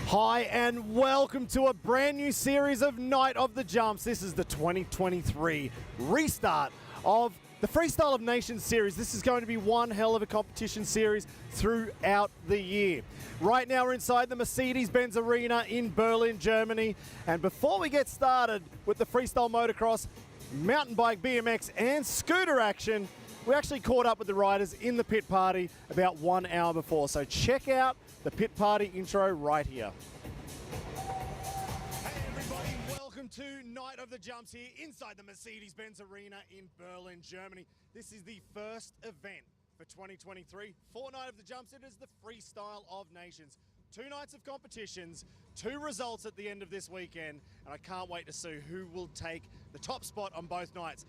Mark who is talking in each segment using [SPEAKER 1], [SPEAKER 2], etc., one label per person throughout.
[SPEAKER 1] Hi and welcome to a brand new series of Night of the Jumps. This is the 2023 restart of the Freestyle of Nations series. This is going to be one hell of a competition series throughout the year. Right now we're inside the Mercedes-Benz Arena in Berlin, Germany. And before we get started with the freestyle motocross, mountain bike, BMX and scooter action, we actually caught up with the riders in the pit party about 1 hour before. So check out the pit party intro right here. Hey everybody, welcome to Night of the Jumps here inside the Mercedes-Benz Arena in Berlin, Germany. This is the first event for 2023. For Night of the Jumps, it is the Freestyle of Nations. 2 nights of competitions, 2 results at the end of this weekend, and I can't wait to see who will take the top spot on both nights.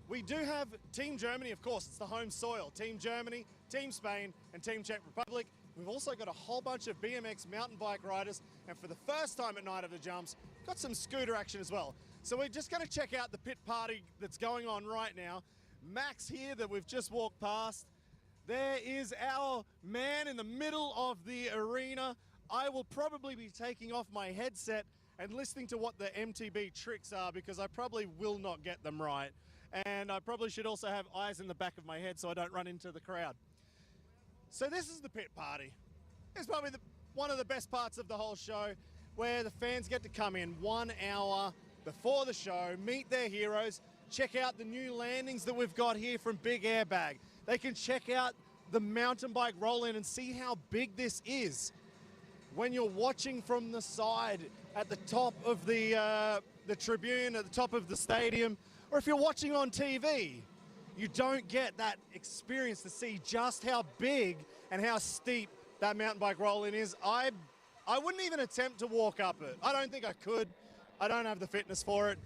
[SPEAKER 1] We do have Team Germany, of course, it's the home soil. Team Germany, Team Spain, and Team Czech Republic. We've also got a whole bunch of BMX mountain bike riders, and for the first time at Night of the Jumps, got some scooter action as well. So we're just going to check out the pit party that's going on right now. Max here that we've just walked past. There is our man in the middle of the arena. I will probably be taking off my headset and listening to what the MTB tricks are because I probably will not get them right. And I probably should also have eyes in the back of my head so I don't run into the crowd. So this is the pit party. It's probably one of the best parts of the whole show, where the fans get to come in 1 hour before the show, meet their heroes, check out the new landings that we've got here from Big Airbag. They can check out the mountain bike roll-in and see how big this is. When you're watching from the side at the top of the tribune, at the top of the stadium, or if you're watching on TV, you don't get that experience to see just how big and how steep that mountain bike roll-in is. I wouldn't even attempt to walk up it. I don't think I could. I don't have the fitness for it.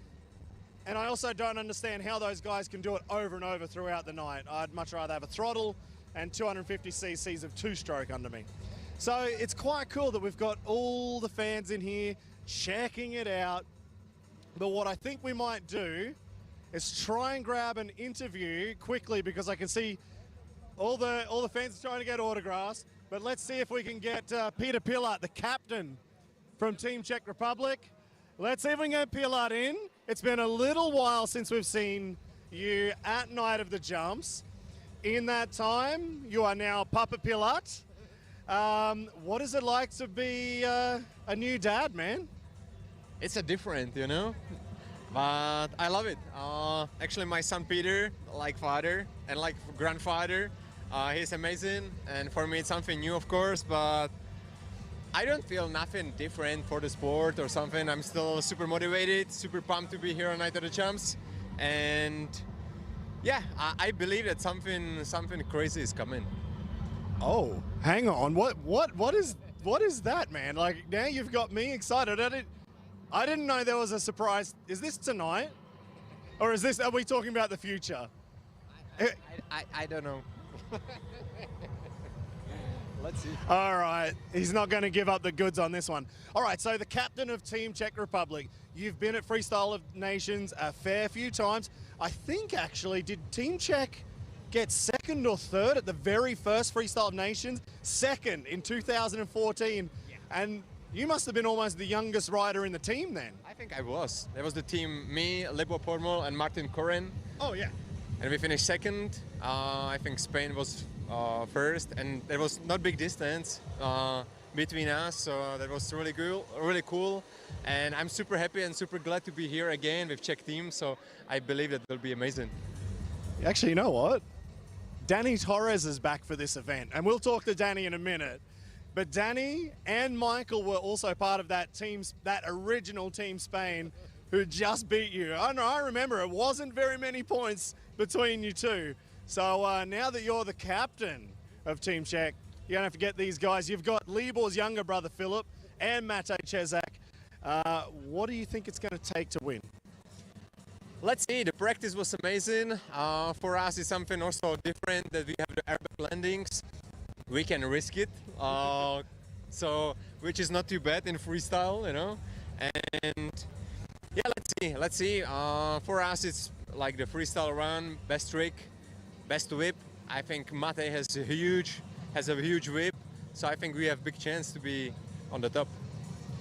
[SPEAKER 1] And I also don't understand how those guys can do it over and over throughout the night. I'd much rather have a throttle and 250 cc's of 2-stroke under me. So it's quite cool that we've got all the fans in here checking it out. But what I think we might do is try and grab an interview quickly because I can see all the fans trying to get autographs. But let's see if we can get Petr Pilat, the captain from Team Czech Republic. Let's see if we can get Pilat in. It's been a little while since we've seen you at Night of the Jumps. In that time, you are now Papa Pilat. What is it like to be a new dad, man?
[SPEAKER 2] It's a different, you know, but I love it. Actually, my son Peter, like father and like grandfather, he's amazing. And for me, it's something new, of course, but I don't feel nothing different for the sport or something. I'm still super motivated, super pumped to be here on Night of the Jumps. And yeah, I believe that something crazy is coming.
[SPEAKER 1] Oh, hang on. What is that, man? Like, now you've got me excited. I didn't know there was a surprise. Is this tonight? Or are we talking about the future?
[SPEAKER 2] I don't know. Let's see.
[SPEAKER 1] All right, he's not going to give up the goods on this one. All right, so the captain of Team Czech Republic, you've been at Freestyle of Nations a fair few times. I think actually, did Team Czech get 2nd or 3rd at the very first Freestyle of Nations? 2nd in 2014.
[SPEAKER 2] Yeah.
[SPEAKER 1] And you must have been almost the youngest rider in the team then.
[SPEAKER 2] I think I was. There was the team, me, Filip Podmol and Martin Koren.
[SPEAKER 1] Oh yeah.
[SPEAKER 2] And we finished 2nd. I think Spain was 1st, and there was not big distance between us, so that was really cool. And I'm super happy and super glad to be here again with Czech team, so I believe that will be amazing.
[SPEAKER 1] Actually, you know what? Dany Torres is back for this event, and we'll talk to Dany in a minute. But Dany and Maikel were also part of that original Team Spain who just beat you. I remember it wasn't very many points between you two. So now that you're the captain of Team Czech, you're going to have to get these guys. You've got Libor's younger brother, Filip, and Matej Cesak. What do you think it's going to take to win?
[SPEAKER 2] Let's see, the practice was amazing. For us, it's something also different that we have the airbag landings. We can risk it, so which is not too bad in freestyle, you know. And yeah, let's see. For us, it's like the freestyle run, best trick, best whip. I think Mateě has a huge whip, so I think we have big chance to be on the top.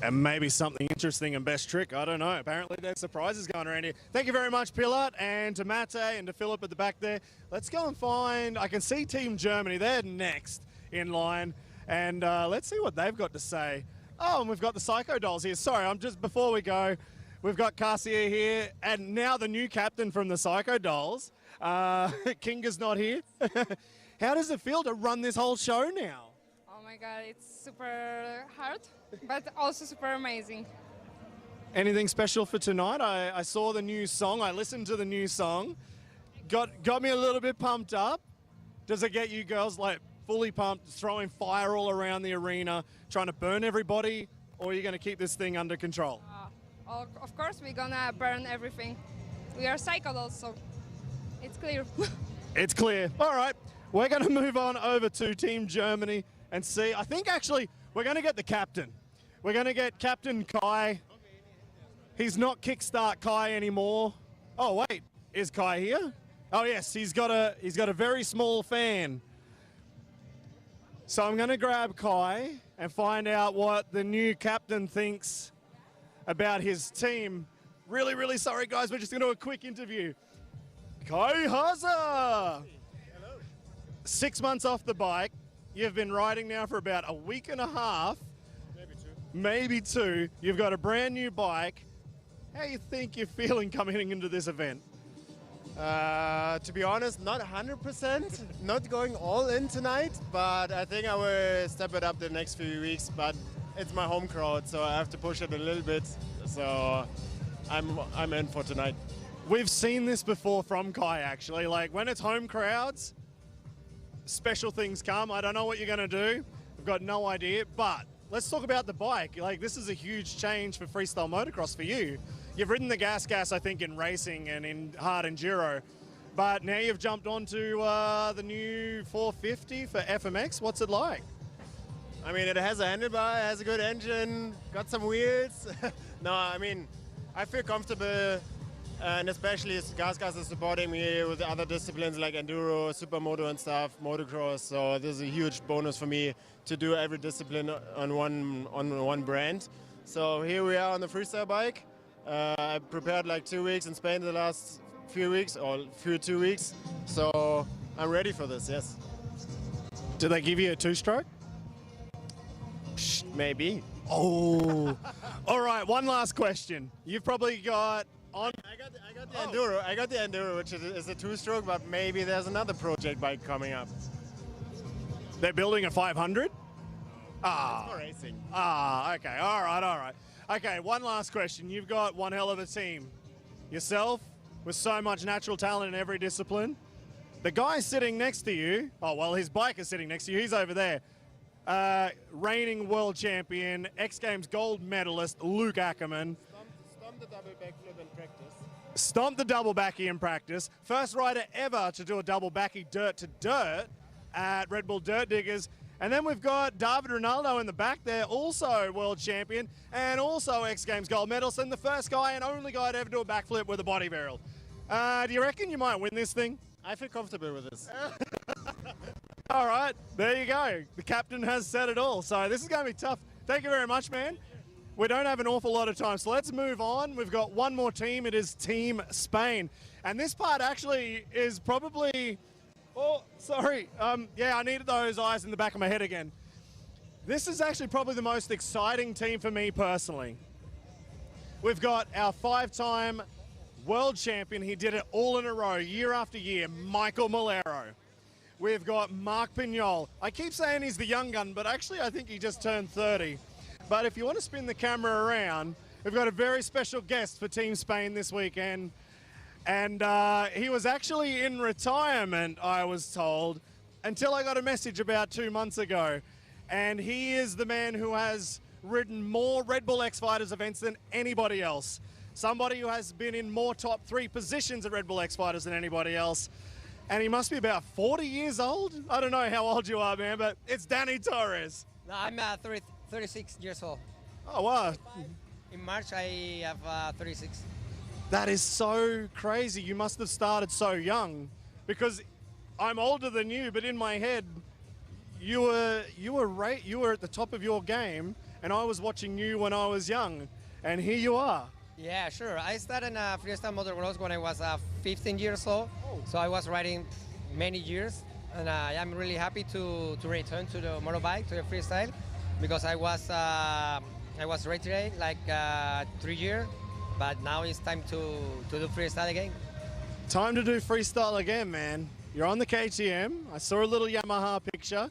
[SPEAKER 1] And maybe something interesting in best trick. I don't know. Apparently there's surprises going around here. Thank you very much, Pilat, and to Mateẽ and to Filip at the back there. Let's go and find, I can see Team Germany. They're next in line. And let's see what they've got to say. Oh, and we've got the Psycho Dolls here. Sorry, before we go, we've got Kasia here, and now the new captain from the Psycho Dolls. Kinga's not here. How does it feel to run this whole show now?
[SPEAKER 3] Oh my God, it's super hard, but also super amazing.
[SPEAKER 1] Anything special for tonight? I saw the new song. I listened to the new song. Got me a little bit pumped up. Does it get you girls like fully pumped, throwing fire all around the arena, trying to burn everybody, or are you going to keep this thing under control?
[SPEAKER 3] Of course, we're gonna burn everything. We are Psycho Dolls, so it's clear.
[SPEAKER 1] It's clear. All right, we're going to move on over to Team Germany and see. I think actually we're going to get the captain. We're going to get Captain Kai. He's not Kickstart Kai anymore. Oh wait, is Kai here? Oh yes, he's got a very small fan. So I'm going to grab Kai and find out what the new captain thinks about his team. Really, really sorry guys, we're just going to do a quick interview. Kai Haase! Hello. 6 months off the bike. You've been riding now for about a week and a half. Maybe two. You've got a brand new bike. How you think you're feeling coming into this event?
[SPEAKER 4] To be honest, not 100%, not going all in tonight, but I think I will step it up the next few weeks, but it's my home crowd, so I have to push it a little bit, so I'm in for tonight.
[SPEAKER 1] We've seen this before from Kai actually, like when it's home crowds, special things come. I don't know what you're gonna do, I've got no idea, but let's talk about the bike. Like this is a huge change for freestyle motocross for you. You've ridden the gas, I think, in racing and in hard enduro, but now you've jumped onto the new 450 for FMX. What's it like?
[SPEAKER 4] I mean, it has a handlebar, it has a good engine, got some wheels. No, I mean, I feel comfortable, and especially gas is supporting me with other disciplines like enduro, supermoto and stuff, motocross. So this is a huge bonus for me to do every discipline on one brand. So here we are on the freestyle bike. I prepared like 2 weeks in Spain the last few weeks, or 2 weeks. So I'm ready for this, yes.
[SPEAKER 1] Did they give you a two-stroke?
[SPEAKER 4] Maybe.
[SPEAKER 1] Oh. All right, one last question. You've probably got on...
[SPEAKER 4] I got the enduro. I got the enduro, which is a two-stroke, but maybe there's another project bike coming up.
[SPEAKER 1] They're building a 500?
[SPEAKER 4] It's for racing.
[SPEAKER 1] Okay, all right. Okay, one last question. You've got one hell of a team. Yourself, with so much natural talent in every discipline. The guy sitting next to you, oh, well, his bike is sitting next to you. He's over there. Reigning world champion, X Games gold medalist, Luke Ackermann.
[SPEAKER 4] Stomped the double backflip in practice.
[SPEAKER 1] Stomped the double backy in practice. First rider ever to do a double backy dirt to dirt at Red Bull Dirt Diggers. And then we've got David Rinaldo in the back there, also world champion and also X Games gold medalist, and the first guy and only guy to ever do a backflip with a body barrel. Do you reckon you might win this thing?
[SPEAKER 4] I feel comfortable with this.
[SPEAKER 1] All right, there you go. The captain has said it all. So this is going to be tough. Thank you very much, man. We don't have an awful lot of time, so let's move on. We've got one more team. It is Team Spain. And this part actually is probably... Oh, sorry. Yeah, I needed those eyes in the back of my head again. This is actually probably the most exciting team for me personally. We've got our 5-time world champion. He did it all in a row, year after year, Maikel Melero. We've got Marc Pinyol. I keep saying he's the young gun, but actually I think he just turned 30. But if you want to spin the camera around, we've got a very special guest for Team Spain this weekend. And he was actually in retirement, I was told, until I got a message about 2 months ago. And he is the man who has ridden more Red Bull X Fighters events than anybody else. Somebody who has been in more top 3 positions at Red Bull X Fighters than anybody else. And he must be about 40 years old. I don't know how old you are, man, but it's Dany Torres.
[SPEAKER 5] No, I'm 36 years old.
[SPEAKER 1] Oh, wow.
[SPEAKER 5] In March, I have 36.
[SPEAKER 1] That is so crazy. You must have started so young, because I'm older than you, but in my head, you were at the top of your game, and I was watching you when I was young, and here you are.
[SPEAKER 5] Yeah, sure. I started in freestyle motocross when I was 15 years old. So I was riding many years, and I'm really happy to return to the motorbike, to the freestyle, because I was retired like 3 years, but now it's time to do freestyle again.
[SPEAKER 1] Time to do freestyle again, man. You're on the KTM. I saw a little Yamaha picture.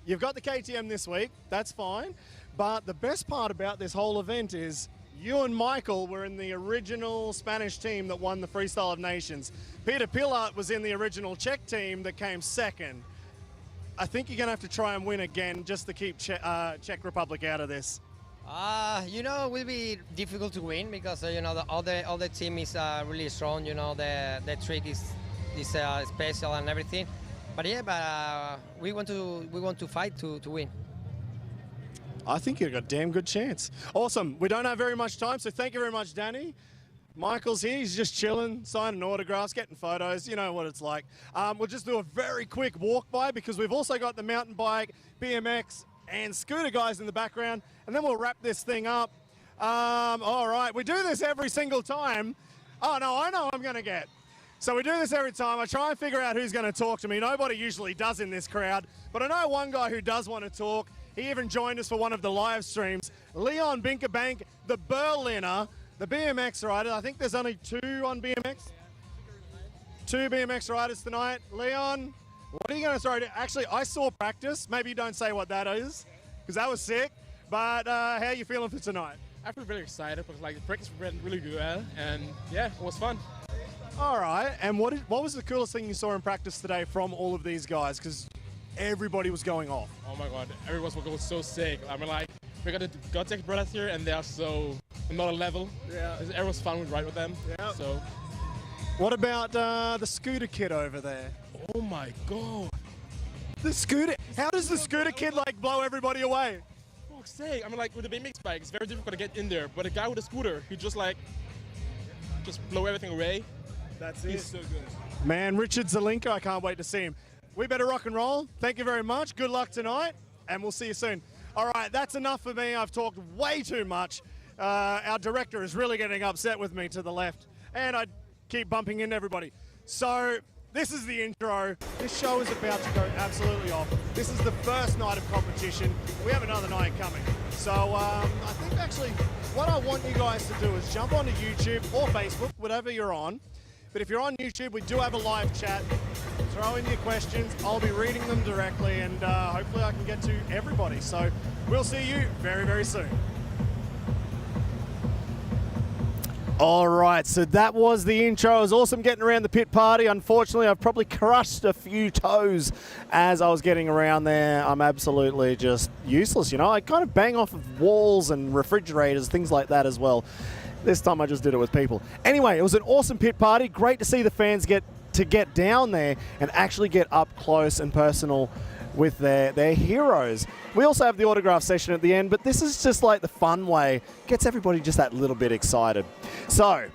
[SPEAKER 1] You've got the KTM this week. That's fine. But the best part about this whole event is you and Maikel were in the original Spanish team that won the Freestyle of Nations. Petr Pilat was in the original Czech team that came second. I think you're going to have to try and win again just to keep Czech Republic out of this.
[SPEAKER 5] You know, it will be difficult to win because you know all the team is really strong. You know, the trick is special and everything. But yeah, we want to fight to win.
[SPEAKER 1] I think you've got a damn good chance. Awesome. We don't have very much time, so thank you very much, Dany. Maikel's here. He's just chilling, signing autographs, getting photos. You know what it's like. We'll just do a very quick walk by because we've also got the mountain bike, BMX and scooter guys in the background, and then we'll wrap this thing up. All right, we do this every single time. Oh no, I know I'm gonna get. So we do this every time. I try and figure out who's gonna talk to me. Nobody usually does in this crowd, but I know one guy who does want to talk. He even joined us for one of the live streams. Leon Binkerbank, the Berliner, the BMX rider. I think there's only 2 on BMX. 2 BMX riders tonight. Leon, what are you going to throw? Actually, I saw practice. Maybe you don't say what that is, because that was sick. But how are you feeling for tonight?
[SPEAKER 6] I feel very excited because like the practice went really well, and yeah, it was fun.
[SPEAKER 1] All right. And what was the coolest thing you saw in practice today from all of these guys? Because everybody was going off.
[SPEAKER 6] Oh my God, everyone was so sick. I mean, like we got the Czech brothers here, and they are so another level. Yeah. Everyone's fun to ride with them. Yeah. So.
[SPEAKER 1] What about the scooter kid over there?
[SPEAKER 6] Oh my God.
[SPEAKER 1] The scooter. How does the scooter kid like blow everybody away?
[SPEAKER 6] For fuck's sake. I mean, like with the BMX bike, it's very difficult to get in there. But a guy with a scooter, who just blow everything away.
[SPEAKER 1] That's it.
[SPEAKER 6] He's so good.
[SPEAKER 1] Man, Richard Zelinka, I can't wait to see him. We better rock and roll. Thank you very much. Good luck tonight, and we'll see you soon. All right, that's enough for me. I've talked way too much. Our director is really getting upset with me to the left, and I keep bumping into everybody. So this is the intro. This show is about to go absolutely off. This is the first night of competition. We have another night coming. So I think actually what I want you guys to do is jump onto YouTube or Facebook, whatever you're on. But if you're on YouTube, we do have a live chat. Throw in your questions. I'll be reading them directly, and hopefully I can get to everybody. So we'll see you very, very soon. All right, so that was the intro. It was awesome getting around the pit party. Unfortunately, I've probably crushed a few toes as I was getting around there. I'm absolutely just useless, you know. I kind of bang off of walls and refrigerators, things like that as well. This time I just did it with people. Anyway, it was an awesome pit party. Great to see the fans get down there and actually get up close and personal with their heroes. We also have the autograph session at the end, but this is just like the fun way. Gets everybody just that little bit excited. So,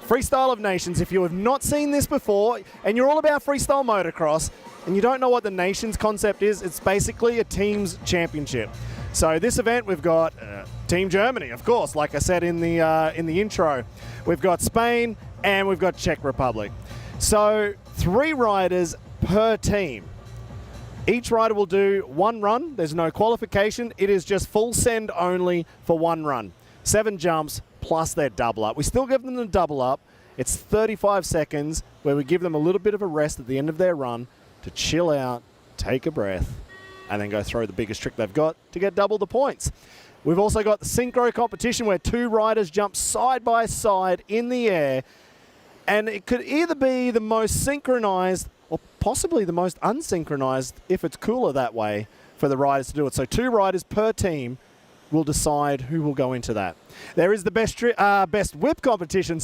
[SPEAKER 1] Freestyle of Nations, if you have not seen this before and you're all about freestyle motocross and you don't know what the Nations concept is, it's basically a team's championship. So this event, we've got Team Germany, of course, like I said in the intro. We've got Spain and we've got Czech Republic. So 3 riders per team. Each rider will do 1 run. There's no qualification. It is just full send only for 1 run. 7 jumps plus their double up. We still give them the double up. It's 35 seconds where we give them a little bit of a rest at the end of their run to chill out, take a breath, and then go throw the biggest trick they've got to get double the points. We've also got the synchro competition where 2 riders jump side by side in the air, and it could either be the most synchronized or possibly the most unsynchronized if it's cooler that way for the riders to do it. So 2 riders per team will decide who will go into that. There is the best whip competition,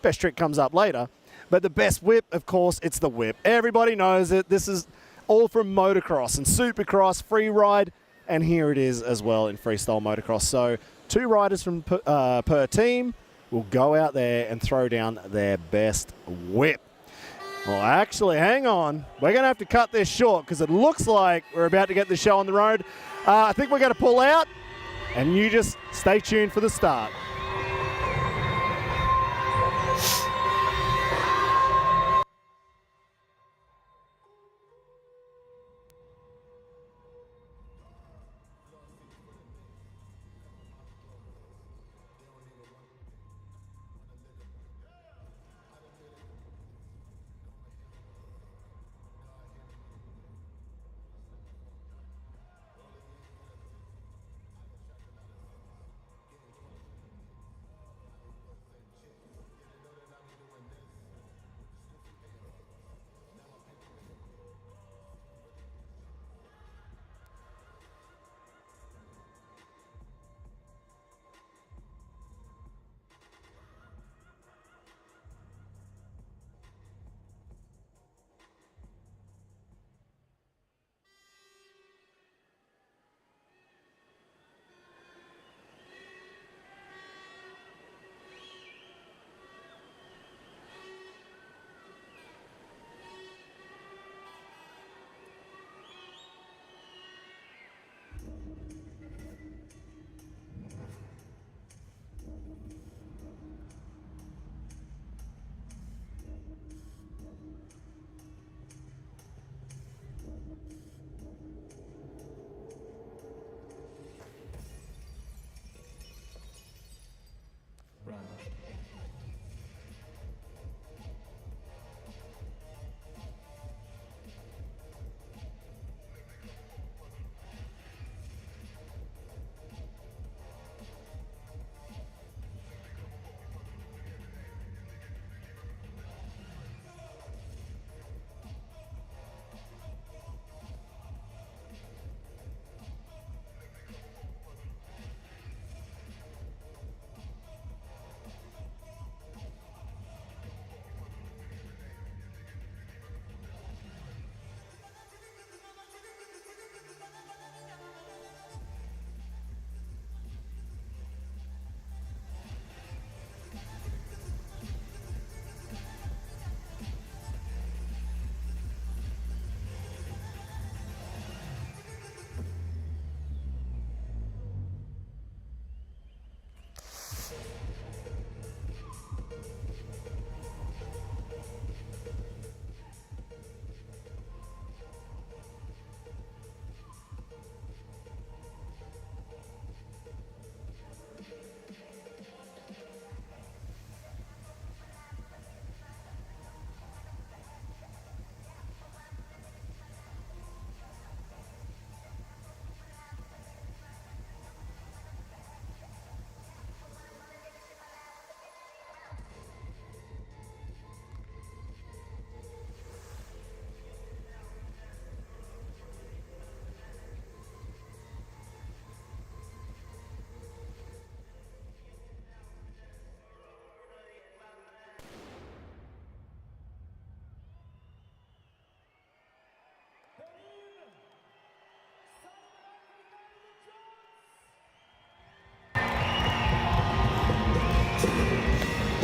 [SPEAKER 1] Best trick comes up later. But the best whip, of course, it's the whip. Everybody knows it. This is all from motocross and supercross, free ride, and here it is as well in freestyle motocross. So 2 riders from per team will go out there and throw down their best whip. Well, actually, hang on. We're going to have to cut this short because it looks like we're about to get the show on the road. I think we're going to pull out. And you just stay tuned for the start.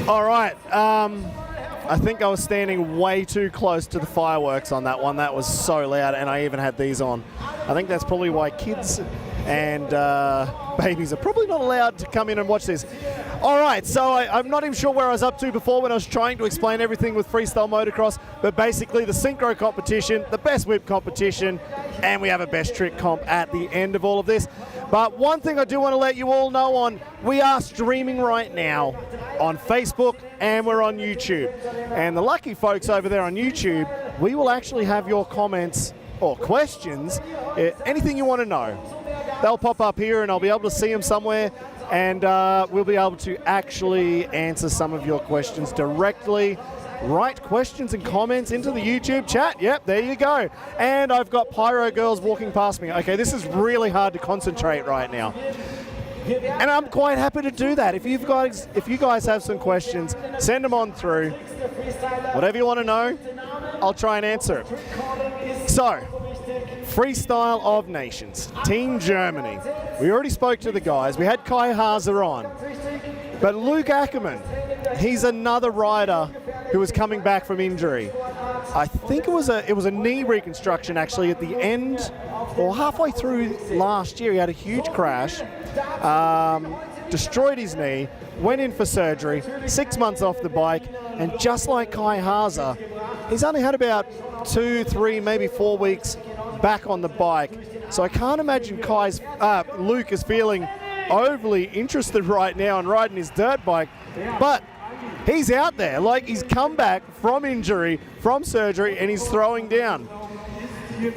[SPEAKER 1] All right. I think I was standing way too close to the fireworks on that one. That was so loud, and I even had these on. I think that's probably why kids and babies are probably not allowed to come in and watch this. All right, so I'm not even sure where I was up to before when I was trying to explain everything with freestyle motocross, but basically the synchro competition, the best whip competition, and we have a best trick comp at the end of all of this. But one thing I do want to let you all know on, we are streaming right now on Facebook and we're on YouTube. And the lucky folks over there on YouTube, we will actually have your comments or questions, anything you want to know. They'll pop up here and I'll be able to see them somewhere, and we'll be able to actually answer some of your questions directly. Write questions and comments into the YouTube chat. Yep, there you go. And I've got Pyro girls walking past me. Okay, this is really hard to concentrate right now. And I'm quite happy to do that. If you guys have some questions, send them on through. Whatever you want to know, I'll try and answer it. So, Freestyle of Nations, Team Germany. We already spoke to the guys. We had Kai Haase Run. But Luke Ackermann, he's another rider who is coming back from injury. I think it was a knee reconstruction actually at the end or halfway through last year. He had a huge crash, destroyed his knee, went in for surgery, 6 months off the bike, and just like Kai Haase, he's only had about 2, 3, maybe 4 weeks back on the bike. So I can't imagine Luke is feeling overly interested right now in riding his dirt bike, but he's out there. Like, he's come back from injury, from surgery, and he's throwing down.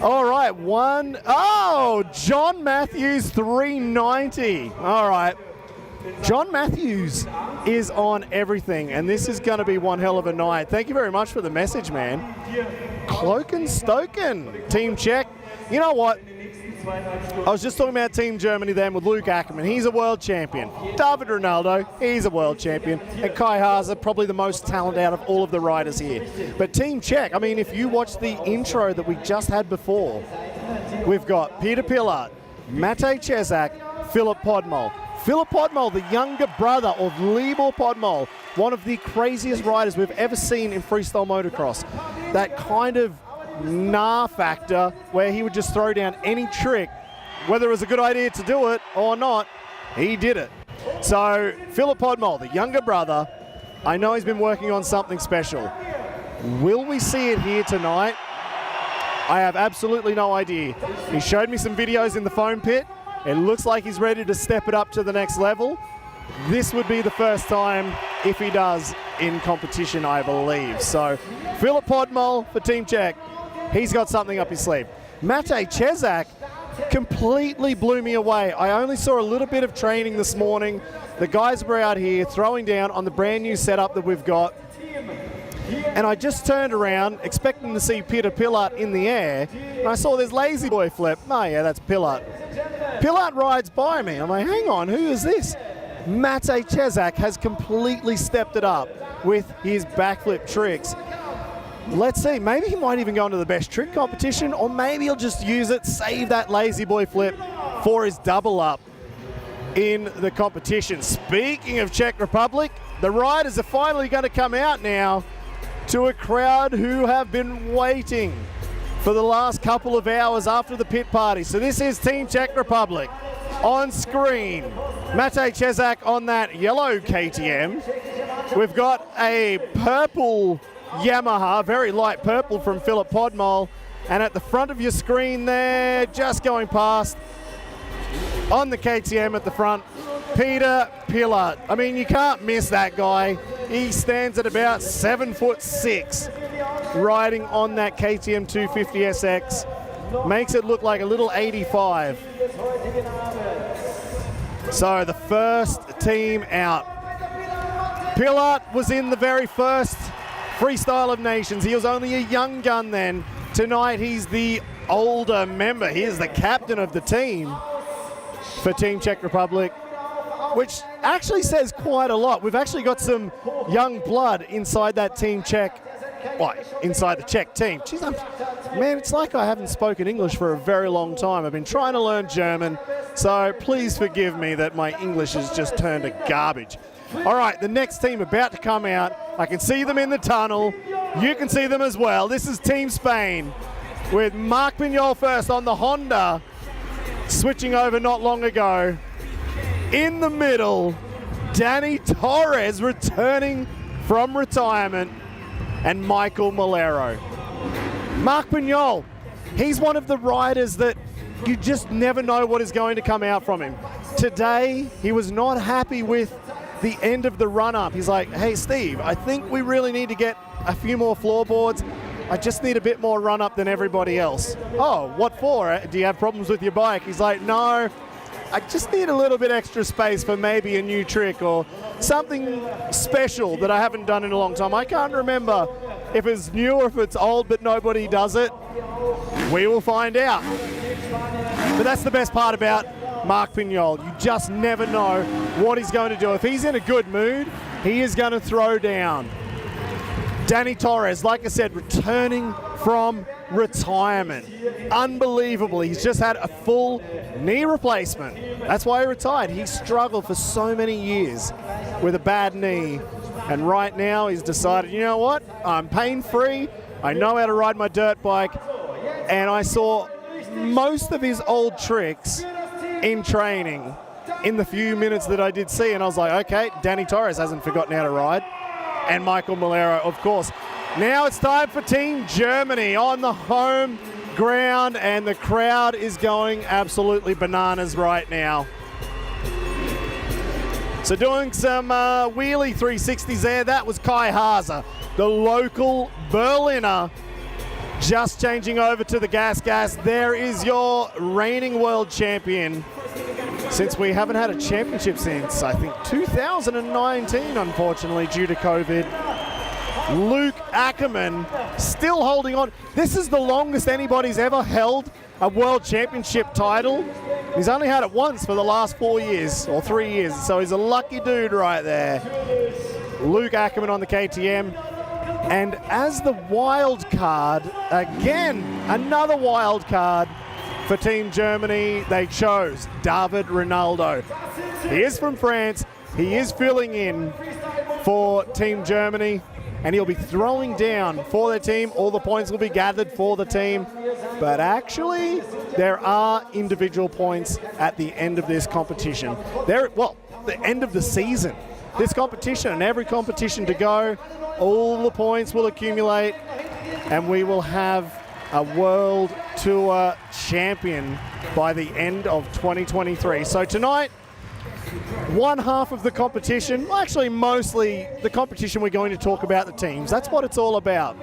[SPEAKER 1] All right, John Matthews 390. All right. John Matthews is on everything, and this is going to be one hell of a night. Thank you very much for the message, man. Cloakin' Stoken, Team Czech. You know what? I was just talking about Team Germany then with Luke Ackermann. He's a world champion. David Rinaldo, he's a world champion. And Kai Haase, probably the most talented out of all of the riders here. But Team Czech, I mean, if you watch the intro that we just had before, we've got Petr Pilat, Matej Cesak, Filip Podmol. Filip Podmol, the younger brother of Libor Podmol, one of the craziest riders we've ever seen in freestyle motocross. That kind of factor where he would just throw down any trick, whether it was a good idea to do it or not, he did it. So Filip Podmol, the younger brother, I know he's been working on something special. Will we see it here tonight? I have absolutely no idea. He showed me some videos in the foam pit. It looks like he's ready to step it up to the next level. This would be the first time, if he does, in competition, I believe. So Filip Podmol for Team Czech. He's got something up his sleeve. Matej Cesak completely blew me away. I only saw a little bit of training this morning. The guys were out here throwing down on the brand new setup that we've got. And I just turned around expecting to see Petr Pilat in the air, and I saw this lazy boy flip. Oh yeah, that's Pilat. Pilat rides by me. I'm like, hang on, who is this? Matej Cesak has completely stepped it up with his backflip tricks. Let's see, maybe he might even go into the best trick competition, or maybe he'll just use it, save that lazy boy flip for his double up in the competition. Speaking of Czech Republic, the riders are finally going to come out now to a crowd who have been waiting for the last couple of hours after the pit party. So this is Team Czech Republic on screen. Matej Cesak on that yellow KTM. We've got a purple Yamaha, very light purple from Filip Podmol. And at the front of your screen there, just going past, on the KTM at the front, Petr Pilat. I mean, you can't miss that guy. He stands at about 7'6", riding on that KTM 250SX. Makes it look like a little 85. So the first team out. Pilat was in the very first Freestyle of Nations. He was only a young gun then. Tonight he's the older member. He is the captain of the team for Team Czech Republic, which actually says quite a lot. We've actually got some young blood inside that Team Czech, inside the Czech team. Jeez, man, it's like I haven't spoken English for a very long time. I've been trying to learn German, so please forgive me that my English has just turned to garbage. All right, the next team about to come out. I can see them in the tunnel. You can see them as well. This is Team Spain with Marc Pinyol first on the Honda, switching over not long ago. In the middle, Dany Torres returning from retirement, and Maikel Melero. Marc Pinyol, he's one of the riders that you just never know what is going to come out from him. Today, he was not happy with the end of the run-up. He's like, hey, Steve, I think we really need to get a few more floorboards. I just need a bit more run-up than everybody else. Oh, what for? Do you have problems with your bike? He's like, no, I just need a little bit extra space for maybe a new trick or something special that I haven't done in a long time. I can't remember if it's new or if it's old, but nobody does it. We will find out. But that's the best part about Marc Pinyol. You just never know what he's going to do. If he's in a good mood, he is going to throw down. Dany Torres, like I said, returning from retirement. Unbelievable. He's just had a full knee replacement. That's why he retired. He struggled for so many years with a bad knee. And right now he's decided, you know what? I'm pain-free. I know how to ride my dirt bike, and I saw most of his old tricks in training in the few minutes that I did see, and I was like, okay, Dany Torres hasn't forgotten how to ride, and Maikel Melero, of course. Now it's time for Team Germany on the home ground, and the crowd is going absolutely bananas right now. So doing some wheelie 360s there, that was Kai Haase, the local Berliner, just changing over to the gas. There is your reigning world champion, since we haven't had a championship since, I think, 2019, unfortunately, due to COVID. Luke Ackermann still holding on. This is the longest anybody's ever held a world championship title. He's only had it once for the last 4 years, or 3 years, so he's a lucky dude right there. Luke Ackermann on the KTM. And as the wild card, again, another wild card for Team Germany, they chose David Rinaldo. He is from France. He is filling in for Team Germany, and he'll be throwing down for their team. All the points will be gathered for the team. But actually, there are individual points at the end of this competition. The end of the season. This competition and every competition to go, all the points will accumulate, and we will have a World Tour champion by the end of 2023. So tonight, one half of the competition, well, actually mostly the competition, we're going to talk about the teams. That's what it's all about.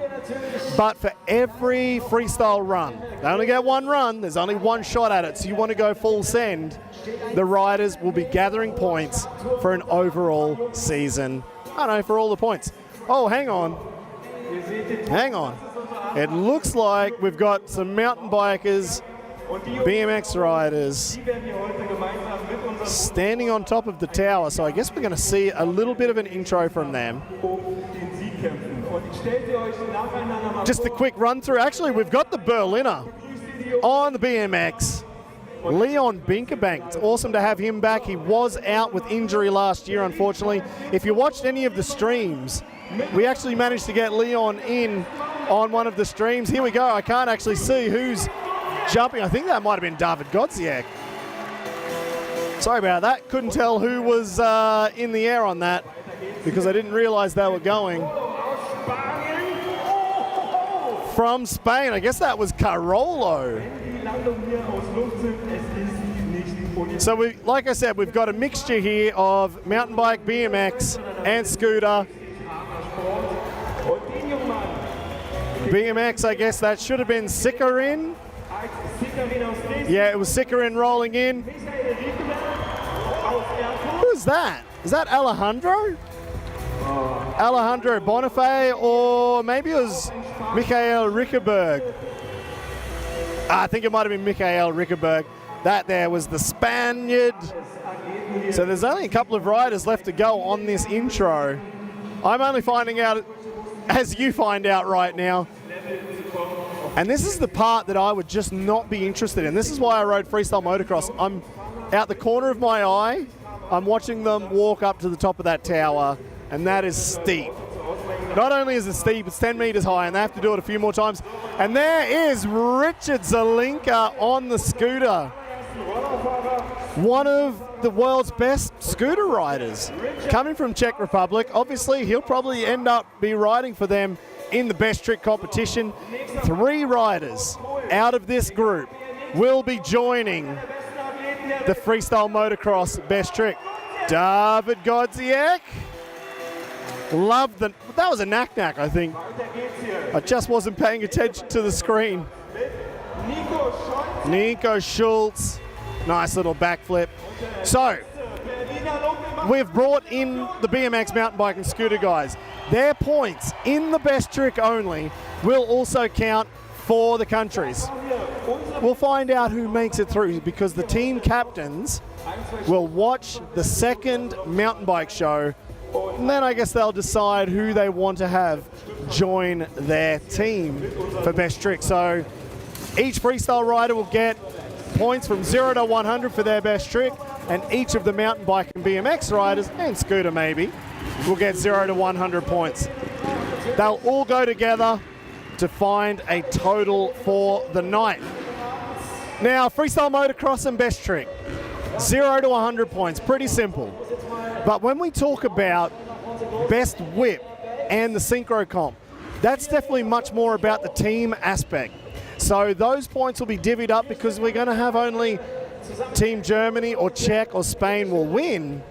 [SPEAKER 1] But for every freestyle run, they only get one run, there's only one shot at it, so you want to go full send, the riders will be gathering points for an overall season. I don't know, for all the points. Oh, hang on. Hang on. It looks like we've got some mountain bikers, BMX riders standing on top of the tower, so I guess we're going to see a little bit of an intro from them. Just a quick run through. Actually, we've got the Berliner on the BMX, Leon Binkerbank. It's awesome to have him back. He was out with injury last year, unfortunately. If you watched any of the streams, we actually managed to get Leon in on one of the streams. Here we go. I can't actually see who's jumping. I think that might have been David Godziak. Sorry about that. Couldn't tell who was in the air on that because I didn't realize they were going. From Spain, I guess that was Carolo. So like I said, we've got a mixture here of mountain bike, BMX, and scooter. BMX, I guess that should have been Sikarin. Yeah, it was Sikarin rolling in. Who's that? Is that Alejandro? Alejandro Bonifay, or maybe it was Michael Rickerberg. I think it might have been Michael Rickerberg. That there was the Spaniard. So there's only a couple of riders left to go on this intro. I'm only finding out as you find out right now. And this is the part that I would just not be interested in. This is why I rode freestyle motocross. I'm out the corner of my eye. I'm watching them walk up to the top of that tower, and that is steep. Not only is it steep, it's 10 meters high, and they have to do it a few more times. And there is Richard Zelinka on the scooter. One of the world's best scooter riders. Coming from Czech Republic, obviously he'll probably end up be riding for them in the best trick competition. 3 riders out of this group will be joining the freestyle motocross best trick. David Godziak. Love that was a knack-knack, I think. I just wasn't paying attention to the screen. Nico Schultz. Nice little backflip. So, we've brought in the BMX mountain bike and scooter guys. Their points in the best trick only will also count for the countries. We'll find out who makes it through because the team captains will watch the second mountain bike show, and then I guess they'll decide who they want to have join their team for best trick. So each freestyle rider will get points from 0 to 100 for their best trick, and each of the mountain bike and BMX riders, and scooter maybe, will get 0 to 100 points. They'll all go together to find a total for the night. Now, freestyle motocross and best trick, 0 to 100 points, pretty simple. But when we talk about best whip and the synchro comp, that's definitely much more about the team aspect. So those points will be divvied up because we're going to have only Team Germany or Czech or Spain will win,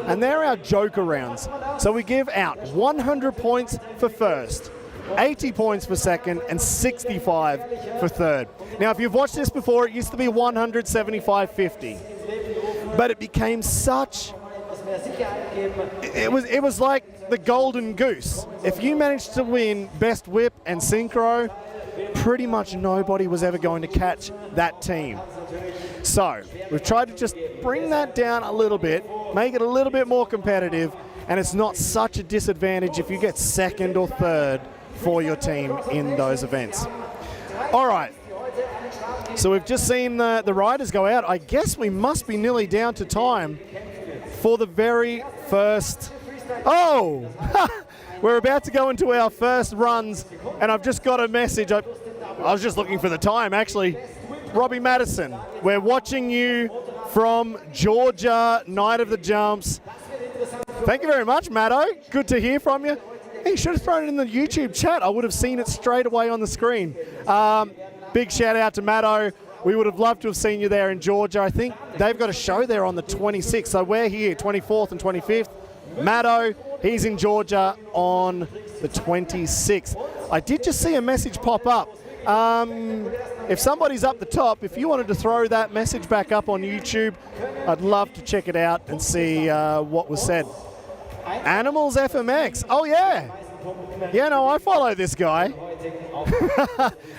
[SPEAKER 1] and they're our joker rounds. So we give out 100 points for first, 80 points for second, and 65 for third. Now, if you've watched this before, it used to be 175-50, but it became such... It was like the golden goose. If you managed to win best whip and synchro, pretty much nobody was ever going to catch that team. So we've tried to just bring that down a little bit, make it a little bit more competitive, and it's not such a disadvantage if you get second or third for your team in those events. All right, so we've just seen the riders go out. I guess we must be nearly down to time for the very first... Oh! We're about to go into our first runs, and I've just got a message. I was just looking for the time, actually. Robbie Madison, we're watching you from Georgia, Night of the Jumps. Thank you very much, Matto. Good to hear from you. Hey, you should have thrown it in the YouTube chat. I would have seen it straight away on the screen. Big shout out to Matto. We would have loved to have seen you there in Georgia. I think they've got a show there on the 26th. So we're here, 24th and 25th. Matto, he's in Georgia on the 26th. I did just see a message pop up. If somebody's up the top, if you wanted to throw that message back up on YouTube, I'd love to check it out and see what was said. Animals FMX. Oh, yeah. Yeah, no, I follow this guy.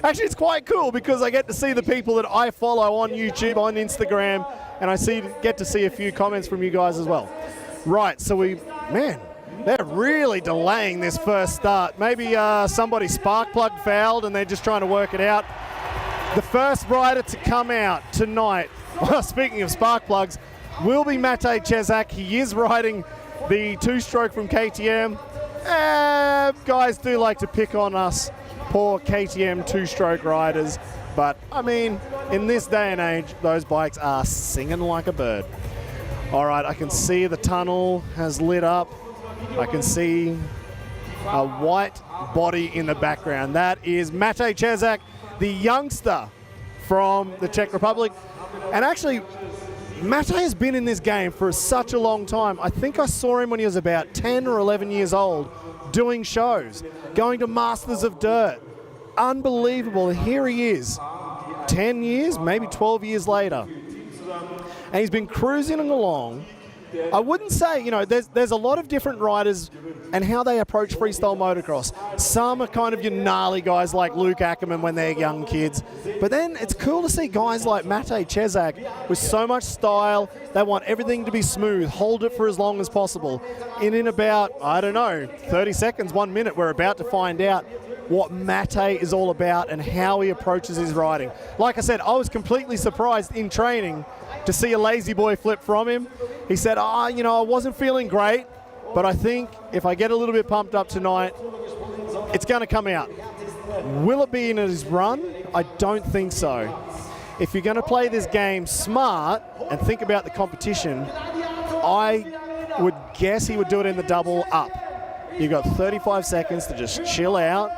[SPEAKER 1] Actually, it's quite cool because I get to see the people that I follow on YouTube, on Instagram, and I get to see a few comments from you guys as well. Right, so man, they're really delaying this first start. Maybe somebody spark plug fouled and they're just trying to work it out. The first rider to come out tonight, well, speaking of spark plugs, will be Matej Cesak. He is riding the two-stroke from KTM. Guys do like to pick on us poor KTM two-stroke riders, but I mean, in this day and age, those bikes are singing like a bird. All right, I can see the tunnel has lit up. I can see a white body in the background. That is Matej Cesak, the youngster from the Czech Republic. And actually, Matej has been in this game for such a long time. I think I saw him when he was about 10 or 11 years old doing shows, going to Masters of Dirt. Unbelievable. Here he is, 10 years, maybe 12 years later. And he's been cruising along. I wouldn't say, you know, there's a lot of different riders and how they approach freestyle motocross. Some are kind of your gnarly guys like Luke Ackermann when they're young kids. But then it's cool to see guys like Matej Cesak with so much style. They want everything to be smooth, hold it for as long as possible. And in about, I don't know, 30 seconds, 1 minute, we're about to find out what Mateÿ is all about and how he approaches his riding. Like I said, I was completely surprised in training to see a lazy boy flip from him. He said, you know, I wasn't feeling great, but I think if I get a little bit pumped up tonight, it's going to come out. Will it be in his run? I don't think so. If you're going to play this game smart and think about the competition, I would guess he would do it in the double up. You've got 35 seconds to just chill out,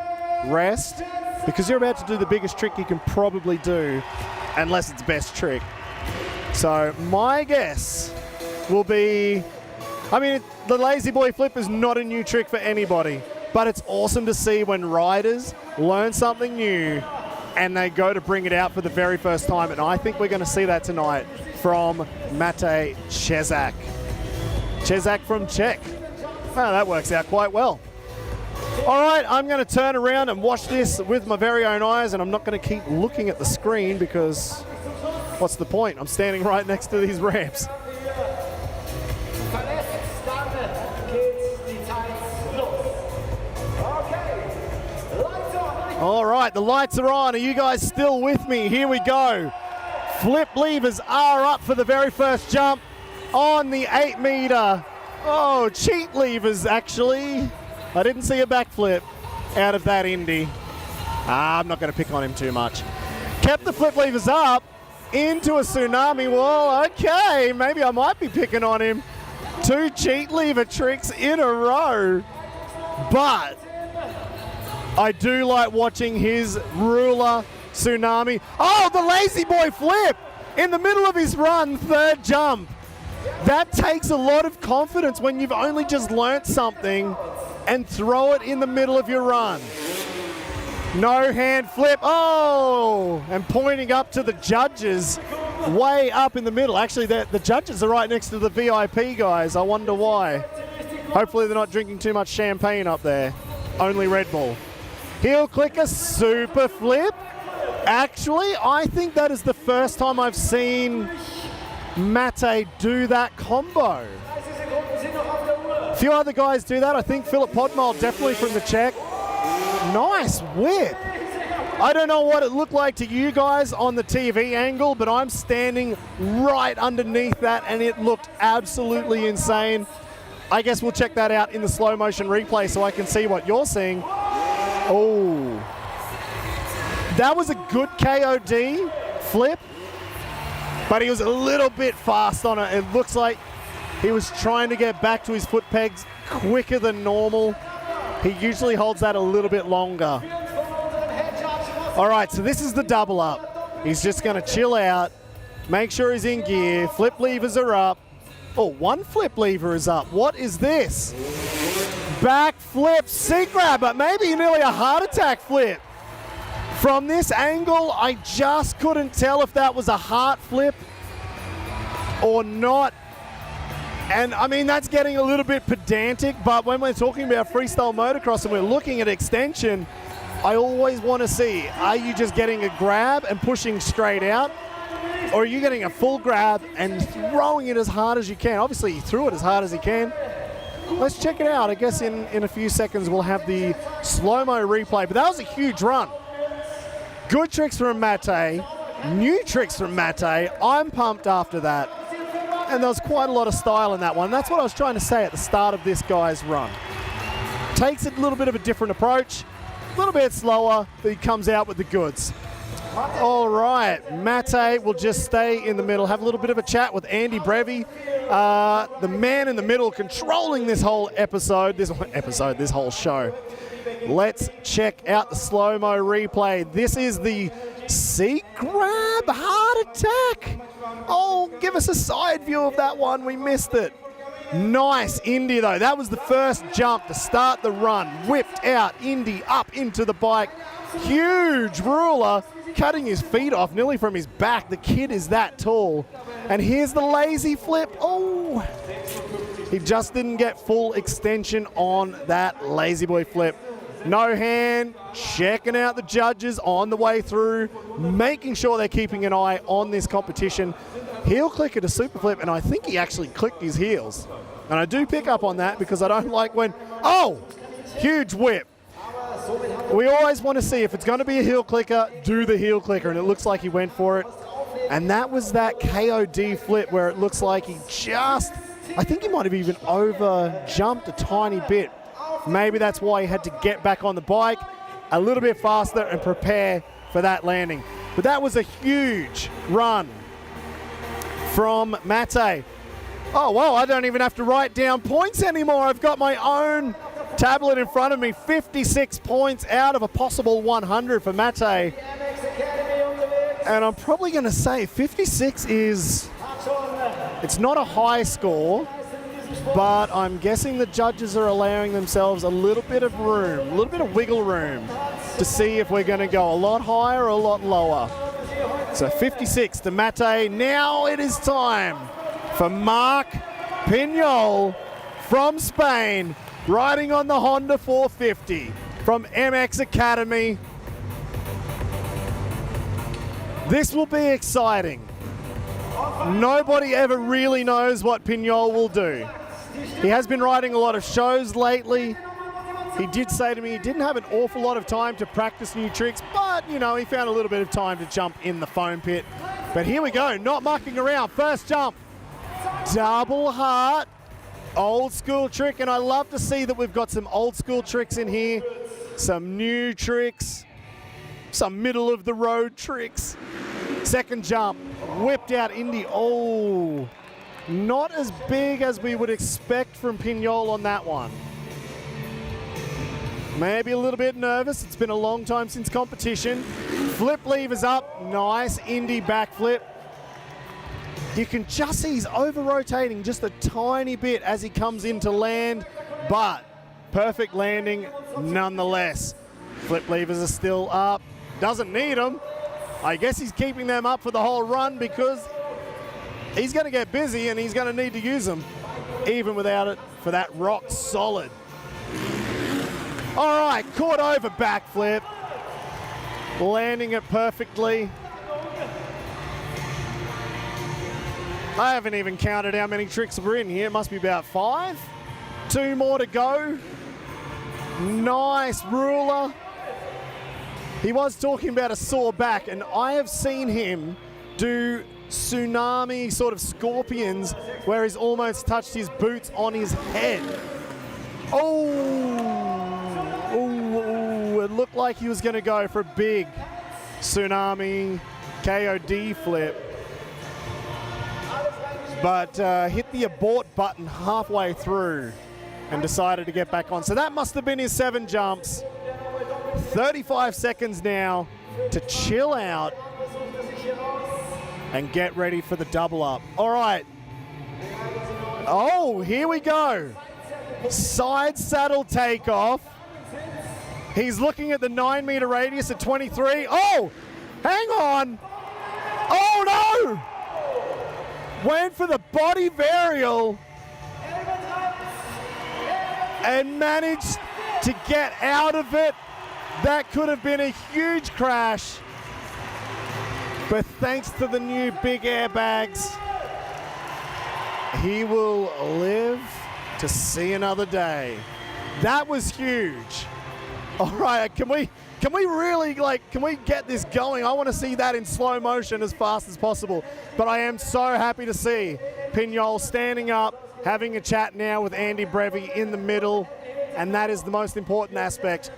[SPEAKER 1] rest, because you're about to do the biggest trick you can probably do, unless it's best trick. So my guess will be, I mean, the lazy boy flip is not a new trick for anybody, but it's awesome to see when riders learn something new and they go to bring it out for the very first time. And I think we're going to see that tonight from Matej Cesak. Cesak from Czech. Well, that works out quite well. All right, I'm going to turn around and watch this with my very own eyes, and I'm not going to keep looking at the screen because what's the point? I'm standing right next to these ramps. All right, the lights are on. Are you guys still with me? Here we go. Flip levers are up for the very first jump on the 8 meter. Oh, cheat levers, actually. I didn't see a backflip out of that Indy. I'm not going to pick on him too much. Kept the flip levers up into a tsunami. Well, okay, maybe I might be picking on him. 2 cheat lever tricks in a row. But I do like watching his ruler tsunami. Oh, the lazy boy flip in the middle of his run, 3rd jump. That takes a lot of confidence when you've only just learnt something and throw it in the middle of your run. No hand flip. Oh, and pointing up to the judges way up in the middle. Actually, the judges are right next to the VIP guys. I wonder why. Hopefully they're not drinking too much champagne up there. Only Red Bull. Heel clicker, super flip. Actually, I think that is the first time I've seen Mateẽ do that combo. A few other guys do that. I think Filip Podmol, definitely from the Czech. Nice whip. I don't know what it looked like to you guys on the TV angle, but I'm standing right underneath that and it looked absolutely insane. I guess we'll check that out in the slow motion replay so I can see what you're seeing. Oh. That was a good KOD flip, but he was a little bit fast on it. It looks like he was trying to get back to his foot pegs quicker than normal. He usually holds that a little bit longer. All right, so this is the double up. He's just gonna chill out, make sure he's in gear. Flip levers are up. Oh, 1 flip lever is up. What is this? Back flip, seat grab, but maybe nearly a heart attack flip. From this angle, I just couldn't tell if that was a heart flip or not. And I mean, that's getting a little bit pedantic, but when we're talking about freestyle motocross and we're looking at extension, I always want to see, are you just getting a grab and pushing straight out? Or are you getting a full grab and throwing it as hard as you can? Obviously, he threw it as hard as he can. Let's check it out. I guess in a few seconds, we'll have the slow-mo replay, but that was a huge run. Good tricks from Mateẽ, new tricks from Mateẽ. I'm pumped after that. And there was quite a lot of style in that one. That's what I was trying to say at the start of this guy's run. Takes it a little bit of a different approach, a little bit slower, but he comes out with the goods. All right, Mateẽ will just stay in the middle, have a little bit of a chat with Andy Brevi, the man in the middle controlling this whole episode, this whole show. Let's check out the slow-mo replay. This is the seat grab heart attack. Oh, give us a side view of that one. We missed it. Nice Indy, though. That was the first jump to start the run. Whipped out Indy up into the bike. Huge ruler, cutting his feet off nearly from his back. The kid is that tall. And here's the lazy flip. Oh, he just didn't get full extension on that lazy boy flip. No hand, checking out the judges on the way through, making sure they're keeping an eye on this competition. Heel clicker to super flip, and I think he actually clicked his heels. And I do pick up on that because I don't like when, oh, huge whip. We always want to see if it's going to be a heel clicker, do the heel clicker, and it looks like he went for it. And that was that KOD flip where it looks like he just, I think he might have even over jumped a tiny bit. Maybe that's why he had to get back on the bike a little bit faster and prepare for that landing. But that was a huge run from Mateẽ. Oh, well, I don't even have to write down points anymore. I've got my own tablet in front of me. 56 points out of a possible 100 for Mateẽ. And I'm probably going to say 56 is, it's not a high score, but I'm guessing the judges are allowing themselves a little bit of room, a little bit of wiggle room to see if we're going to go a lot higher or a lot lower. So 56 to Mateẽ. Now it is time for Marc Pinyol from Spain, riding on the Honda 450 from MX Academy. This will be exciting. Nobody ever really knows what Pinyol will do. He has been riding a lot of shows lately. He did say to me he didn't have an awful lot of time to practice new tricks, but, you know, he found a little bit of time to jump in the foam pit. But here we go, not mucking around. First jump, double heart, old school trick, and I love to see that we've got some old school tricks in here, some new tricks. Some middle of the road tricks. Second jump, whipped out Indy. Oh, not as big as we would expect from Pinyol on that one. Maybe a little bit nervous. It's been a long time since competition. Flip levers up, nice Indy backflip. You can just see he's over-rotating just a tiny bit as he comes in to land, but perfect landing nonetheless. Flip levers are still up. Doesn't need them. I guess he's keeping them up for the whole run because he's going to get busy and he's going to need to use them, even without it, for that rock solid. All right, caught over backflip. Landing it perfectly. I haven't even counted how many tricks were in here. It must be about 5. 2 more to go. Nice ruler. He was talking about a sore back, and I have seen him do tsunami sort of scorpions where he's almost touched his boots on his head. Oh, it looked like he was going to go for a big tsunami KOD flip, but hit the abort button halfway through and decided to get back on. So that must have been his 7 jumps. 35 seconds now to chill out and get ready for the double up. All right. Oh, here we go. Side saddle takeoff. He's looking at the 9-meter radius at 23. Oh, hang on. Oh, no. Went for the body varial and managed to get out of it. That could have been a huge crash, but thanks to the new big airbags, he will live to see another day. That was huge. All right, can we really, can we get this going? I want to see that in slow motion as fast as possible. But I am so happy to see Pinyol standing up, having a chat now with Andy Brevi in the middle, and that is the most important aspect.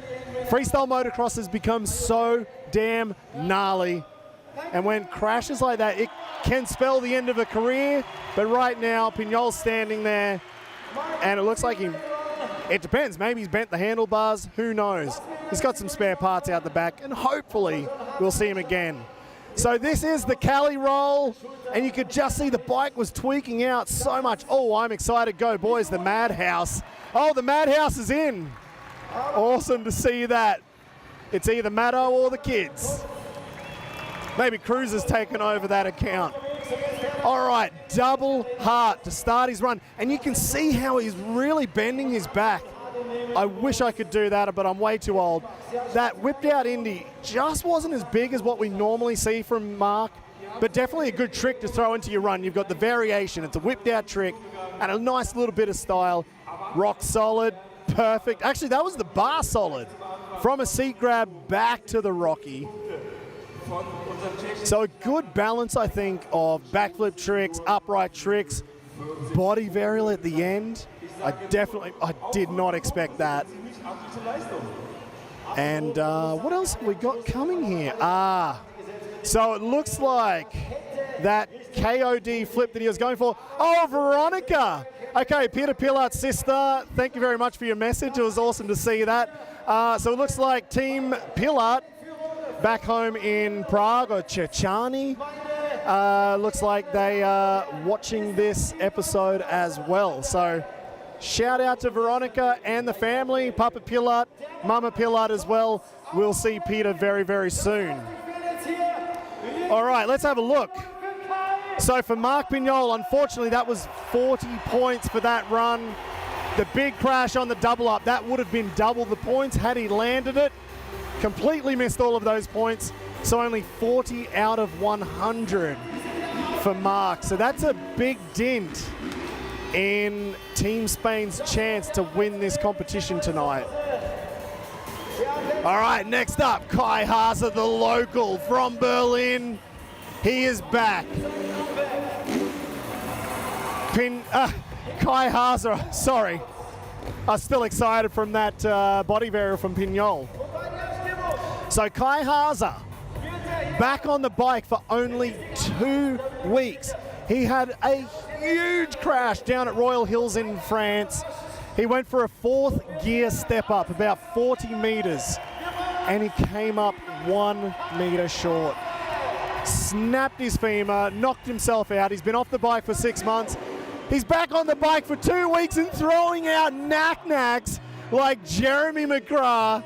[SPEAKER 1] Freestyle motocross has become so damn gnarly, and when crashes like that, it can spell the end of a career. But right now, Pinyol's standing there, and it looks like it depends. Maybe he's bent the handlebars. Who knows? He's got some spare parts out the back, and hopefully we'll see him again. So this is the Cali roll, and you could just see the bike was tweaking out so much. Oh, I'm excited. Go, boys, the Madhouse. Oh, the Madhouse is in. Awesome to see that. It's either Matto or the kids. Maybe Cruz has taken over that account. All right, double heart to start his run. And you can see how he's really bending his back. I wish I could do that, but I'm way too old. That whipped out Indy just wasn't as big as what we normally see from Marc, but definitely a good trick to throw into your run. You've got the variation. It's a whipped out trick and a nice little bit of style. Rock solid. Perfect. Actually, that was the bar solid. From a seat grab back to the Rocky. So a good balance, I think, of backflip tricks, upright tricks, body varial at the end. I did not expect that. And what else have we got coming here? So it looks like that KOD flip that he was going for. Oh, Veronica. Okay, Petr Pilat's sister, thank you very much for your message. It was awesome to see that. So it looks like Team Pilat back home in Prague, or Čečany, looks like they are watching this episode as well. So shout out to Veronica and the family, Papa Pilat, Mama Pilat as well. We'll see Peter very, very soon. All right, let's have a look. So for Marc Pinyol, unfortunately, that was 40 points for that run. The big crash on the double up, that would have been double the points had he landed it. Completely missed all of those points. So only 40 out of 100 for Marc. So that's a big dint in Team Spain's chance to win this competition tonight. All right, next up, Kai Haase, the local from Berlin. He is back. Kai Haase, sorry. I'm still excited from that body varial from Pinyol. So Kai Haase, back on the bike for only 2 weeks. He had a huge crash down at Royal Hills in France. He went for a 4th gear step up, about 40 meters, and he came up 1 meter short. Snapped his femur, knocked himself out. He's been off the bike for 6 months. He's back on the bike for 2 weeks and throwing out knack-knacks like Jeremy McGrath.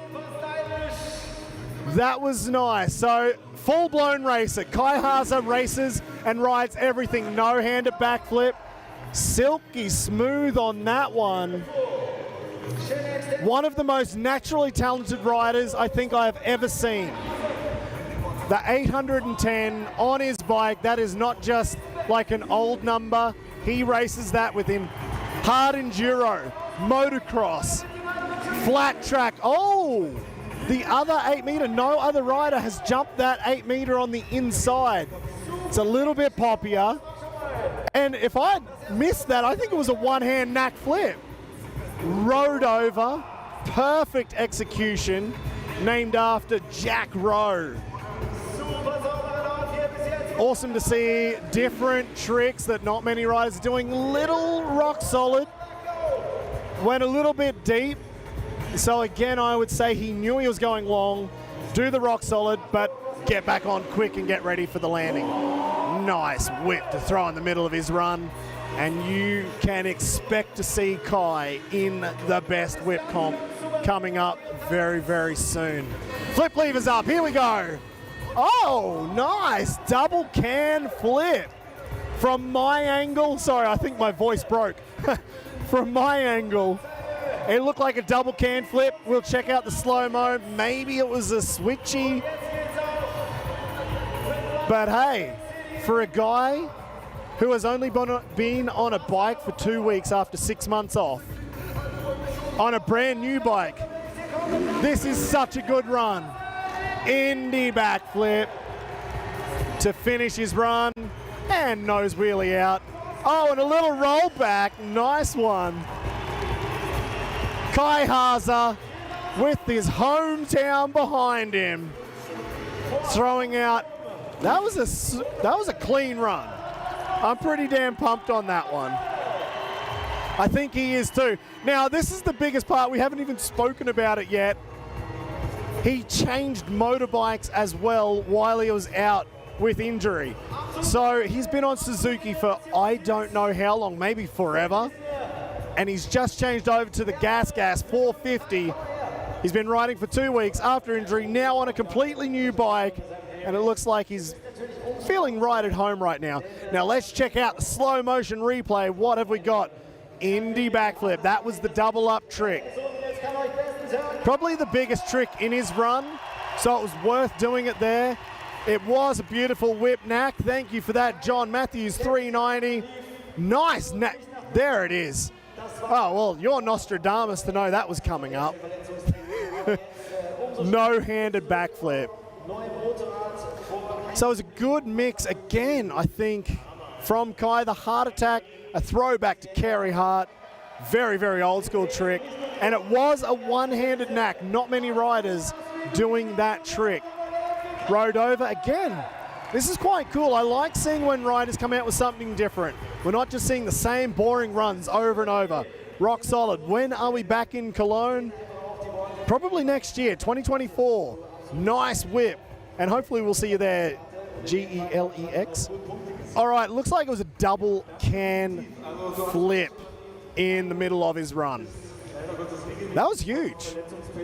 [SPEAKER 1] That was nice. So, full-blown racer. Kai Haase races and rides everything. No-handed backflip. Silky smooth on that one. One of the most naturally talented riders I think I've ever seen. The 810 on his bike, that is not just like an old number. He races that with him. Hard enduro, motocross, flat track. Oh, the other 8 meter, no other rider has jumped that 8 meter on the inside. It's a little bit poppier. And if I missed that, I think it was a one-hand knack flip. Rode over, perfect execution, named after Jack Rowe. Awesome to see different tricks that not many riders are doing. Little rock solid, went a little bit deep. So again, I would say he knew he was going long, do the rock solid, but get back on quick and get ready for the landing. Nice whip to throw in the middle of his run. And you can expect to see Kai in the best whip comp coming up very, very soon. Flip levers up, here we go. Oh, nice, double can flip. From my angle, sorry, I think my voice broke. From my angle, it looked like a double can flip. We'll check out the slow-mo. Maybe it was a switchy. But hey, for a guy who has only been on a bike for 2 weeks after 6 months off, on a brand new bike, this is such a good run. Indy backflip to finish his run, and nose wheelie out. Oh, and a little rollback, nice one. Kai Haase with his hometown behind him, throwing out. That was a clean run. I'm pretty damn pumped on that one. I think he is too. Now, this is the biggest part. We haven't even spoken about it yet. He changed motorbikes as well while he was out with injury. So he's been on Suzuki for I don't know how long, maybe forever. And he's just changed over to the Gas 450. He's been riding for 2 weeks after injury, now on a completely new bike. And it looks like he's feeling right at home right now. Now let's check out the slow motion replay. What have we got? Indy backflip. That was the double up trick. Probably the biggest trick in his run, so it was worth doing it there. It was a beautiful whip knack. Thank you for that, John Matthews, 390. Nice knack. There it is. Oh, well, you're Nostradamus to know that was coming up. No-handed backflip. So it was a good mix again, I think, from Kai. The heart attack, a throwback to Carey Hart. Very, very old school trick. And it was a one-handed knack. Not many riders doing that trick. Rode over again. This is quite cool. I like seeing when riders come out with something different. We're not just seeing the same boring runs over and over. Rock solid. When are we back in Cologne? Probably next year, 2024. Nice whip. And hopefully we'll see you there, G-E-L-E-X. All right, looks like it was a double can flip in the middle of his run. That was huge.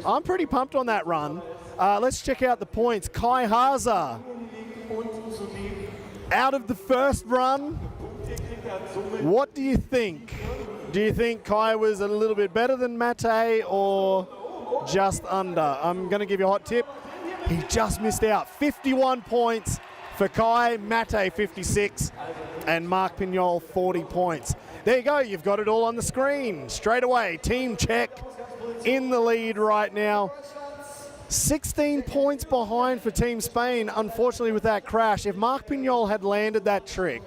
[SPEAKER 1] I'm pretty pumped on that run. Let's check out the points. Kai Haase, out of the first run, what do you think? Do you think Kai was a little bit better than Mateẽ or just under? I'm going to give you a hot tip. He just missed out. 51 points for Kai, Mateẽ 56, and Marc Pinyol 40 points. There you go, you've got it all on the screen. Straight away, Team Czech in the lead right now. 16 points behind for Team Spain, unfortunately, with that crash. If Marc Pinyol had landed that trick,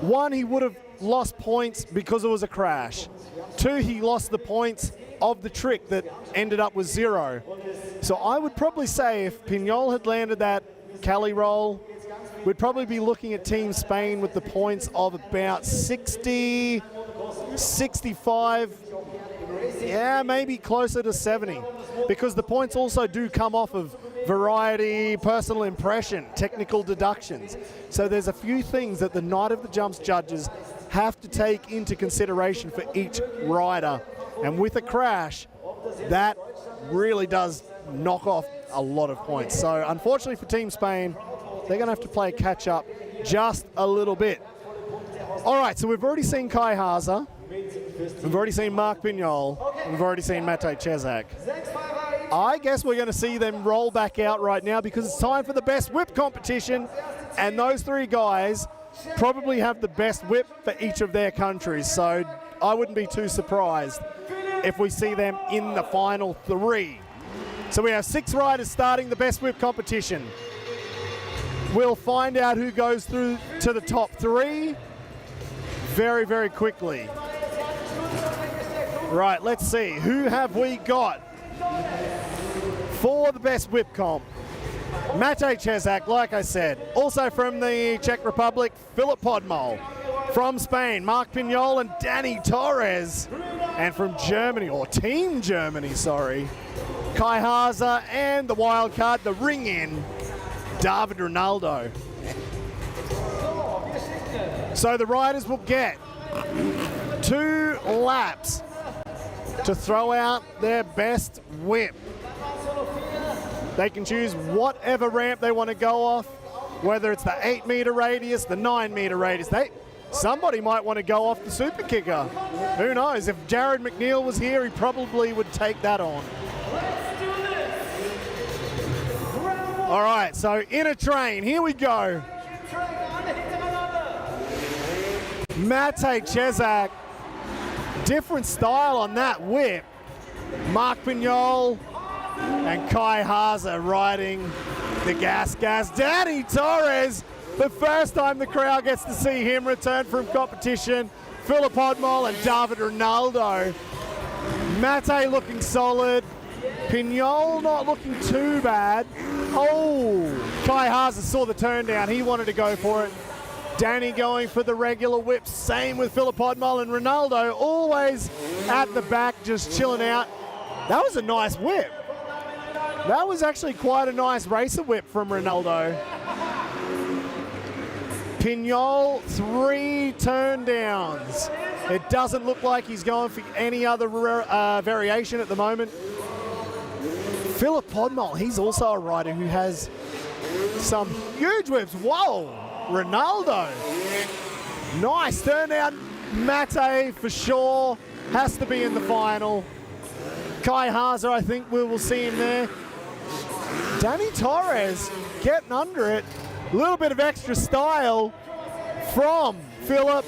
[SPEAKER 1] one, he would have lost points because it was a crash. Two, he lost the points of the trick that ended up with 0. So I would probably say if Pinyol had landed that Cali roll, we'd probably be looking at Team Spain with the points of about 60, 65, yeah, maybe closer to 70. Because the points also do come off of variety, personal impression, technical deductions. So there's a few things that the Night of the Jumps judges have to take into consideration for each rider. And with a crash, that really does knock off a lot of points. So unfortunately for Team Spain, they're going to have to play catch up just a little bit. All right, so we've already seen Kai Haase, we've already seen Marc Pinyol, and we've already seen Matej Cesak. I guess we're going to see them roll back out right now because it's time for the best whip competition, and those three guys probably have the best whip for each of their countries. So I wouldn't be too surprised if we see them in the final three. So we have 6 riders starting the best whip competition. We'll find out who goes through to the top 3 very, very quickly. Right, let's see. Who have we got for the best whip comp? Matej Cesak, like I said. Also from the Czech Republic, Filip Podmol. From Spain, Marc Pinyol and Dany Torres. And from Germany, or Team Germany, sorry, Kai Haase, and the wild card, the ring-in, David Rinaldo. So the riders will get 2 laps to throw out their best whip. They can choose whatever ramp they want to go off, whether it's the 8-meter radius, the 9-meter radius. Somebody might want to go off the super kicker. Who knows? If Jared McNeil was here, he probably would take that on. All right, so in a train, here we go. Matej Cesak, different style on that whip. Marc Pinyol and Kai Haase riding the gas. Dany Torres, the first time the crowd gets to see him return from competition. Filip Podmol and David Rinaldo. Matemõe looking solid. Pinyol not looking too bad. Oh, Kai Haase saw the turn down. He wanted to go for it. Dany going for the regular whip. Same with Filip Podmol, and Rinaldo always at the back just chilling out. That was a nice whip. That was actually quite a nice racer whip from Rinaldo. Pinyol, 3 turn downs. It doesn't look like he's going for any other variation at the moment. Filip Podmol, he's also a rider who has some huge whips. Whoa, Rinaldo. Nice turn down. Matemõe for sure has to be in the final. Kai Haase, I think we will see him there. Dany Torres getting under it. A little bit of extra style from Filip.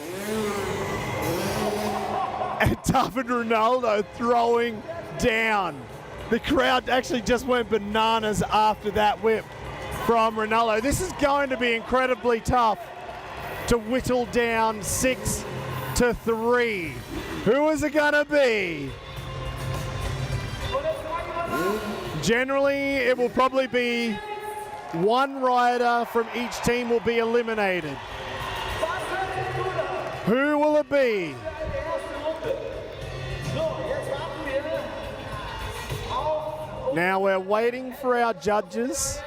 [SPEAKER 1] And David Rinaldo throwing down. The crowd actually just went bananas after that whip from Rinaldo. This is going to be incredibly tough to whittle down 6 to 3. Who is it going to be? Generally, it will probably be one rider from each team will be eliminated. Who will it be? Now we're waiting for our judges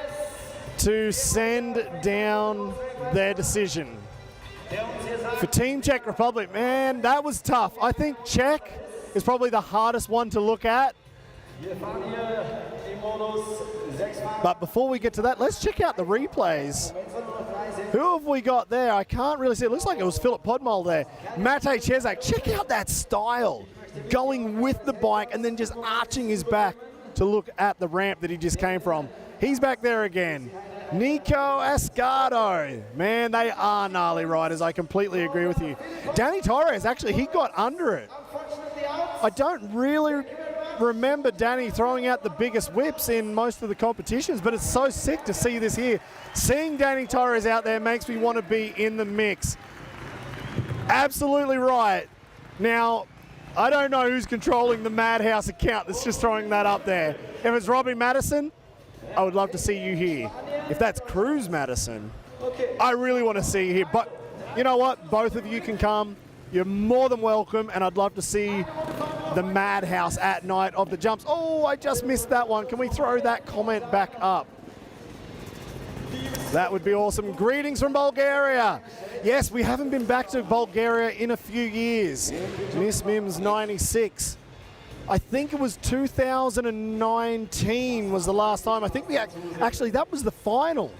[SPEAKER 1] to send down their decision. For Team Czech Republic, man, that was tough. I think Czech is probably the hardest one to look at. But before we get to that, let's check out the replays. Who have we got there? I can't really see. It looks like it was Filip Podmol there. Matej Cesak, check out that style. Going with the bike and then just arching his back to look at the ramp that he just came from. He's back there again. Nico Ascardo. Man, they are gnarly riders. I completely agree with you. Dany Torres, actually, he got under it. I don't really remember Dany throwing out the biggest whips in most of the competitions, but it's so sick to see this here. Seeing Dany Torres out there makes me want to be in the mix. Absolutely right. Now, I don't know who's controlling the Madhouse account that's just throwing that up there. If it's Robbie Madison, I would love to see you here. If that's Cruz Madison, I really want to see you here. But you know what? Both of you can come. You're more than welcome, and I'd love to see the Madhouse at Night of the Jumps. Oh, I just missed that one. Can we throw that comment back up? That would be awesome. Greetings from Bulgaria. Yes, we haven't been back to Bulgaria in a few years. Miss Mims 96. I think it was 2019 was the last time. I think we actually, that was the final.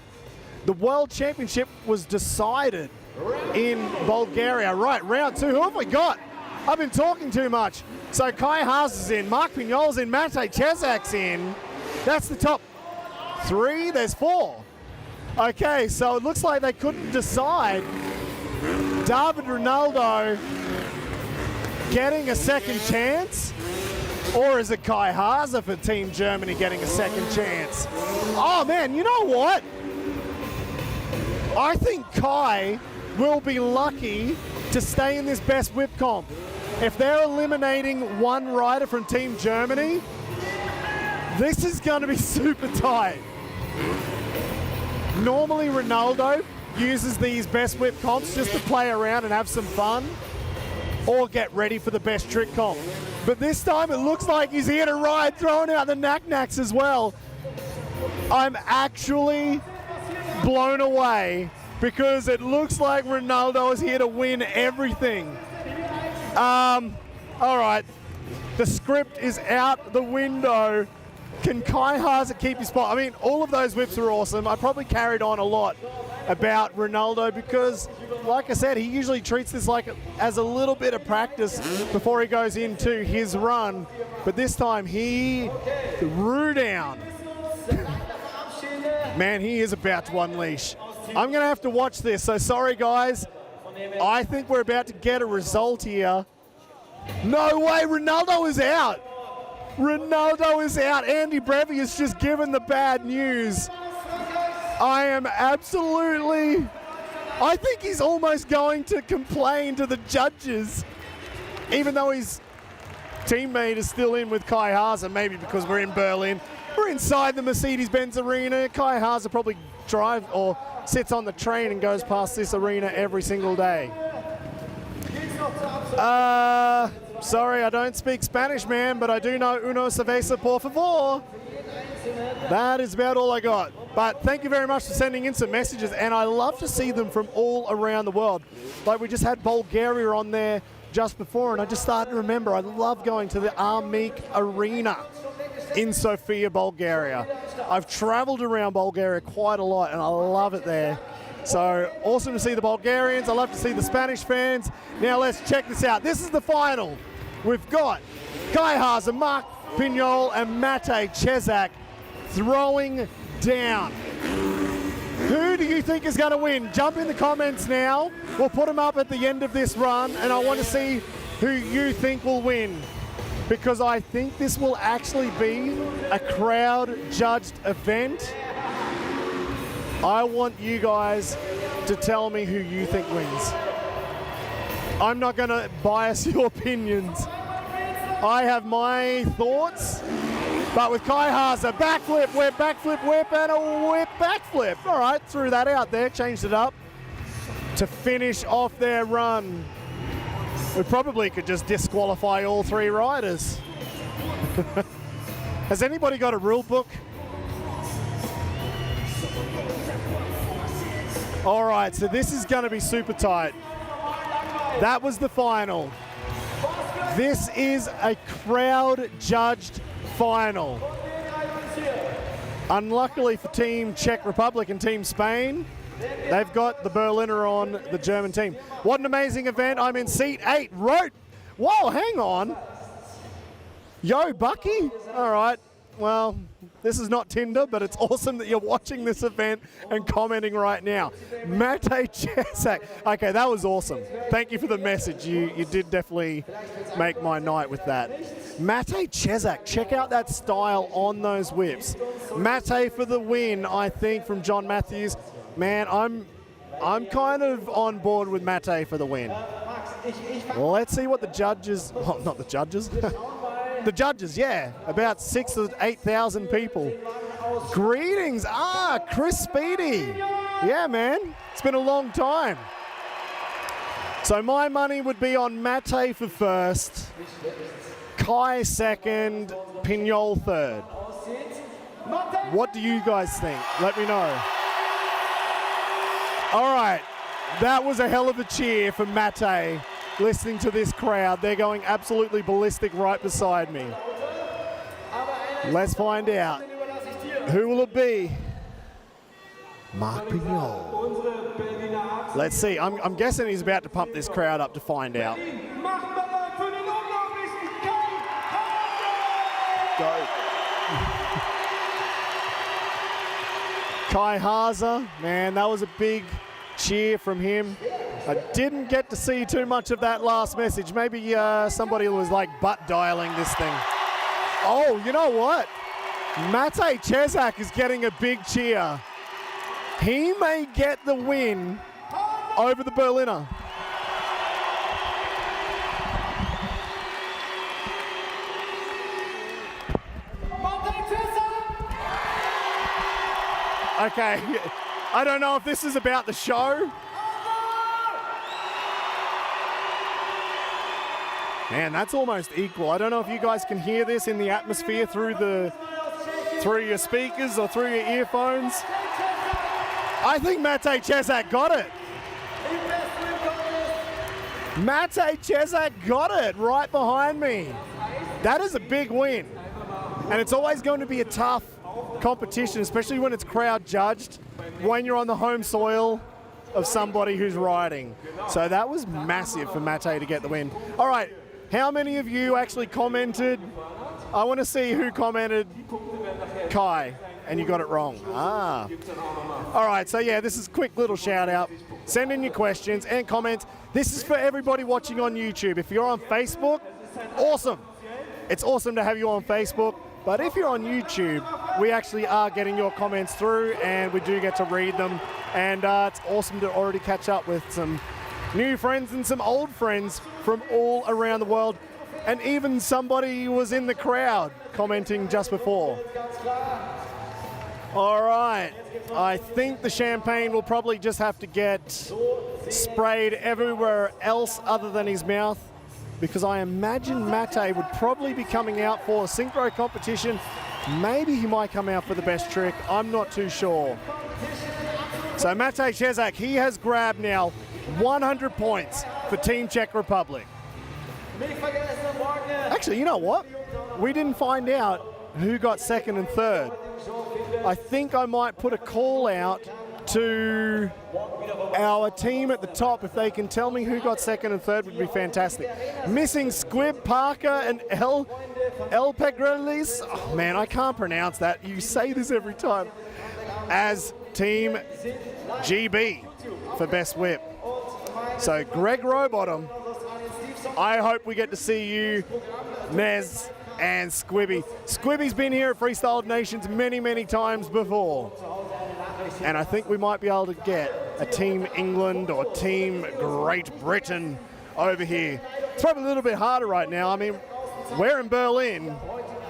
[SPEAKER 1] The World Championship was decided in Bulgaria. Right, round 2. Who have we got? I've been talking too much. So Kai Haase is in, Marc Pinyol's in, Matej Cesak's in. That's the top 3. There's 4. Okay, so it looks like they couldn't decide. David Rinaldo getting a second chance? Or is it Kai Haase for Team Germany getting a second chance? Oh man, you know what? I think Kai will be lucky to stay in this best whip comp. If they're eliminating one rider from Team Germany, this is going to be super tight. Normally Rinaldo uses these best whip comps just to play around and have some fun or get ready for the best trick comp. But this time it looks like he's here to ride, throwing out the knack-knacks as well. I'm actually blown away because it looks like Rinaldo is here to win everything. All right, the script is out the window. Can Kai Haase keep his spot? I mean, all of those whips are awesome. I probably carried on a lot about Rinaldo because, like I said, he usually treats this like as a little bit of practice before he goes into his run. But this time he threw down. Man, he is about to unleash. I'm going to have to watch this, so sorry, guys. I think we're about to get a result here. No way, Rinaldo is out. Rinaldo is out. Andy Brevi has just given the bad news. I think he's almost going to complain to the judges, even though his teammate is still in with Kai Haase, maybe because we're in Berlin. We're inside the Mercedes-Benz arena. Kai Haase probably drives or sits on the train and goes past this arena every single day. Sorry, I don't speak Spanish, man, but I do know uno cerveza, por favor. That is about all I got. But thank you very much for sending in some messages, and I love to see them from all around the world. Like we just had Bulgaria on there just before, and I just started to remember I love going to the Armeek Arena in Sofia, Bulgaria. I've traveled around Bulgaria quite a lot, and I love it there. So awesome to see the Bulgarians. I love to see the Spanish fans. Now let's check this out. This is the final. We've got Kai Haase, Marc Pinyol, and Matej Cesak throwing down. Who do you think is going to win? Jump in the comments now. We'll put them up at the end of this run, and I want to see who you think will win, because I think this will actually be a crowd-judged event. I want you guys to tell me who you think wins. I'm not going to bias your opinions. I have my thoughts, but with Kai Haase, backflip, whip, and a whip, backflip. All right, threw that out there, changed it up to finish off their run. We probably could just disqualify all 3 riders. Has anybody got a rule book? All right, so this is going to be super tight. That was the final. This is a crowd-judged final. Unluckily for Team Czech Republic and Team Spain, they've got the Berliner on the German team. What an amazing event. I'm in seat 8. Whoa, hang on. Yo, Bucky? All right. Well, this is not Tinder, but it's awesome that you're watching this event and commenting right now. Matej Cesak. Okay, that was awesome. Thank you for the message. You did definitely make my night with that. Matej Cesak, check out that style on those whips. Matej for the win, I think, from John Matthews. Man, I'm kind of on board with Matej for the win. Let's see what the judges, oh, not the judges, the judges, yeah, about 6,000 to 8,000 people. Greetings, Chris Speedy. Yeah, man, it's been a long time. So my money would be on Mateÿ for first, Kai second, Pinyol third. What do you guys think? Let me know. All right, that was a hell of a cheer for Mateÿ. Listening to this crowd, they're going absolutely ballistic right beside me. Let's find out. Who will it be? Marc Pinyol. Let's see. I'm guessing he's about to pump this crowd up to find out. Go. Kai Haase, man, that was a big cheer from him. I didn't get to see too much of that last message. Maybe somebody was like butt dialing this thing. Oh, you know what? Matej Cesak is getting a big cheer. He may get the win over the Berliner. Okay, I don't know if this is about the show. Man, that's almost equal. I don't know if you guys can hear this in the atmosphere through your speakers or through your earphones. I think Matej Cesak got it. Matej Cesak got it right behind me. That is a big win. And it's always going to be a tough competition, especially when it's crowd judged, when you're on the home soil of somebody who's riding. So that was massive for Mateÿ to get the win. All right, how many of you actually commented? I want to see who commented Kai, and you got it wrong. All right, so yeah, this is a quick little shout out. Send in your questions and comments. This is for everybody watching on YouTube. If you're on Facebook, awesome. It's awesome to have you on Facebook. But if you're on YouTube, we actually are getting your comments through, and we do get to read them. And it's awesome to already catch up with some new friends and some old friends from all around the world. And even somebody was in the crowd commenting just before. All right, I think the champagne will probably just have to get sprayed everywhere else other than his mouth, because I imagine Mateÿ would probably be coming out for a synchro competition. Maybe he might come out for the best trick. I'm not too sure. So Matej Cesak, he has grabbed now 100 points for Team Czech Republic. Actually, you know what? We didn't find out who got second and third. I think I might put a call out to our team at the top. If they can tell me who got second and third, would be fantastic. Missing Squib, Parker, and El Pegrelis. Oh man, I can't pronounce that. You say this every time. As Team GB for best whip. So Greg Rowbottom, I hope we get to see you, Nez and Squibby. Squibby's been here at Freestyle of Nations many, many times before. And I think we might be able to get a Team England or Team Great Britain over here. It's probably a little bit harder right now. I mean, we're in Berlin.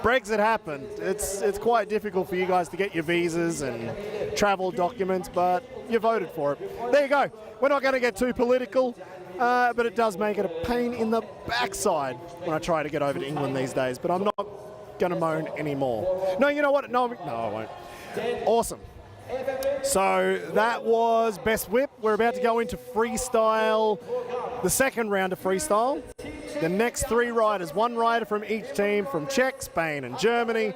[SPEAKER 1] Brexit happened. It's quite difficult for you guys to get your visas and travel documents, but you voted for it. There you go. We're not going to get too political, but it does make it a pain in the backside when I try to get over to England these days, but I'm not going to moan anymore. No, you know what? No, I won't. Awesome. So that was Best Whip. We're about to go into freestyle, the second round of freestyle. The next three riders, one rider from each team from Czech, Spain, and Germany.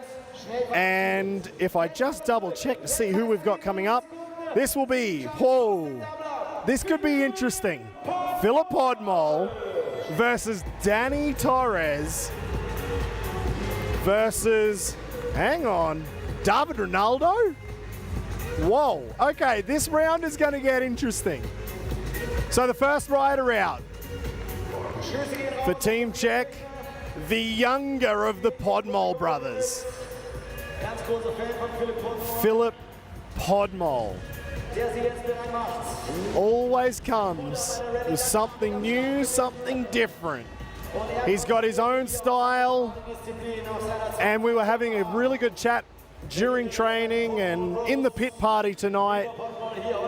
[SPEAKER 1] And if I just double check to see who we've got coming up, this will be, whoa, this could be interesting. Filip Podmol versus Dany Torres versus, hang on, David Rinaldo? Whoa, okay, this round is going to get interesting. So the first rider out for Team Czech, the younger of the Podmol brothers, Filip Podmol. always comes with something new, something different. He's got his own style, and we were having a really good chat during training and in the pit party tonight,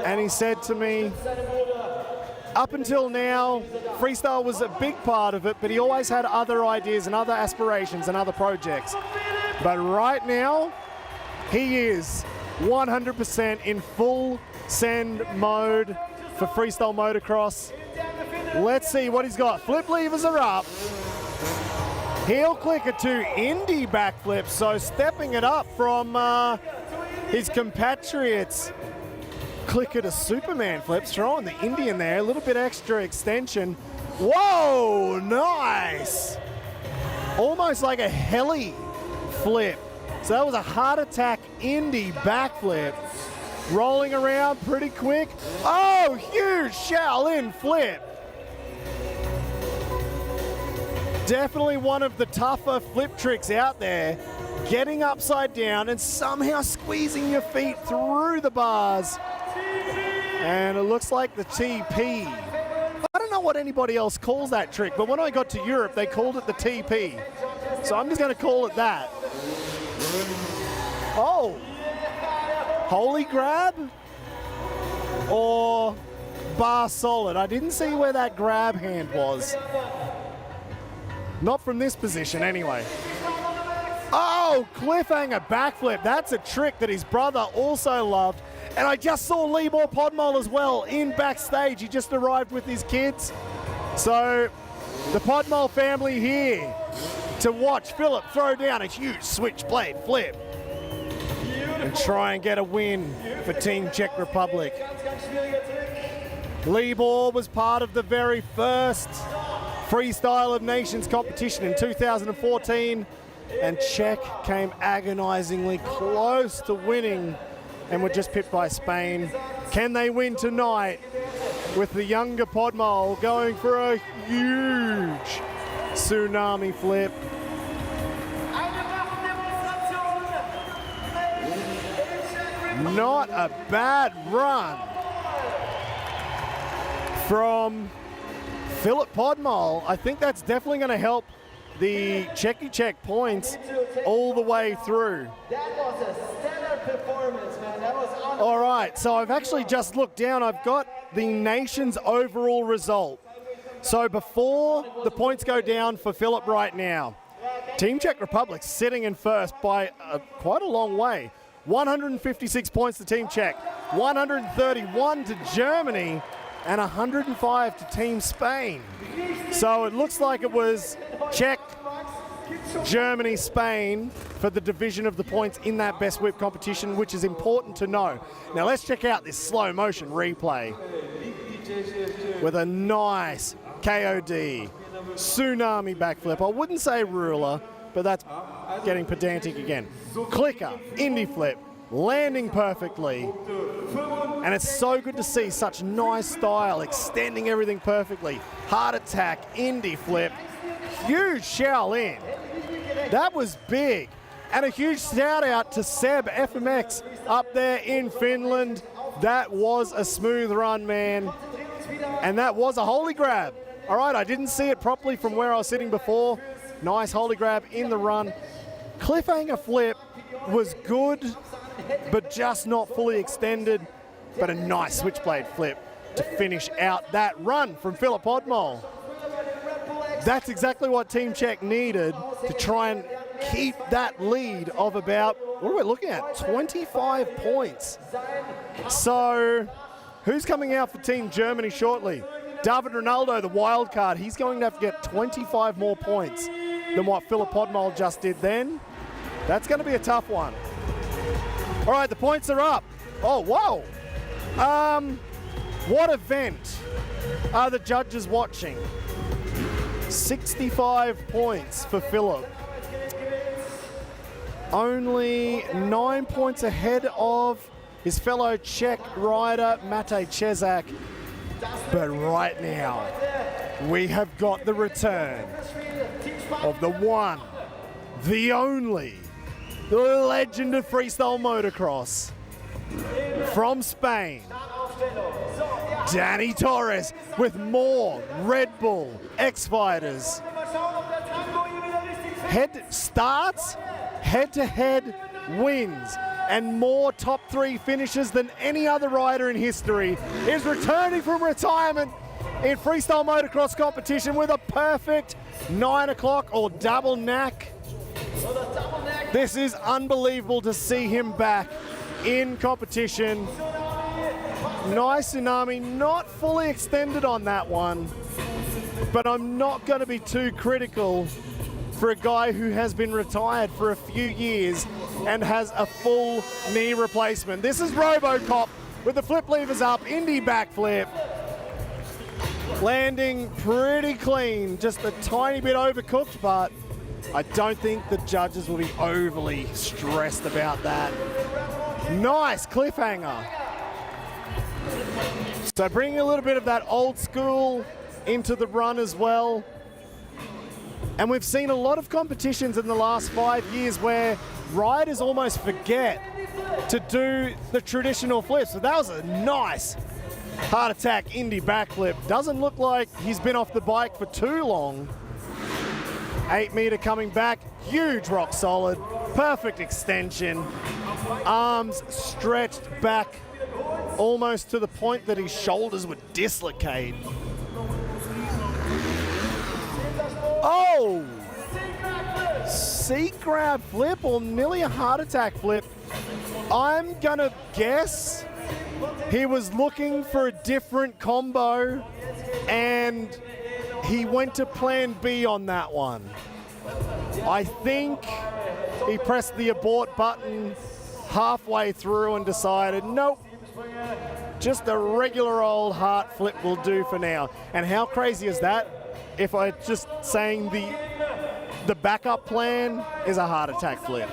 [SPEAKER 1] and he said to me, up until now, freestyle was a big part of it, but he always had other ideas and other aspirations and other projects. But right now, he is 100% in full send mode for freestyle motocross. Let's see what he's got. Flip levers are up. Heel clicker to Indy backflip, so stepping it up from his compatriots. Clicker to Superman flips, throwing the Indy in there, a little bit extra extension. Whoa, nice! Almost like a heli flip. So that was a heart attack Indy backflip. Rolling around pretty quick. Oh, huge Shaolin flip. Definitely one of the tougher flip tricks out there. Getting upside down and somehow squeezing your feet through the bars. And it looks like the TP. I don't know what anybody else calls that trick, but when I got to Europe, they called it the TP. So I'm just going to call it that. Oh. Holy grab? Or bar solid? I didn't see where that grab hand was. Not from this position, anyway. Oh, cliffhanger backflip. That's a trick that his brother also loved. And I just saw Libor Podmol as well in backstage. He just arrived with his kids. So the Podmol family here to watch Filip throw down a huge switchblade flip and try and get a win for Team Czech Republic. Libor was part of the very first Freestyle of Nations competition in 2014, and Czech came agonizingly close to winning and were just pipped by Spain. Can they win tonight with the younger Podmol going for a huge tsunami flip? Not a bad run from Filip Podmol. I think that's definitely going to help the Czech points all the way through.
[SPEAKER 7] That was a stellar performance, man. That was unbelievable.
[SPEAKER 1] All right, so I've actually just looked down. I've got the nation's overall result. So before the points go down for Filip right now, Team Czech Republic sitting in first by quite a long way. 156 points to Team Czech, 131 to Germany, and 105 to Team Spain. So it looks like it was Czech, Germany, Spain for the division of the points in that best whip competition, which is important to know. Now let's check out this slow motion replay with a nice KOD tsunami backflip. I wouldn't say ruler, but that's getting pedantic again. Clicker, Indy flip, landing perfectly. And it's so good to see such nice style, extending everything perfectly. Heart attack, Indy flip, huge Shaolin. That was big. And a huge shout out to Seb FMX up there in Finland. That was a smooth run, man. And that was a holy grab. All right, I didn't see it properly from where I was sitting before. Nice holy grab in the run. Cliffhanger flip was good, but just not fully extended. But a nice switchblade flip to finish out that run from Filip Podmol. That's exactly what Team Czech needed to try and keep that lead of about, what are we looking at, 25 points. So who's coming out for Team Germany shortly? David Rinaldo, the wild card. He's going to have to get 25 more points than what Filip Podmol just did then. That's going to be a tough one. All right, the points are up. Oh, whoa. What event are the judges watching? 65 points for Filip. Only 9 points ahead of his fellow Czech rider, Matej Cesak. But right now, we have got the return of the one, the only, the legend of freestyle motocross, from Spain, Dany Torres with more Red Bull X-Fighters. Head-to-head wins, and more top 3 finishes than any other rider in history, is returning from retirement in freestyle motocross competition with a perfect 9 o'clock or double knack. This is unbelievable to see him back in competition. Nice Tsunami, not fully extended on that one, but I'm not going to be too critical for a guy who has been retired for a few years and has a full knee replacement. This is RoboCop with the flip levers up, Indy backflip. Landing pretty clean, just a tiny bit overcooked, but I don't think the judges will be overly stressed about that. Nice cliffhanger. So bringing a little bit of that old school into the run as well. And we've seen a lot of competitions in the last 5 years where riders almost forget to do the traditional flips. So that was a nice heart attack Indy backflip. Doesn't look like he's been off the bike for too long. 8 meter coming back, huge rock solid, perfect extension. Arms stretched back almost to the point that his shoulders would dislocate. Oh! Seat grab flip or nearly a heart attack flip. I'm gonna guess he was looking for a different combo and he went to plan B on that one. I think he pressed the abort button halfway through and decided, nope, just a regular old heart flip will do for now. And how crazy is that? If I just saying the backup plan is a heart attack flip.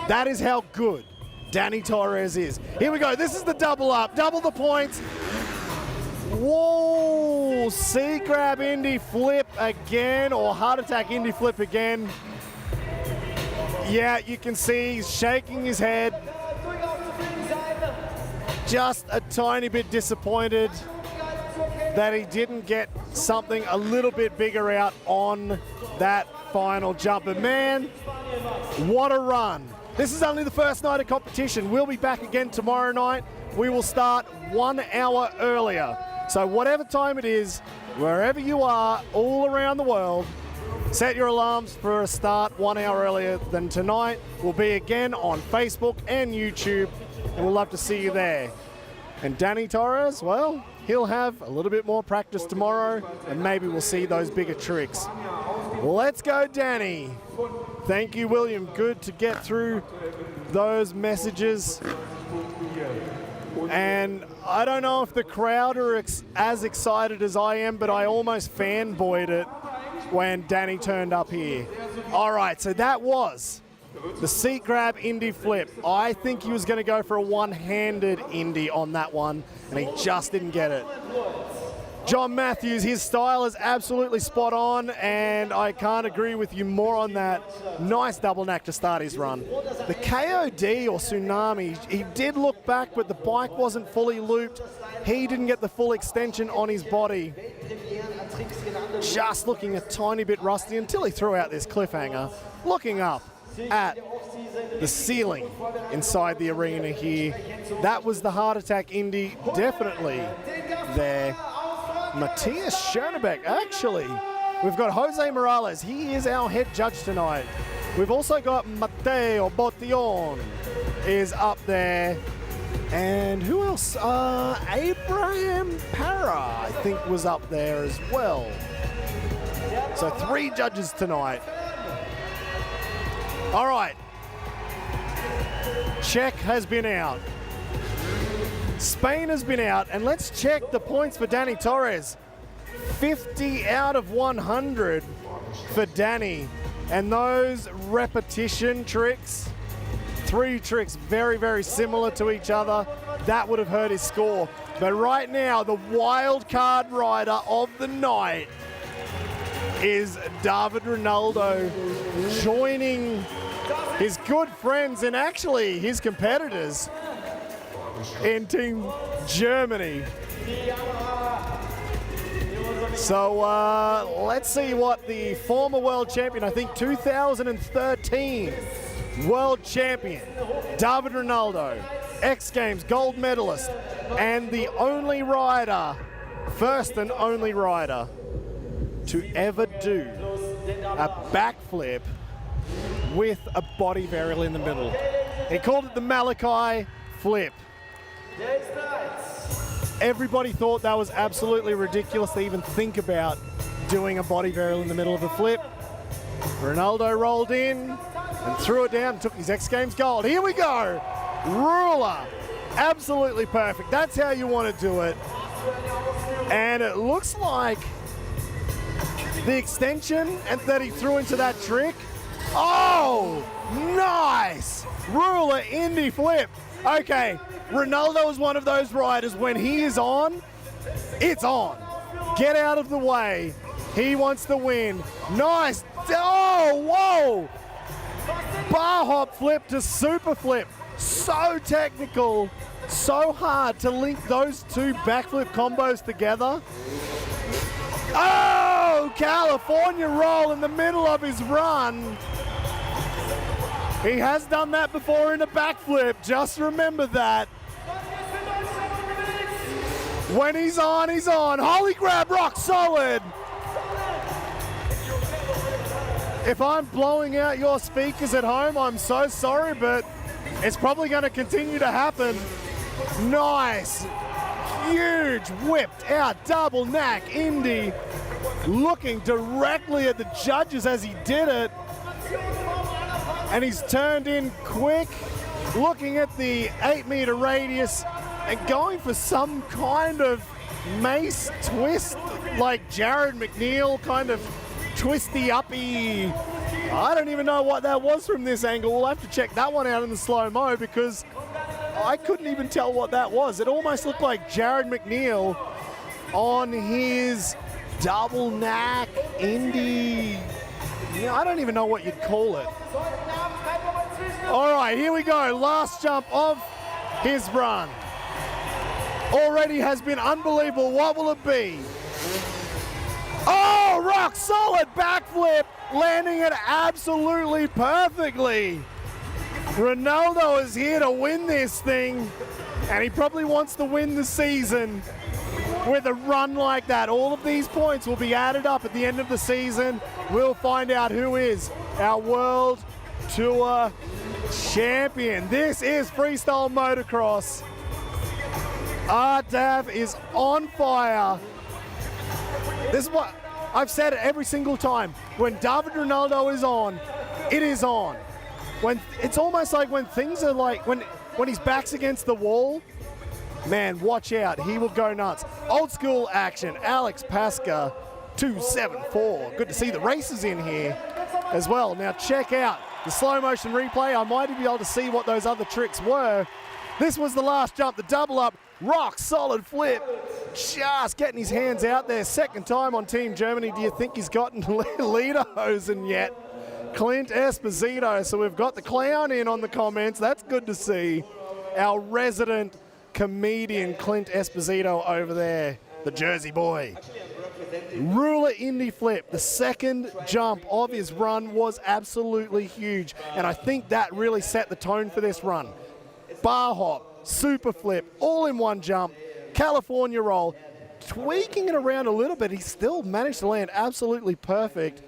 [SPEAKER 1] That is how good Dany Torres is. Here we go, this is the double up, double the points. Whoa, C-grab Indy flip again, or heart attack Indy flip again. Yeah, you can see he's shaking his head. Just a tiny bit disappointed that he didn't get something a little bit bigger out on that final jump. But man, what a run. This is only the first night of competition. We'll be back again tomorrow night. We will start 1 hour earlier. So whatever time it is, wherever you are, all around the world, set your alarms for a start 1 hour earlier than tonight. We'll be again on Facebook and YouTube, and we'll love to see you there. And Dany Torres, well, he'll have a little bit more practice tomorrow, and maybe we'll see those bigger tricks. Let's go, Dany. Thank you, William. Good to get through those messages. And I don't know if the crowd are as excited as I am, but I almost fanboyed it when Dany turned up here. All right, so that was the seat grab Indy flip. I think he was going to go for a one-handed Indy on that one, and he just didn't get it. John Matthews, his style is absolutely spot on, and I can't agree with you more on that. Nice double knack to start his run. The KOD or Tsunami, he did look back, but the bike wasn't fully looped. He didn't get the full extension on his body. Just looking a tiny bit rusty until he threw out this cliffhanger. Looking up at the ceiling inside the arena here. That was the heart attack Indy, definitely there. Matemõē Schoenebeck, actually. We've got Jose Morales. He is our head judge tonight. We've also got Mateo Botillon is up there. And who else? Abraham Para, I think, was up there as well. So 3 judges tonight. All right. Czech has been out. Spain has been out, and let's check the points for Dany Torres. 50 out of 100 for Dany. And those repetition tricks, 3 tricks very, very similar to each other, that would have hurt his score. But right now, the wild card rider of the night is David Rinaldo, joining his good friends and actually his competitors in Team Germany. So let's see what the former world champion, I think 2013 world champion, David Rinaldo, X Games gold medalist, and the only rider, first and only rider to ever do a backflip with a body varial in the middle. He called it the Malachi flip. Everybody thought that was absolutely ridiculous to even think about doing a body varial in the middle of a flip. Rinaldo rolled in and threw it down and took his X Games gold. Here we go. Ruler. Absolutely perfect. That's how you want to do it. And it looks like the extension and that he threw into that trick. Oh, nice. Ruler indie flip. Okay, Rinaldo is one of those riders, when he is on, it's on. Get out of the way. He wants to win. Nice. Oh, whoa. Bar hop flip to super flip. So technical, so hard to link those two backflip combos together. Oh, California roll in the middle of his run. He has done that before in a backflip, just remember that. When he's on, he's on. Holy grab, rock solid. If I'm blowing out your speakers at home, I'm so sorry, but it's probably going to continue to happen. Nice. Huge whipped out double knack indie. Looking directly at the judges as he did it. And he's turned in quick, looking at the 8-meter radius and going for some kind of mace twist, like Jared McNeil kind of twisty uppy. I don't even know what that was from this angle. We'll have to check that one out in the slow-mo because I couldn't even tell what that was. It almost looked like Jared McNeil on his double knack indie. Yeah, I don't even know what you'd call it. All right, here we go. Last jump of his run. Already has been unbelievable. What will it be? Oh, rock solid backflip, landing it absolutely perfectly. Rinaldo is here to win this thing, and he probably wants to win the season with a run like that. All of these points will be added up at the end of the season. We'll find out who is our World Tour champion. This is Freestyle Motocross. RDAV is on fire. This is what I've said it every single time. When David Rinaldo is on, it is on. When it's almost like when things are like when his back's against the wall, man, watch out. He will go nuts. Old school action. Alex Pasca, 274. Good to see the races in here as well. Now check out the slow motion replay. I might be able to see what those other tricks were. This was the last jump, the double up, rock solid flip. Just getting his hands out there. Second time on Team Germany. Do you think he's gotten lederhosen yet? Clint Esposito. So we've got the clown in on the comments. That's good to see. Our resident comedian Clint Esposito over there, the Jersey boy. Ruler indie flip, the second jump of his run was absolutely huge, and I think that really set the tone for this run. Bar hop, super flip, all in one jump, California roll, tweaking it around a little bit, he still managed to land absolutely perfect.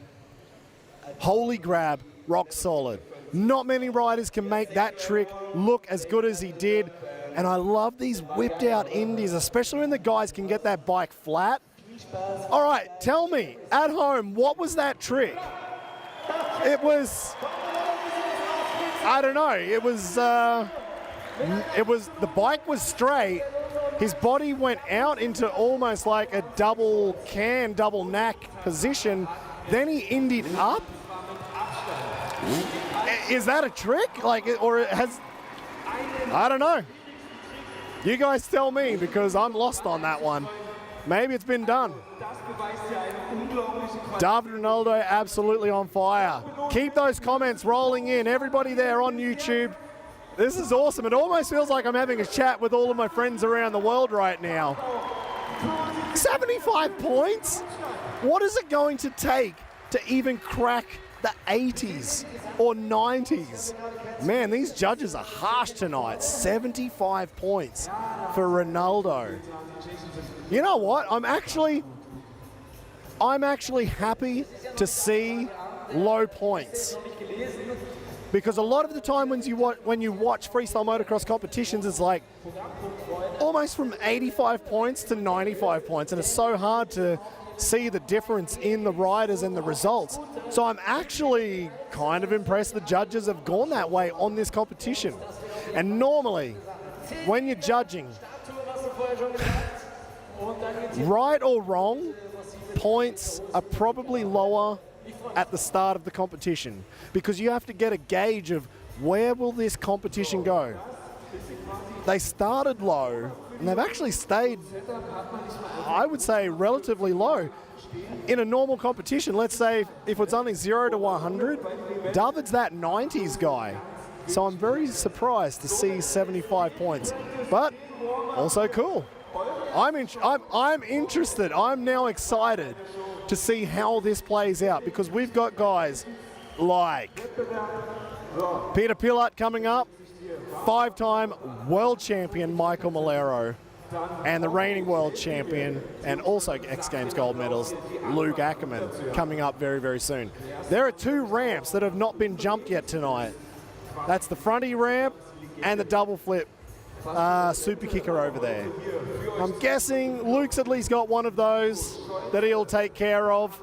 [SPEAKER 1] Holy grab, rock solid. Not many riders can make that trick look as good as he did, and I love these whipped out indies, especially when the guys can get that bike flat. All right, tell me, at home, what was that trick? It was, I don't know, it was, the bike was straight, his body went out into almost like a double knack position, then he indied up. Is that a trick? Like, or it has, I don't know. You guys tell me, because I'm lost on that one. Maybe it's been done. David Rinaldo absolutely on fire. Keep those comments rolling in. Everybody there on YouTube, This is awesome. It almost feels like I'm having a chat with all of my friends around the world right now. 75 points? What is it going to take to even crack the 80s or 90s? Man, these judges are harsh tonight. 75 points for Rinaldo. You know what? I'm actually happy to see low points. Because a lot of the time when you watch freestyle motocross competitions, it's like almost from 85 points to 95 points, and it's so hard to see the difference in the riders and the results. So I'm actually kind of impressed the judges have gone that way on this competition. And normally, when you're judging, right or wrong, points are probably lower at the start of the competition, because you have to get a gauge of where will this competition go. They started low and they've actually stayed, I would say, relatively low. In a normal competition, let's say if it's only 0 to 100, David's that 90s guy. So I'm very surprised to see 75 points, but also cool. I'm interested. I'm now excited to see how this plays out, because we've got guys like Petr Pilat coming up, 5-time World Champion Maikel Melero, and the reigning World Champion and also X Games gold medalist Luke Ackermann coming up very, very soon. There are 2 ramps that have not been jumped yet tonight. That's the fronty ramp and the double flip super kicker over there. I'm guessing Luke's at least got one of those that he'll take care of.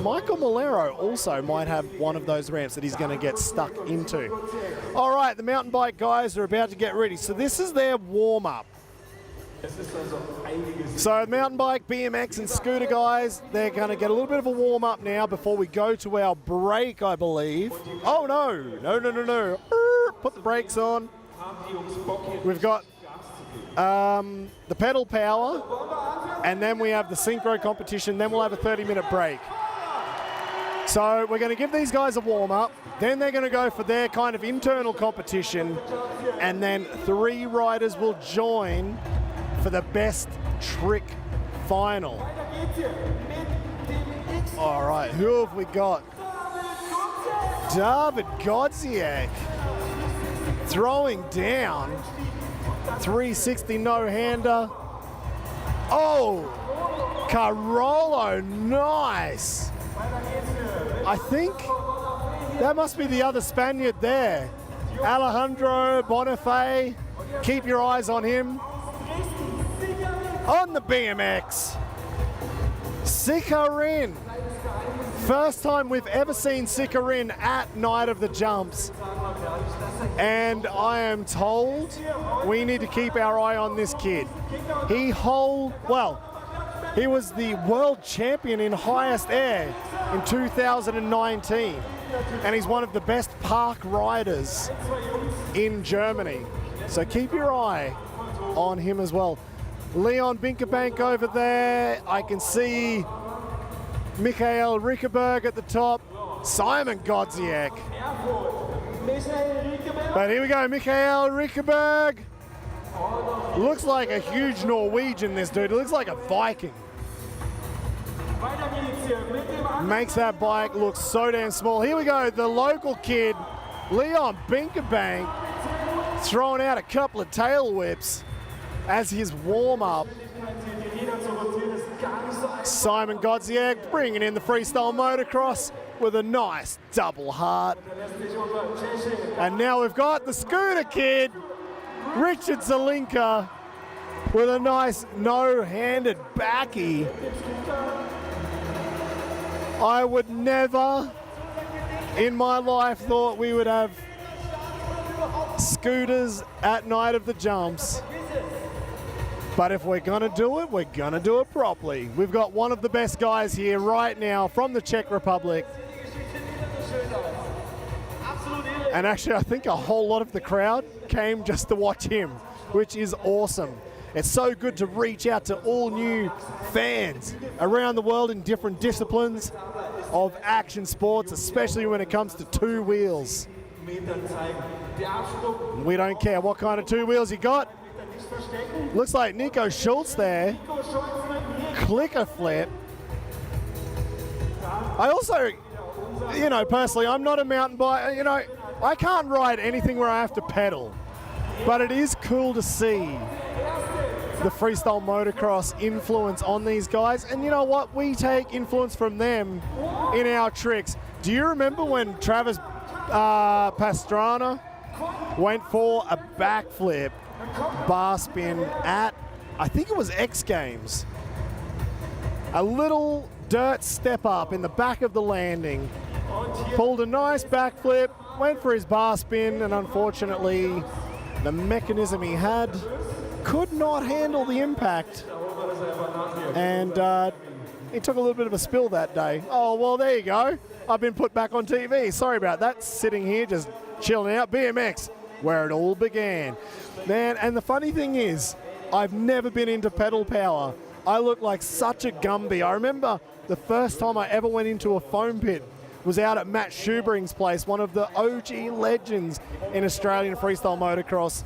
[SPEAKER 1] Maikel Melero also might have one of those ramps that he's going to get stuck into. All right, the mountain bike guys are about to get ready. So this is their warm-up. So mountain bike, BMX and scooter guys, they're going to get a little bit of a warm-up now before we go to our break, I believe. Oh, no. Put the brakes on. We've got the pedal power, and then we have the synchro competition, then we'll have a 30-minute break. So we're going to give these guys a warm-up, then they're going to go for their kind of internal competition, and then 3 riders will join for the best trick final. All right, who have we got? David Rinaldo throwing down, 360 no-hander. Oh, Carolo, nice. I think that must be the other Spaniard there. Alejandro Bonifay, keep your eyes on him. On the BMX, Sikarin. First time we've ever seen Sikarin at Night of the Jumps. And I am told we need to keep our eye on this kid. He was the world champion in highest air in 2019. And he's one of the best park riders in Germany. So keep your eye on him as well. Leon Binkerbank over there. I can see Michael Rickerberg at the top. Simon Godziak. But here we go, Michael Rickerberg. Looks like a huge Norwegian, this dude. It looks like a Viking. Makes that bike look so damn small. Here we go, the local kid, Leon Binkerbank, throwing out a couple of tail whips as his warm-up. Simon Godziak bringing in the freestyle motocross with a nice double heart. And now we've got the scooter kid, Richard Zelinka, with a nice no-handed backy. I would never in my life thought we would have scooters at Night of the Jumps. But if we're gonna do it, we're gonna do it properly. We've got one of the best guys here right now from the Czech Republic. And actually, I think a whole lot of the crowd came just to watch him, which is awesome. It's so good to reach out to all new fans around the world in different disciplines of action sports, especially when it comes to 2 wheels. We don't care what kind of two wheels he got. Looks like Nico Schultz there. Clicker flip. I also, you know, personally, I'm not a mountain bike. You know, I can't ride anything where I have to pedal. But it is cool to see the freestyle motocross influence on these guys. And you know what? We take influence from them in our tricks. Do you remember when Travis Pastrana went for a backflip bar spin at, I think it was X Games? A little dirt step up in the back of the landing, pulled a nice backflip, went for his bar spin, and unfortunately the mechanism he had could not handle the impact, and he took a little bit of a spill that day. Oh, well, there you go. I've been put back on TV. Sorry about that. Sitting here just chilling out. BMX, where it all began. Man, and the funny thing is, I've never been into pedal power. I look like such a Gumby. I remember the first time I ever went into a foam pit was out at Matt Schubring's place, one of the OG legends in Australian freestyle motocross,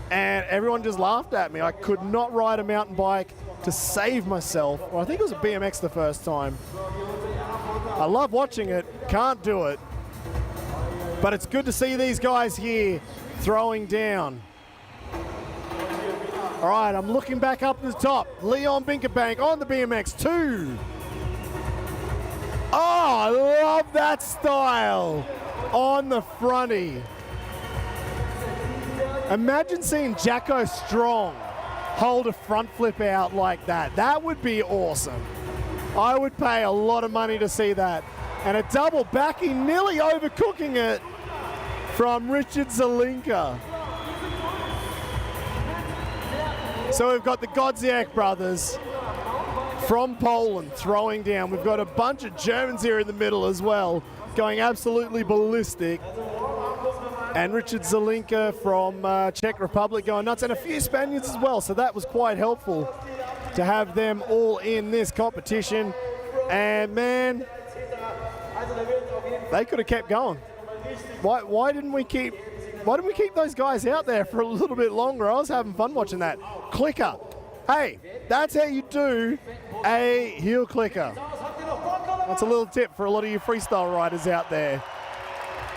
[SPEAKER 1] and everyone just laughed at me. I could not ride a mountain bike to save myself. Well, I think it was a BMX the first time. I love watching it, can't do it. But it's good to see these guys here throwing down. All right, I'm looking back up at the top. Leon Binkerbank on the BMX 2. Oh, I love that style on the fronty. Imagine seeing Jacko Strong hold a front flip out like that. That would be awesome. I would pay a lot of money to see that. And a double backing, nearly overcooking it from Richard Zelinka. So we've got the Godziak brothers from Poland throwing down. We've got a bunch of Germans here in the middle as well, going absolutely ballistic. And Richard Zelinka from Czech Republic going nuts, and a few Spaniards as well. So that was quite helpful to have them all in this competition. And man, they could have kept going. Why didn't we keep those guys out there for a little bit longer? I was having fun watching that. Clicker. Hey, that's how you do a heel clicker. That's a little tip for a lot of you freestyle riders out there.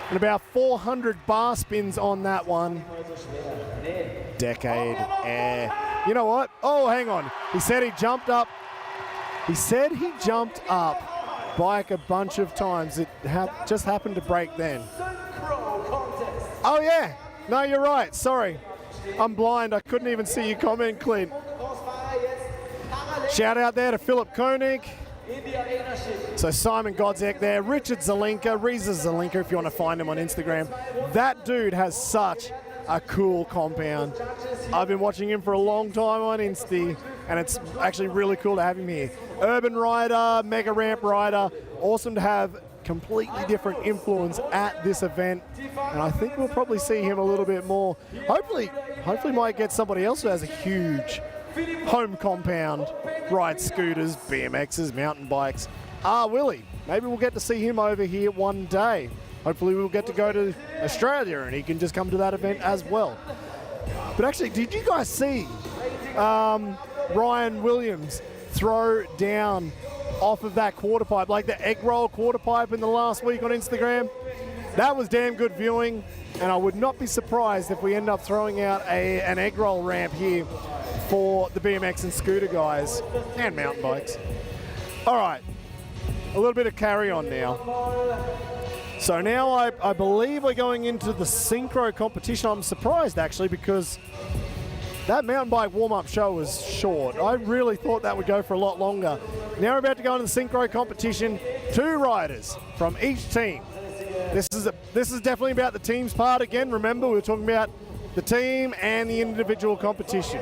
[SPEAKER 1] And about 400 bar spins on that one. Decade air. You know what? Oh, hang on. He said he jumped up. He said he jumped up bike a bunch of times. It just happened to break then. Oh, yeah. No, you're right. Sorry. I'm blind. I couldn't even see your comment, Clint. Shout out there to Filip Koenig. So Simon Godziak there, Richard Zelinka, Reza Zelinka if you want to find him on Instagram. That dude has such a cool compound. I've been watching him for a long time on Insta, and it's actually really cool to have him here. Urban rider, mega ramp rider, awesome to have completely different influence at this event, and I think we'll probably see him a little bit more. Hopefully might get somebody else who has a huge home compound, ride scooters, BMXs, mountain bikes. Willie, maybe we'll get to see him over here one day. Hopefully we'll get to go to Australia and he can just come to that event as well. But actually, did you guys see Ryan Williams throw down off of that quarter pipe, like the egg roll quarter pipe in the last week on Instagram? That was damn good viewing, and I would not be surprised if we end up throwing out an egg roll ramp here for the BMX and scooter guys and mountain bikes. All right, a little bit of carry on now. So now I believe we're going into the synchro competition. I'm surprised actually, because that mountain bike warm-up show was short. I really thought that would go for a lot longer. Now we're about to go into the synchro competition. 2 riders from each team. This is definitely about the team's part again. Remember, we were talking about the team and the individual competition.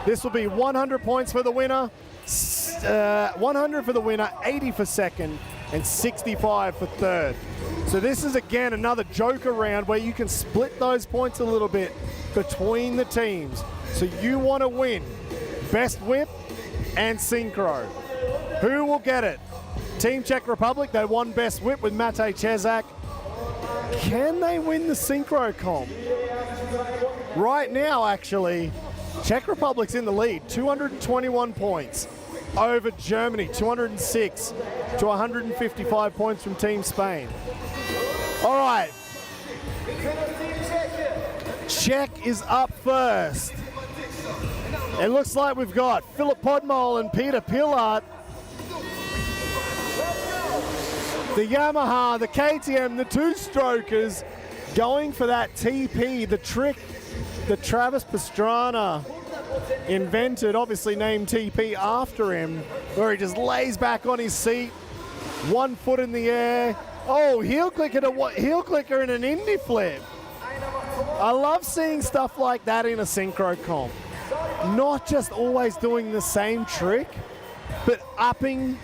[SPEAKER 1] This will be 100 points for the winner, 100 for the winner, 80 for second, and 65 for third. So this is again another joker round where you can split those points a little bit between the teams. So you want to win best whip and synchro. Who will get it? Team Czech Republic, they won best whip with Matej Cesak. Can they win the synchro comp? Right now, actually, Czech Republic's in the lead, 221 points over Germany, 206 to 155 points from Team Spain. All right. Czech is up first. It looks like we've got Filip Podmol and Petr Pilat. The Yamaha, the KTM, the two-strokers going for that TP, the trick that Travis Pastrana invented, obviously named TP after him, where he just lays back on his seat, 1 foot in the air. Oh, heel clicker and an Indy flip. I love seeing stuff like that in a synchro comp. Not just always doing the same trick, but upping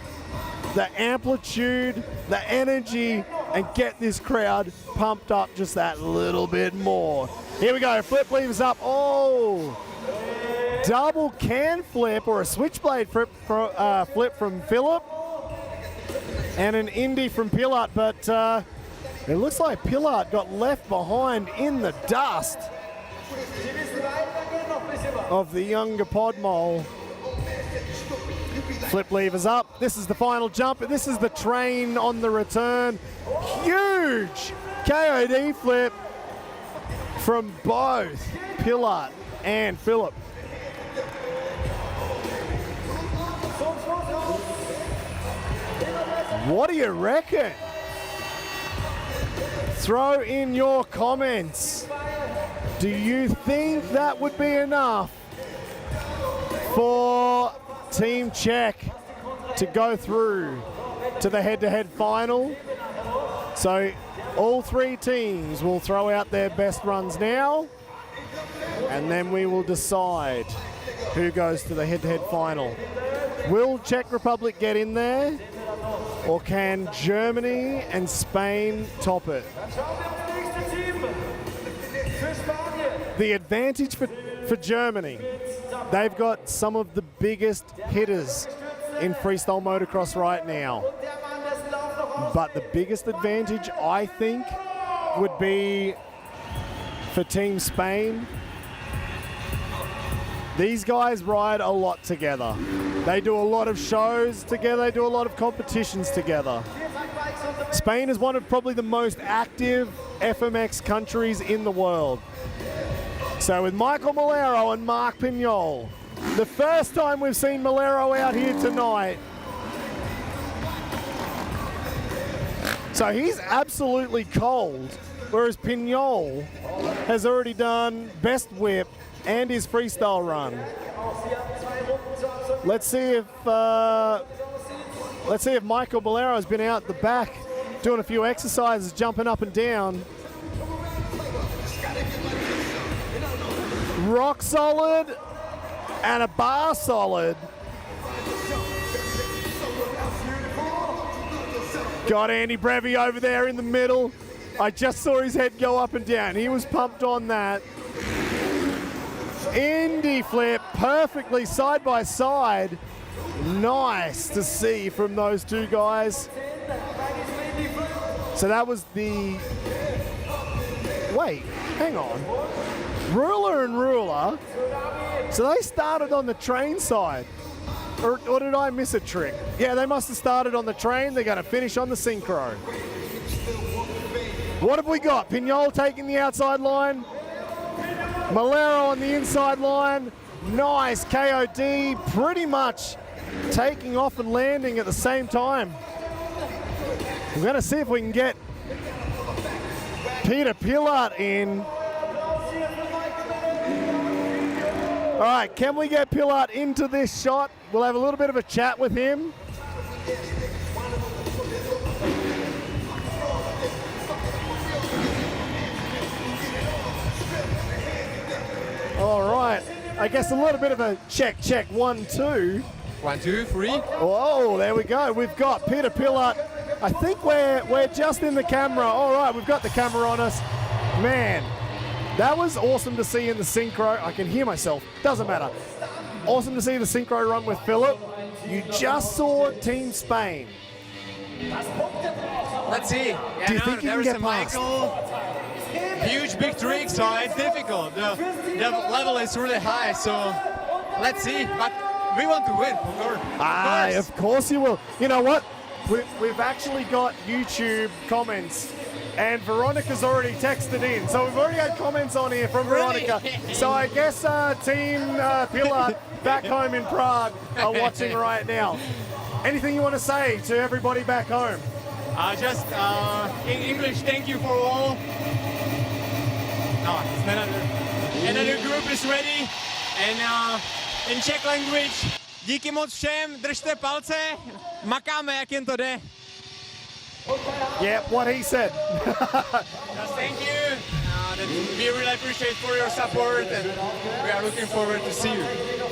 [SPEAKER 1] the amplitude, the energy, and get this crowd pumped up just that little bit more. Here we go, flip levers up. Oh, double can flip or a switchblade flip from Filip, and an Indy from Pilat, but it looks like Pilat got left behind in the dust of the younger Podmol. Flip levers up. This is the final jump. This is the train on the return. Huge KOD flip from both Pilat and Filip. What do you reckon? Throw in your comments. Do you think that would be enough for Team Czech to go through to the head-to-head final? So all three teams will throw out their best runs now, and then we will decide who goes to the head-to-head final. Will Czech Republic get in there, or can Germany and Spain top it? The advantage for Germany, they've got some of the biggest hitters in freestyle motocross right now. But the biggest advantage, I think, would be for Team Spain. These guys ride a lot together. They do a lot of shows together, they do a lot of competitions together. Spain is one of probably the most active FMX countries in the world. So with Maikel Melero and Marc Pinyol, the first time we've seen Melero out here tonight. So he's absolutely cold, whereas Pinyol has already done best whip and his freestyle run. Let's see if Maikel Melero has been out the back doing a few exercises, jumping up and down. Rock solid and a bar solid. Got Andy Brevy over there in the middle. I just saw his head go up and down. He was pumped on that. Indy flip perfectly side by side. Nice to see from those two guys. So that was the... Wait, hang on. Ruler and Ruler. So they started on the train side. Or did I miss a trick? Yeah, they must have started on the train. They're going to finish on the synchro. What have we got? Pinyol taking the outside line. Melero on the inside line. Nice KOD. Pretty much taking off and landing at the same time. We're going to see if we can get Petr Pilat in. All right, can we get Pilat into this shot? We'll have a little bit of a chat with him. All right, I guess a little bit of a check, 1, 2.
[SPEAKER 2] 1, 2, 3.
[SPEAKER 1] Oh, there we go. We've got Petr Pilat. I think we're just in the camera. All right, we've got the camera on us. Man, that was awesome to see in the synchro. I can hear myself. Doesn't matter. Awesome to see the synchro run with Filip. You just saw Team Spain
[SPEAKER 2] let's see. Yeah,
[SPEAKER 1] Do you think you can get past?
[SPEAKER 2] Huge big trick, so it's difficult. The level is really high, so let's see. But we want to win, of course.
[SPEAKER 1] Of course you will. You know what? We've actually got YouTube comments, and Veronica's already texted in. So we've already had comments on here from Veronica. So I guess Team Pilat back home in Prague are watching right now. Anything you want to say to everybody back home?
[SPEAKER 2] Just in English, thank you for all. No, another group is ready. And in Czech language, díky moc všem, držte palce, makáme, jak jen to jde.
[SPEAKER 1] Yeah, what he said.
[SPEAKER 2] Just thank you. We really appreciate for your support, and we are looking forward to see you.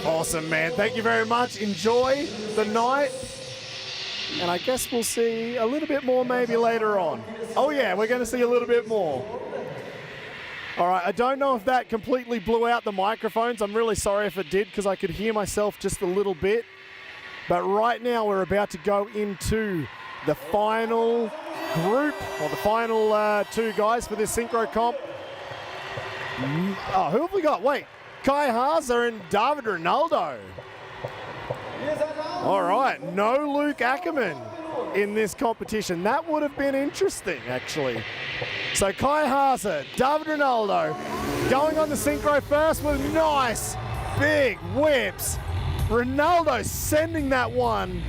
[SPEAKER 1] Awesome, man. Thank you very much. Enjoy the night. And I guess we'll see a little bit more maybe later on. Oh yeah, we're going to see a little bit more. All right, I don't know if that completely blew out the microphones. I'm really sorry if it did, because I could hear myself just a little bit. But right now we're about to go into the final group, or the final two guys for this synchro comp. Oh, who have we got? Wait, Kai Haase and David Rinaldo. All right, no Luke Ackermann in this competition. That would have been interesting, actually. So Kai Haase, David Rinaldo, going on the synchro first with nice big whips. Rinaldo sending that one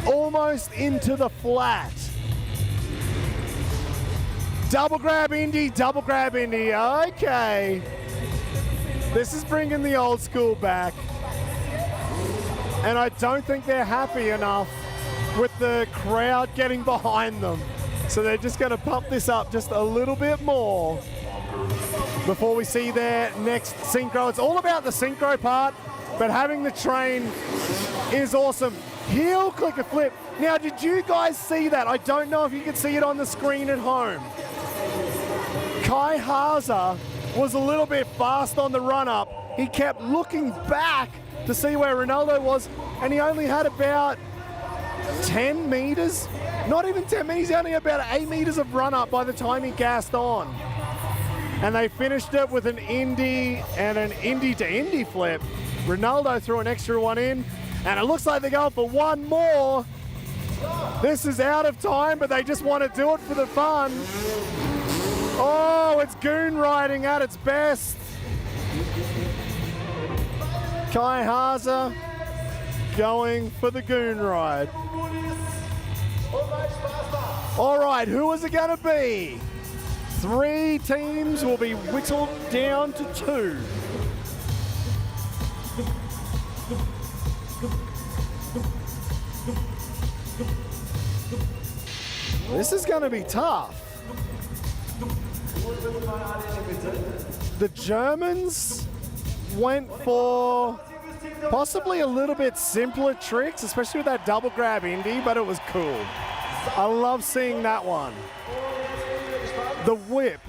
[SPEAKER 1] almost into the flat. Double grab indie, double grab indie. Okay. This is bringing the old school back. And I don't think they're happy enough with the crowd getting behind them. So they're just going to pump this up just a little bit more before we see their next synchro. It's all about the synchro part, but having the train is awesome. Heel clicker flip. Now, did you guys see that? I don't know if you can see it on the screen at home. Kai Haase was a little bit fast on the run-up. He kept looking back to see where Rinaldo was, and he only had about 10 meters. Not even 10 meters, he only had about 8 meters of run-up by the time he gassed on. And they finished it with an indie and an indie-to-indie flip. Rinaldo threw an extra one in, and it looks like they're going for one more. This is out of time, but they just want to do it for the fun. Oh, it's goon riding at its best. Kai Haase going for the goon ride. All right, who is it going to be? 3 teams will be whittled down to 2. This is going to be tough. The Germans went for possibly a little bit simpler tricks, especially with that double grab indie, but it was cool. I love seeing that one. The whip.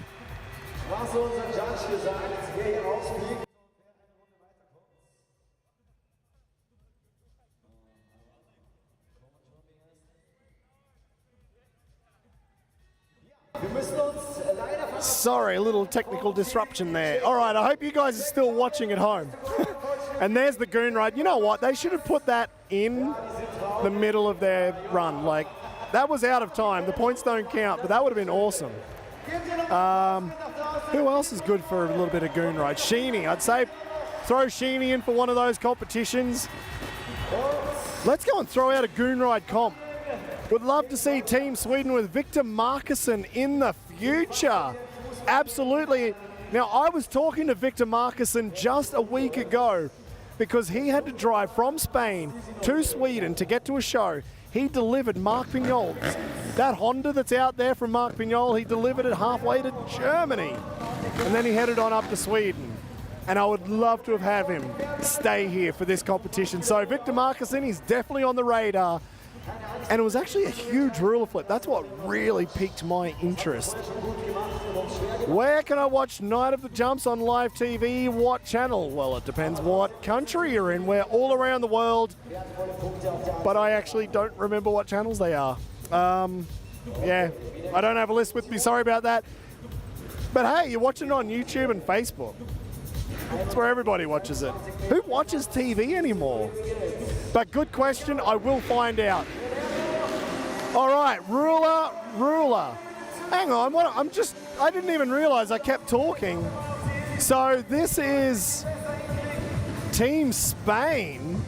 [SPEAKER 1] Sorry, a little technical disruption there. All right, I hope you guys are still watching at home. And there's the goon ride. You know what? They should have put that in the middle of their run. Like, that was out of time. The points don't count, but that would have been awesome. Who else is good for a little bit of goon ride? Sheeny. I'd say throw Sheeny in for one of those competitions. Let's go and throw out a goon ride comp. Would love to see Team Sweden with Victor Markusson in the future. Absolutely. Now, I was talking to Victor Markusson just a week ago because he had to drive from Spain to Sweden to get to a show. He delivered Marc Pinyol. That Honda that's out there from Marc Pinyol, he delivered it halfway to Germany. And then he headed on up to Sweden. And I would love to have had him stay here for this competition. So Victor Markusson, he's definitely on the radar. And it was actually a huge ruler flip. That's what really piqued my interest. Where can I watch Night of the Jumps on live TV? What channel? Well, it depends what country you're in. We're all around the world, but I actually don't remember what channels they are. Yeah, I don't have a list with me. Sorry about that. But hey, you're watching it on YouTube and Facebook. That's where everybody watches it. Who watches TV anymore? But good question. I will find out. All right, ruler. Hang on. I didn't even realize I kept talking. So this is Team Spain.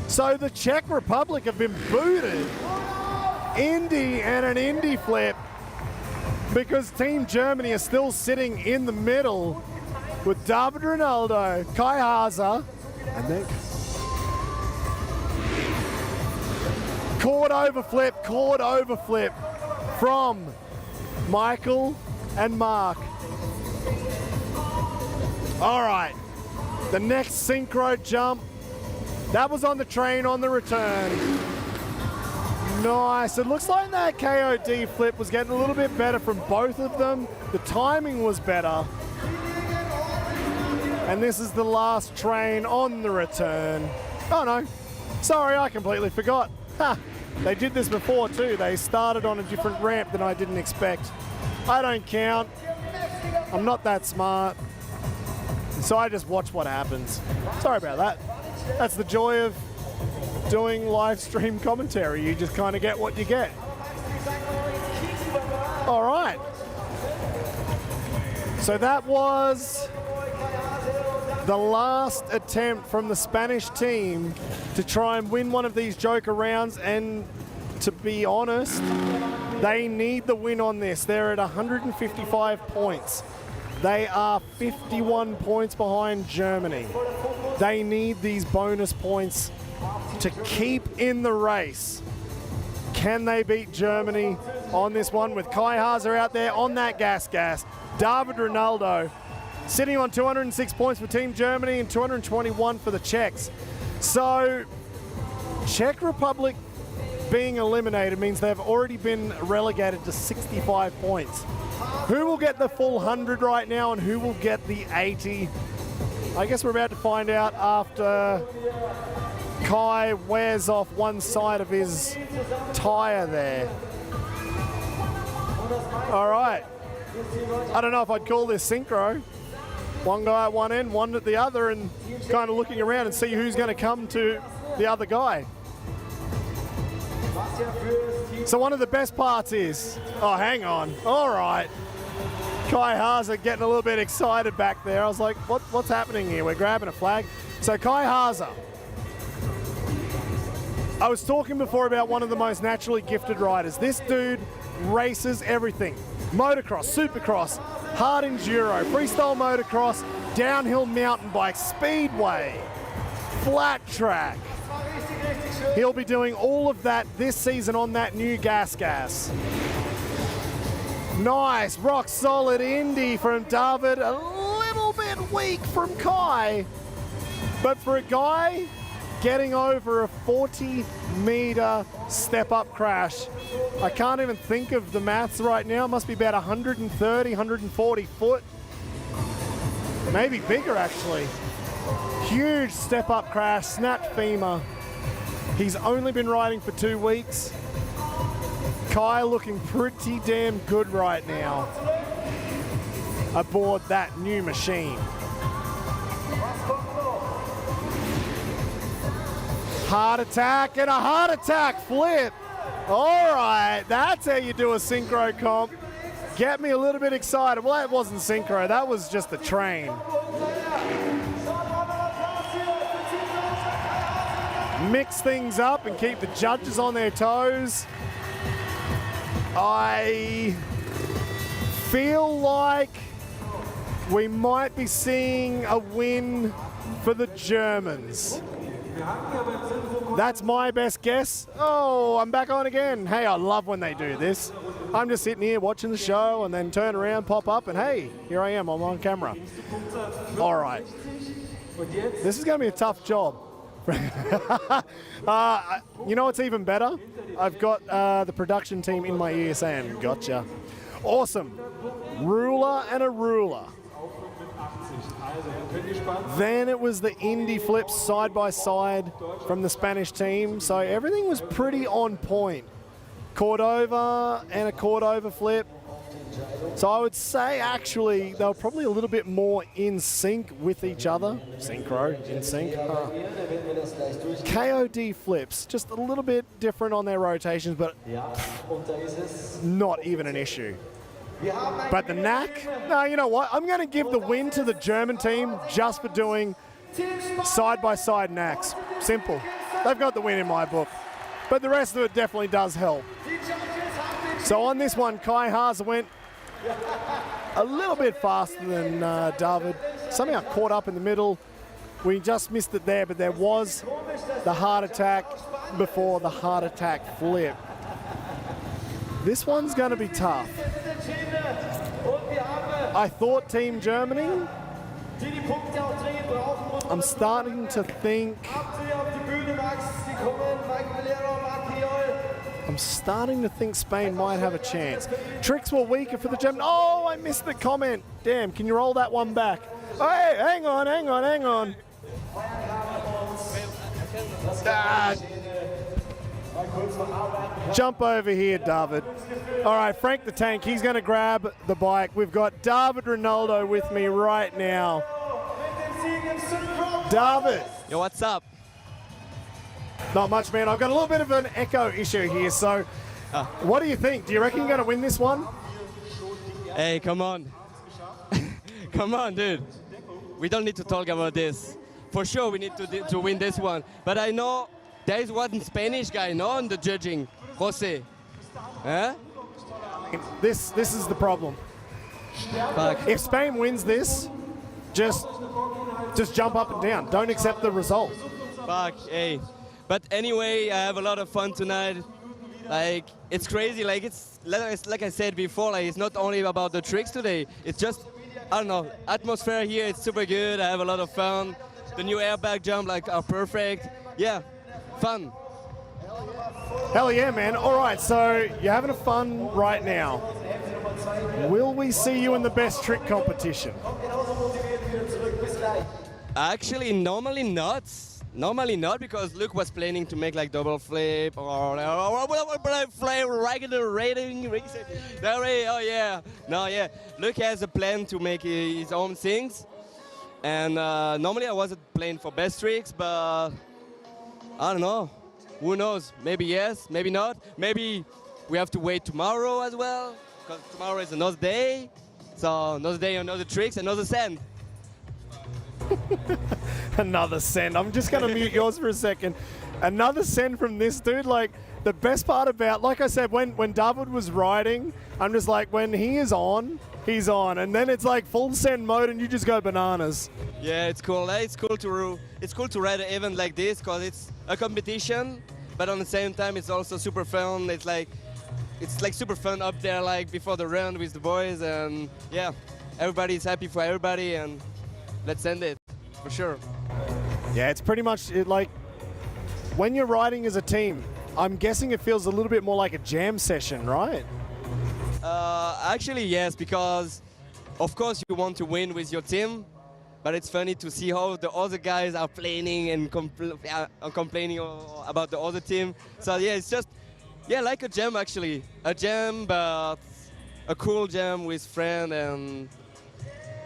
[SPEAKER 1] So the Czech Republic have been booted. Indy and an Indy flip because Team Germany is still sitting in the middle with David Rinaldo, Kai Haase, and then cord overflip from Maikel and Marc. All right, the next synchro jump, that was on the train on the return. Nice. It looks like that KOD flip was getting a little bit better from both of them. The timing was better. And this is the last train on the return. Oh no, sorry, I completely forgot. Ha! They did this before too. They started on a different ramp than I didn't expect. I don't count. I'm not that smart. So I just watch what happens. Sorry about that. That's the joy of doing live stream commentary. You just kind of get what you get. All right. So that was the last attempt from the Spanish team to try and win one of these Joker rounds, and to be honest, they need the win on this. They're at 155 points. They are 51 points behind Germany. They need these bonus points to keep in the race. Can they beat Germany on this one with Kai Haase out there on that gas? David Rinaldo sitting on 206 points for Team Germany and 221 for the Czechs. So Czech Republic being eliminated means they've already been relegated to 65 points. Who will get the full 100 right now and who will get the 80? I guess we're about to find out after Kai wears off one side of his tire there. All right. I don't know if I'd call this synchro. One guy at one end, one at the other, and kind of looking around and see who's going to come to the other guy. So one of the best parts is, oh, hang on. All right. Kai Haase getting a little bit excited back there. I was like, what's happening here? We're grabbing a flag. So Kai Haase. I was talking before about one of the most naturally gifted riders. This dude races everything. Motocross, supercross, hard enduro, freestyle motocross, downhill mountain bike, speedway, flat track. He'll be doing all of that this season on that new gas. Nice, rock solid Indy from David. A little bit weak from Kai. But for a guy getting over a 40-meter step-up crash, I can't even think of the maths right now. It must be about 130, 140 foot. Maybe bigger, actually. Huge step-up crash, snapped femur. He's only been riding for 2 weeks. Kai looking pretty damn good right now aboard that new machine. Heart attack and a heart attack flip. All right, that's how you do a synchro comp. Get me a little bit excited. Well, that wasn't synchro, that was just the train. Mix things up and keep the judges on their toes. I feel like we might be seeing a win for the Germans. That's my best guess. Oh, I'm back on again. Hey, I love when they do this. I'm just sitting here watching the show and then turn around, pop up, and hey, here I am, I'm on camera. All right. This is going to be a tough job. You know what's even better? I've got the production team in my ear saying, gotcha. Awesome. Ruler and a ruler. Then it was the Indy flips side by side from the Spanish team. So everything was pretty on point. Cordova and a Cordova flip. So I would say actually they were probably a little bit more in sync with each other. Synchro, in sync. KOD flips, just a little bit different on their rotations, but not even an issue. But the knack, no, you know what? I'm going to give the win to the German team just for doing side-by-side knacks. Simple. They've got the win in my book. But the rest of it definitely does help. So on this one, Kai Haase went a little bit faster than David. Somehow caught up in the middle. We just missed it there, but there was the heart attack before the heart attack flip. This one's going to be tough. I thought Team Germany. I'm starting to think. Spain might have a chance. Tricks were weaker for the German. Oh, I missed the comment. Damn, can you roll that one back? Hey, hang on. Jump over here, David. All right, Frank the Tank, he's going to grab the bike. We've got David Rinaldo with me right now. David.
[SPEAKER 8] Yo, what's up?
[SPEAKER 1] Not much, man. I've got a little bit of an echo issue here, so what do you think? Do you reckon you're going to win this one?
[SPEAKER 8] Hey, come on. Come on, dude. We don't need to talk about this. For sure, we need to win this one. But I know there is one Spanish guy, no, on the judging, Jose. Huh?
[SPEAKER 1] This is the problem.
[SPEAKER 8] Fuck.
[SPEAKER 1] If Spain wins this, just jump up and down. Don't accept the result.
[SPEAKER 8] Fuck, hey. But anyway, I have a lot of fun tonight. Like, it's crazy. Like, it's like I said before, like, it's not only about the tricks today. It's just, I don't know, atmosphere here, it's super good. I have a lot of fun. The new airbag jump, like, are perfect. Yeah, fun.
[SPEAKER 1] Hell yeah, man. All right, so you're having a fun right now. Will we see you in the best trick competition?
[SPEAKER 8] Actually, normally not. Normally not, because Luke was planning to make like double flip or regular rating. Oh yeah, no, yeah. Luke has a plan to make his own things, and normally I wasn't playing for best tricks, but I don't know. Who knows? Maybe yes, maybe not. Maybe we have to wait tomorrow as well, because tomorrow is another day. So another day, another tricks, another send.
[SPEAKER 1] Another send. I'm just going to mute yours for a second. Another send from this dude. Like, the best part about, like I said, when David was riding, I'm just like, when he is on, he's on. And then it's like full send mode and you just go bananas.
[SPEAKER 8] Yeah, it's cool. It's cool to ride an event like this because it's a competition, but on the same time, it's also super fun. It's like super fun up there, like before the run with the boys. And yeah, everybody's happy for everybody. And let's end it, for sure.
[SPEAKER 1] Yeah, it's pretty much like when you're riding as a team, I'm guessing it feels a little bit more like a jam session, right?
[SPEAKER 8] Actually, yes, because of course you want to win with your team, but it's funny to see how the other guys are planning and complaining about the other team. So yeah, it's just, yeah, like a jam actually. A jam, but a cool jam with friends and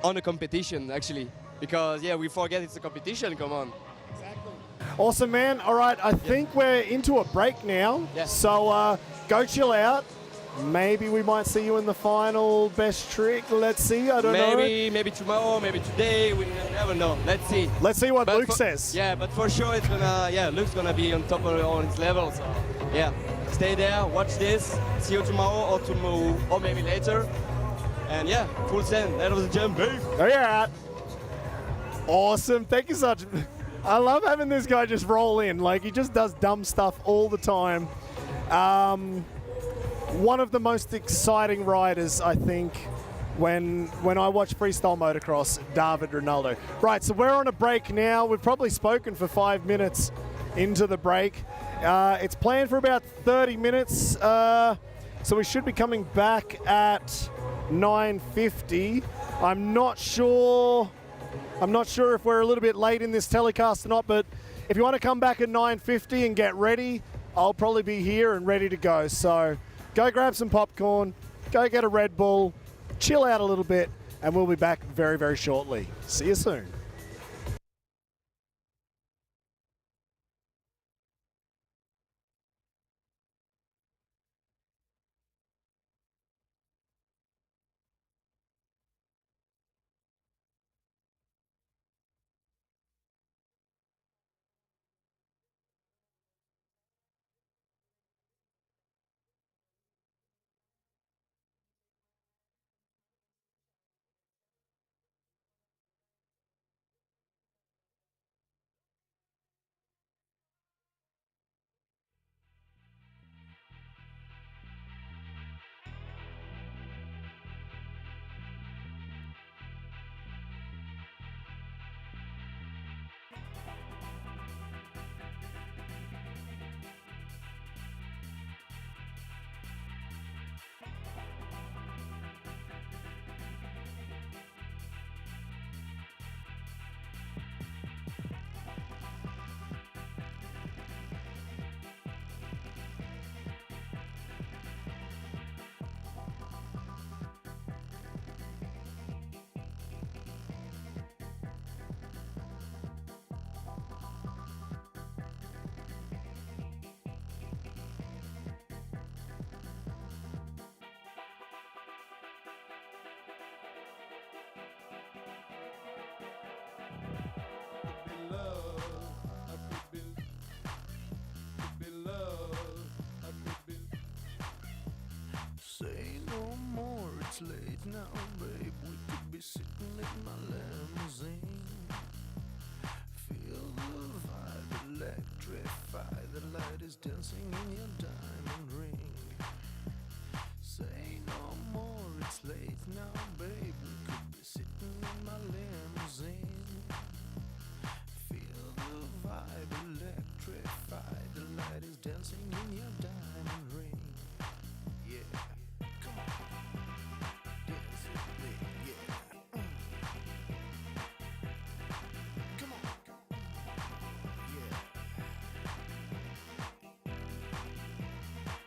[SPEAKER 8] on a competition actually. Because, yeah, we forget it's a competition, come on.
[SPEAKER 1] Exactly. Awesome, man. All right, I think we're into a break now.
[SPEAKER 8] Yeah.
[SPEAKER 1] So go chill out. Maybe we might see you in the final best trick. Let's see, I don't know.
[SPEAKER 8] Maybe tomorrow, maybe today, we never know. Let's see.
[SPEAKER 1] Let's see what Luke says.
[SPEAKER 8] Yeah, but for sure it's gonna, yeah, Luke's gonna be on top on his level, so yeah. Stay there, watch this, see you tomorrow or maybe later. And yeah, full send, that was a jump, babe.
[SPEAKER 1] Oh, yeah. Awesome, thank you so much. I love having this guy just roll in. Like, he just does dumb stuff all the time. One of the most exciting riders, I think, when I watch freestyle motocross, David Rinaldo. Right, so we're on a break now. We've probably spoken for 5 minutes into the break. It's planned for about 30 minutes, so we should be coming back at 9:50. I'm not sure if we're a little bit late in this telecast or not, but if you want to come back at 9:50 and get ready, I'll probably be here and ready to go. So go grab some popcorn, go get a Red Bull, chill out a little bit, and we'll be back very, very shortly. See you soon.
[SPEAKER 9] Say no more, it's late now, babe. We could be sitting in my limousine. Feel the vibe, electrify. The light is dancing in your diamond ring. Say no more, it's late now, babe. We could be sitting in my limousine. Feel the vibe, electrify. The light is dancing in your diamond ring. Yeah. Come on, dance with me, yeah. Come on, yeah.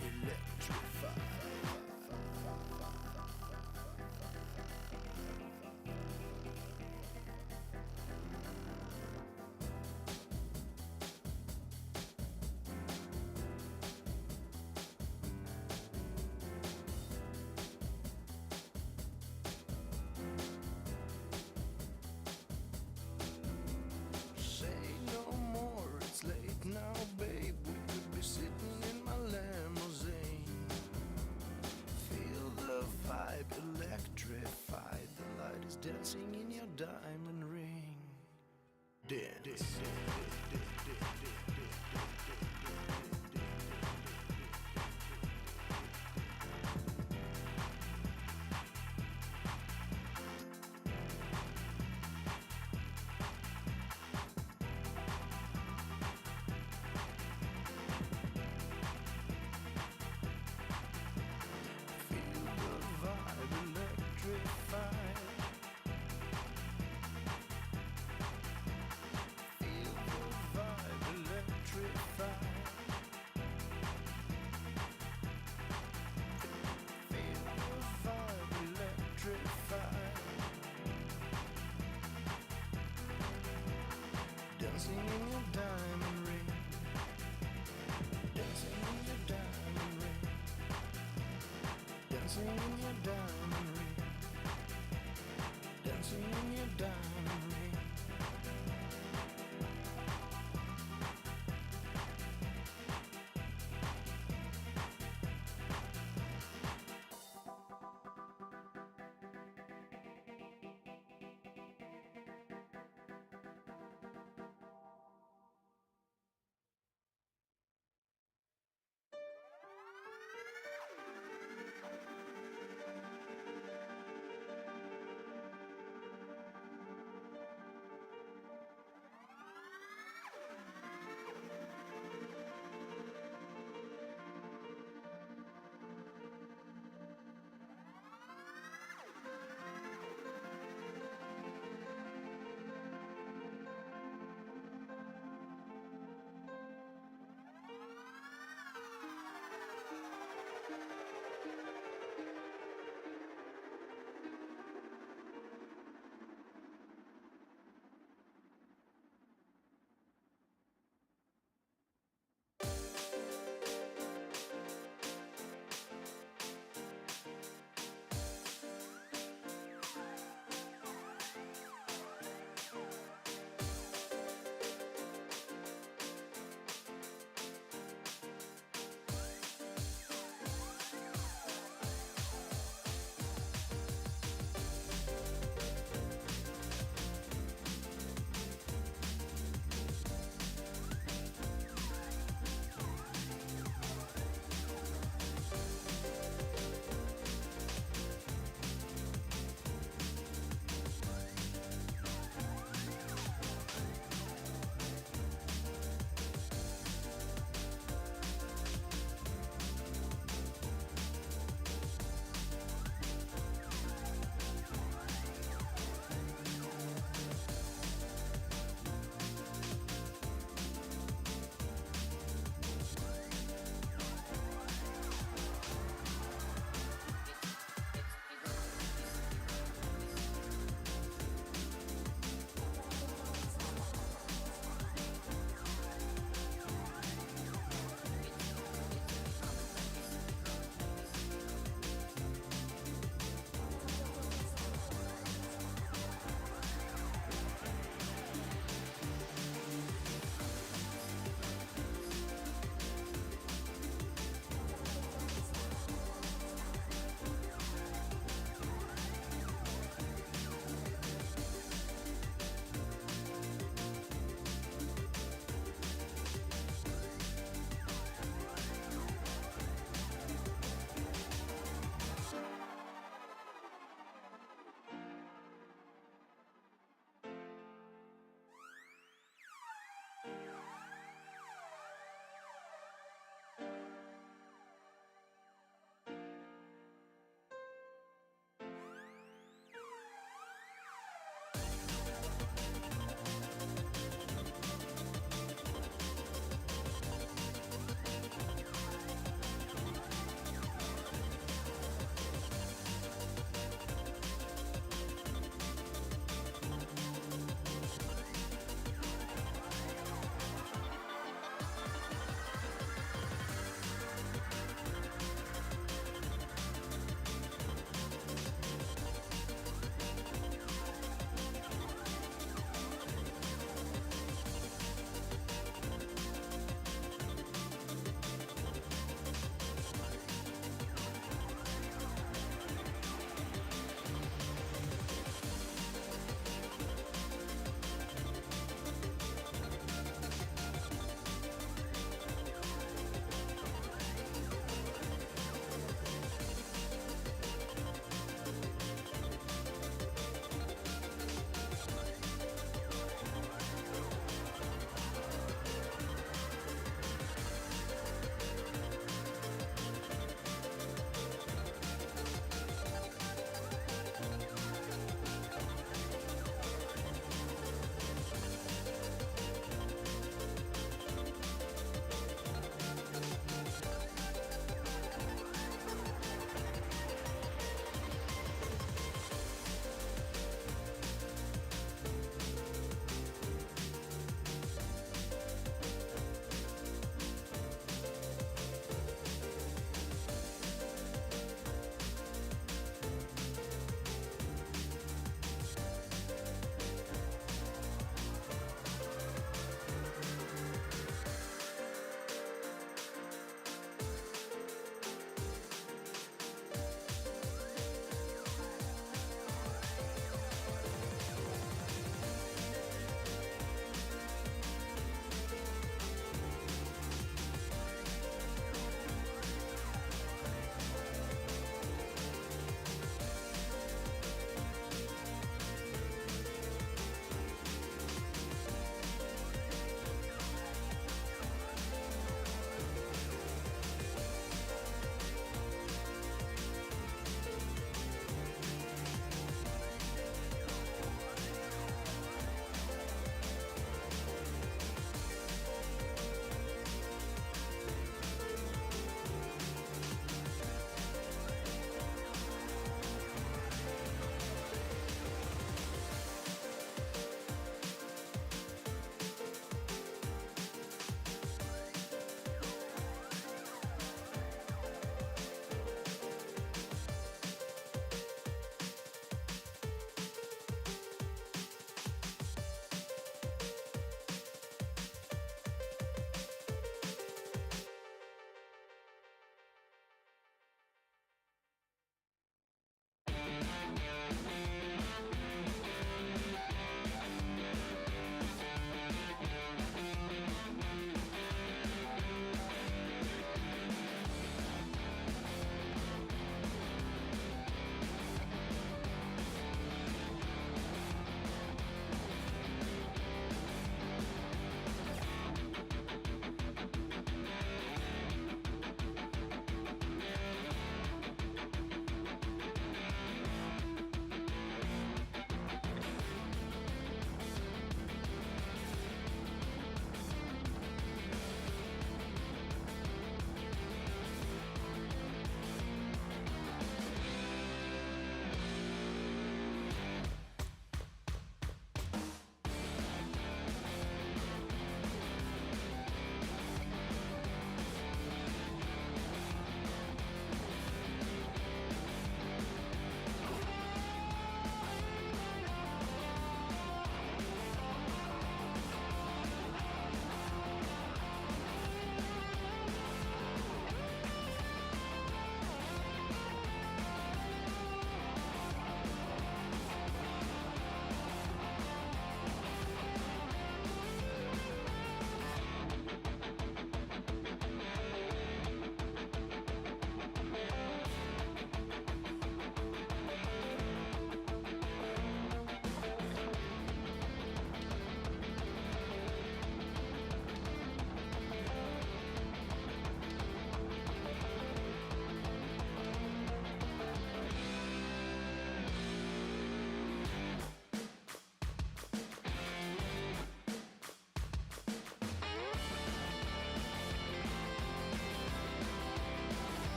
[SPEAKER 9] Electrify. Say no more, it's late now, babe. We could be sitting in my limousine. Feel the vibe, electrify. The light is dancing in your diamond ring. Dance. Feel the vibe, electrify. Feel the vibe, electrify. Feel the vibe, electrify. Dancing in your diamond ring. Dancing in your diamond ring. Dancing in your diamond ring. Dancing in your diamond ring.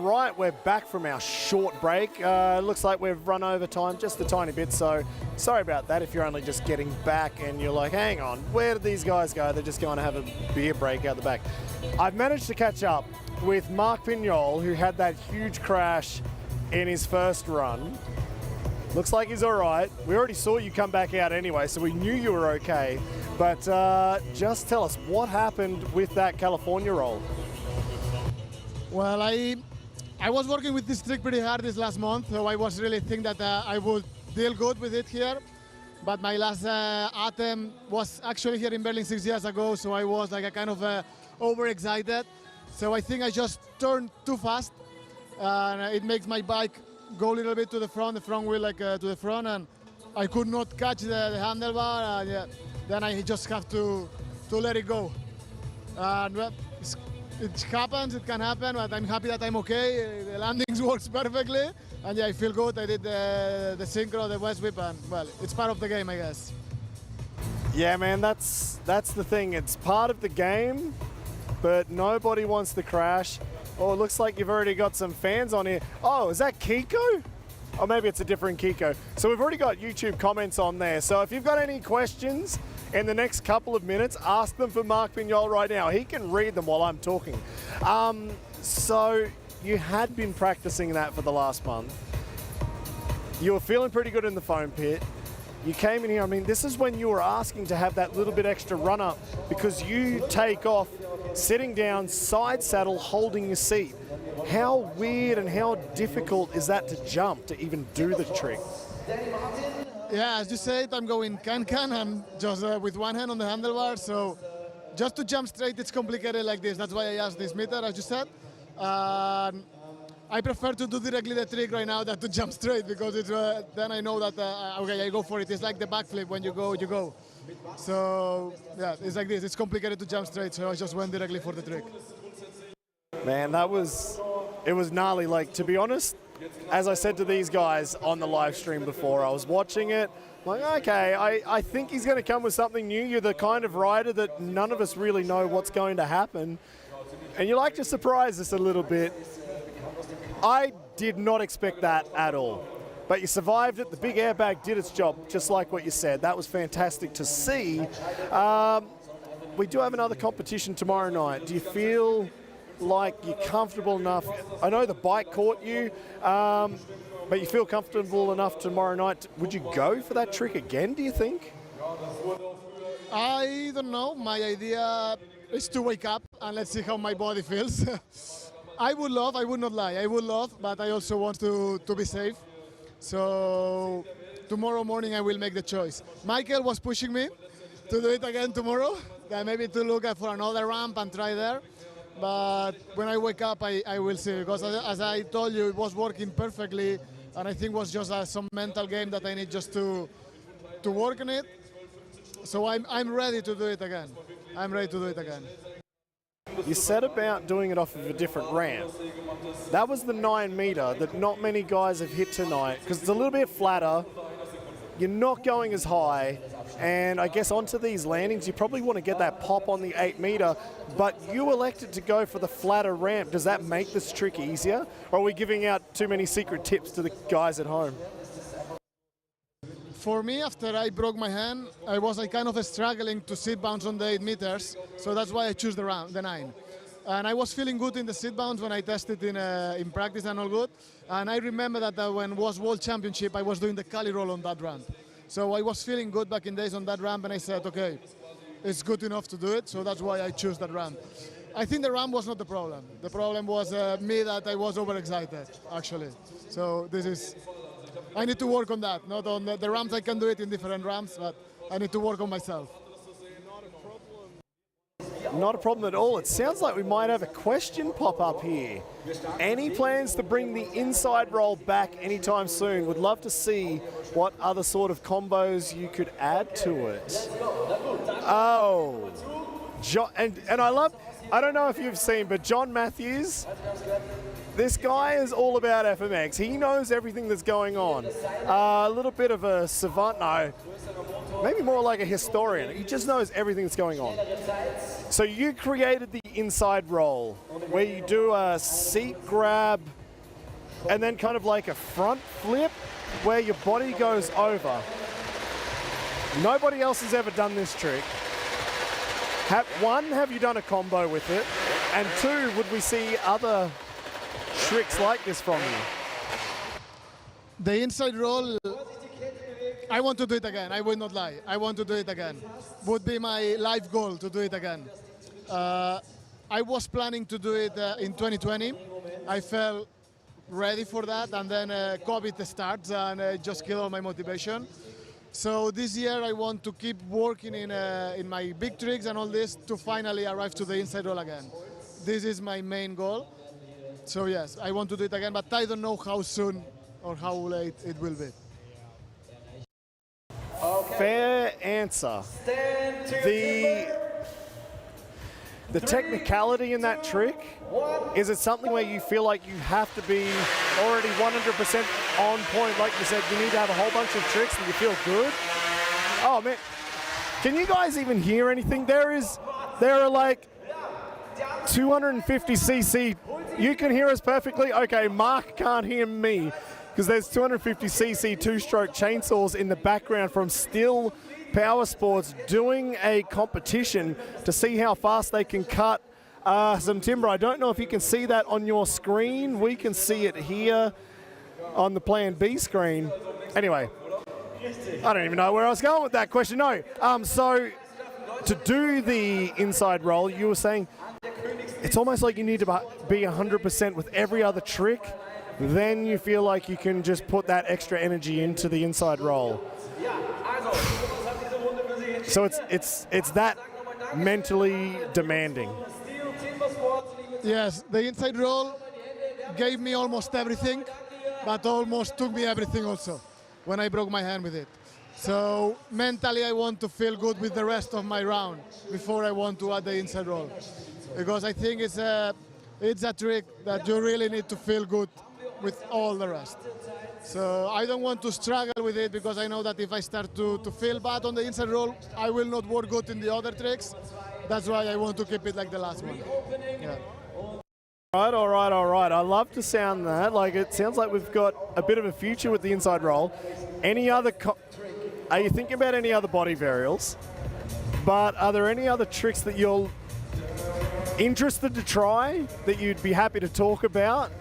[SPEAKER 1] right, we're back from our short break. Looks like we've run over time just a tiny bit, so sorry about that if you're only just getting back and you're like, hang on, where did these guys go? They're just going to have a beer break out the back. I've managed to catch up with Marc Pinyol, who had that huge crash in his first run. Looks like he's all right. We already saw you come back out anyway, so we knew you were okay. But just tell us, what happened with that California roll?
[SPEAKER 10] Well, I was working with this trick pretty hard this last month, so I was really thinking that I would deal good with it here. But my last attempt was actually here in Berlin 6 years ago, so I was like a kind of overexcited. So I think I just turned too fast, and it makes my bike go a little bit to the front wheel like to the front, and I could not catch the handlebar, and then I just have to let it go. And well, it happens, it can happen, but I'm happy that I'm okay. The landings works perfectly, and yeah, I feel good. I did the synchro, the west whip, and well, it's part of the game, I guess.
[SPEAKER 1] Yeah, man, that's the thing. It's part of the game, but nobody wants to crash. Oh, it looks like you've already got some fans on here. Oh, is that Kiko? Or maybe it's a different Kiko. So we've already got YouTube comments on there. So if you've got any questions in the next couple of minutes, ask them for Marc Pinyol right now. He can read them while I'm talking. So you had been practicing that for the last month. You were feeling pretty good in the foam pit. You came in here, I mean, this is when you were asking to have that little bit extra run up because you take off sitting down, side saddle, holding your seat. How weird and how difficult is that to jump, to even do the trick?
[SPEAKER 10] Yeah, as you said, I'm going can-can and just with one hand on the handlebar, so just to jump straight, it's complicated like this. That's why I asked this meter, as you said. I prefer to do directly the trick right now than to jump straight because it's, then I know that, okay, I go for it. It's like the backflip, when you go, you go. So, yeah, it's like this. It's complicated to jump straight, so I just went directly for the trick.
[SPEAKER 1] Man, it was gnarly. Like, to be honest, as I said to these guys on the live stream before, I was watching it, like, okay, I think he's going to come with something new. You're the kind of rider that none of us really know what's going to happen. And you like to surprise us a little bit. I did not expect that at all. But you survived it. The big airbag did its job, just like what you said. That was fantastic to see. We do have another competition tomorrow night. Do you feel like you're comfortable enough? I know the bike caught you, but you feel comfortable enough tomorrow night. Would you go for that trick again, do you think?
[SPEAKER 10] I don't know. My idea is to wake up and let's see how my body feels. I would not lie, I would love, but I also want to be safe. So tomorrow morning I will make the choice. Maikel was pushing me to do it again tomorrow, maybe to look for another ramp and try there. But when I wake up, I will see, because as I told you, it was working perfectly, and I think it was just some mental game that I need just to work on it. So I'm ready to do it again. I'm ready to do it again.
[SPEAKER 1] You said about doing it off of a different ramp. That was the 9 meter that not many guys have hit tonight, because it's a little bit flatter. You're not going as high, and I guess onto these landings, you probably want to get that pop on the 8 meter, but you elected to go for the flatter ramp. Does that make this trick easier, or are we giving out too many secret tips to the guys at home?
[SPEAKER 10] For me, after I broke my hand, I was kind of struggling to sit bounce on the 8 meters, so that's why I chose the 9. And I was feeling good in the sit bounce when I tested in practice and all good. And I remember that when it was World Championship, I was doing the Cali roll on that ramp. So I was feeling good back in days on that ramp, and I said, okay, it's good enough to do it, so that's why I chose that ramp. I think the ramp was not the problem. The problem was me, that I was overexcited, actually. So I need to work on that. Not on the ramps, I can do it in different ramps, but I need to work on myself.
[SPEAKER 1] Not a problem at all. It sounds like we might have a question pop up here. Any plans to bring the inside roll back anytime soon? Would love to see what other sort of combos you could add to it. Oh, John, and I don't know if you've seen, but John Matthews, this guy is all about FMX. He knows everything that's going on. A little bit of a savant, no, maybe more like a historian. He just knows everything that's going on. So you created the inside roll, where you do a seat grab and then kind of like a front flip where your body goes over. Nobody else has ever done this trick. One, have you done a combo with it? And two, would we see other tricks like this from you?
[SPEAKER 10] The inside roll, I want to do it again. I will not lie. I want to do it again. Would be my life goal to do it again. I was planning to do it in 2020. I felt ready for that, and then COVID starts, and it just killed all my motivation. So this year I want to keep working in my big tricks and all this to finally arrive to the inside roll again. This is my main goal. So yes, I want to do it again, but I don't know how soon or how late it will be.
[SPEAKER 1] Fair answer. The technicality in that trick, is it something where you feel like you have to be already 100% on point? Like you said, you need to have a whole bunch of tricks and you feel good? Oh man, can you guys even hear anything? There are like 250cc. You can hear us perfectly? Okay, Mark can't hear me because there's 250cc two-stroke chainsaws in the background from Still Power Sports doing a competition to see how fast they can cut some timber. I don't know if you can see that on your screen. We can see it here on the Plan B screen. Anyway, I don't even know where I was going with that question. No. So to do the inside roll, you were saying it's almost like you need to be 100% with every other trick. Then you feel like you can just put that extra energy into the inside roll. So it's that mentally demanding.
[SPEAKER 10] Yes, the inside roll gave me almost everything, but almost took me everything also when I broke my hand with it. So mentally I want to feel good with the rest of my round before I want to add the inside roll. Because I think it's a trick that you really need to feel good with all the rest. So I don't want to struggle with it because I know that if I start to feel bad on the inside roll, I will not work good in the other tricks. That's why I want to keep it like the last one. Yeah.
[SPEAKER 1] All right. I love to sound that. Like it sounds like we've got a bit of a future with the inside roll. Any other? Are you thinking about any other body varials? But are there any other tricks that you're interested to try that you'd be happy to talk about,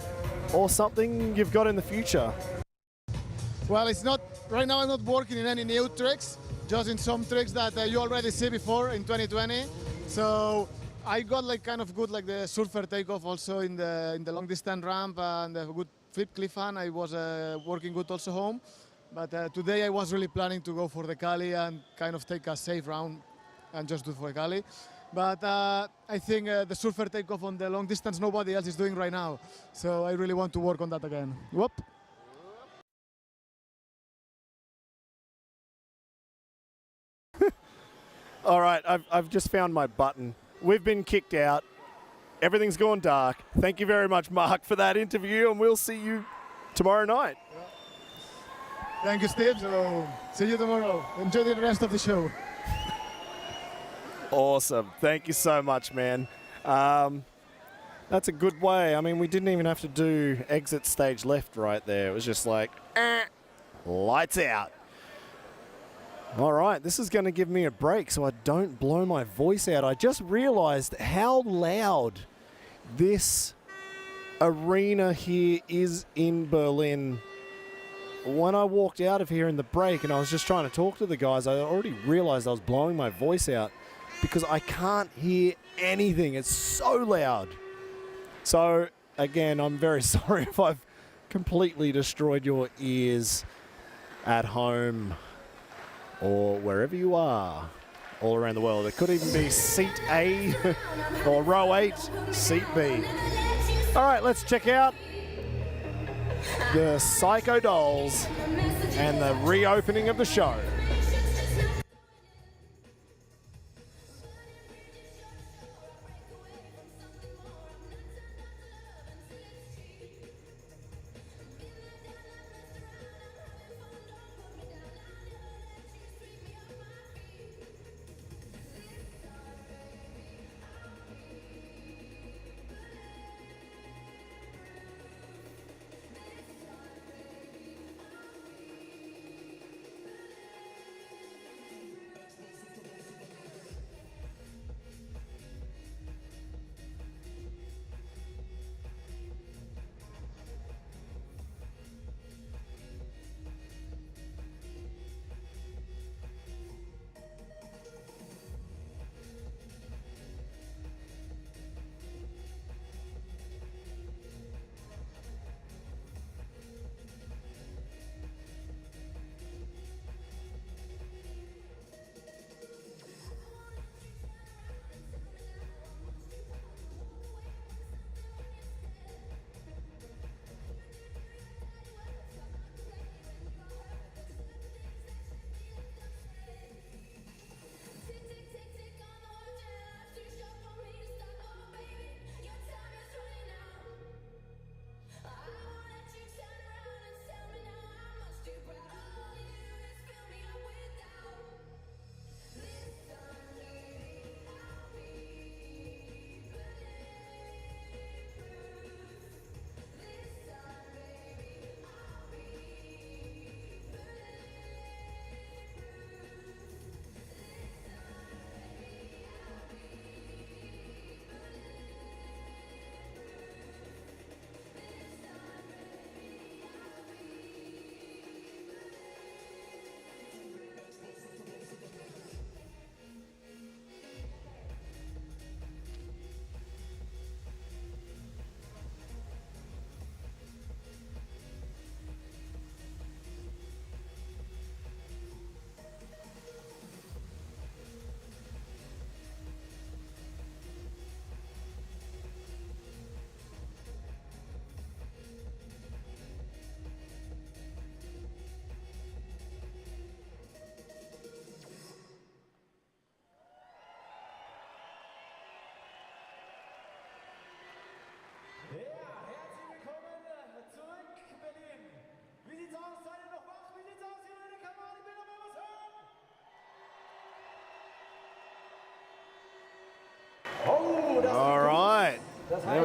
[SPEAKER 1] or something you've got in the future?
[SPEAKER 10] Well, it's not right now. I'm not working in any new tricks, just in some tricks that you already see before in 2020. So I got like kind of good like the surfer takeoff also in the long distance ramp and a good flip cliff hand. I was working good also home, but today I was really planning to go for the Cali and kind of take a safe round and just do for the Cali. But I think the surfer takeoff on the long distance nobody else is doing right now, so I really want to work on that again. Whoop.
[SPEAKER 1] All right, I've just found my button. We've been kicked out. Everything's gone dark. Thank you very much, Mark, for that interview, and we'll see you tomorrow night.
[SPEAKER 10] Thank you, Steve. So see you tomorrow. Enjoy the rest of the show.
[SPEAKER 1] Awesome. Thank you so much, man. That's a good way. I mean, we didn't even have to do exit stage left right there. It was just like, lights out. All right, this is going to give me a break so I don't blow my voice out. I just realized how loud this arena here is in Berlin. When I walked out of here in the break and I was just trying to talk to the guys, I already realized I was blowing my voice out because I can't hear anything. It's so loud. So, again, I'm very sorry if I've completely destroyed your ears at home or wherever you are all around the world. It could even be seat A or row 8, seat B. All right, let's check out the Psycho Dolls and the reopening of the show.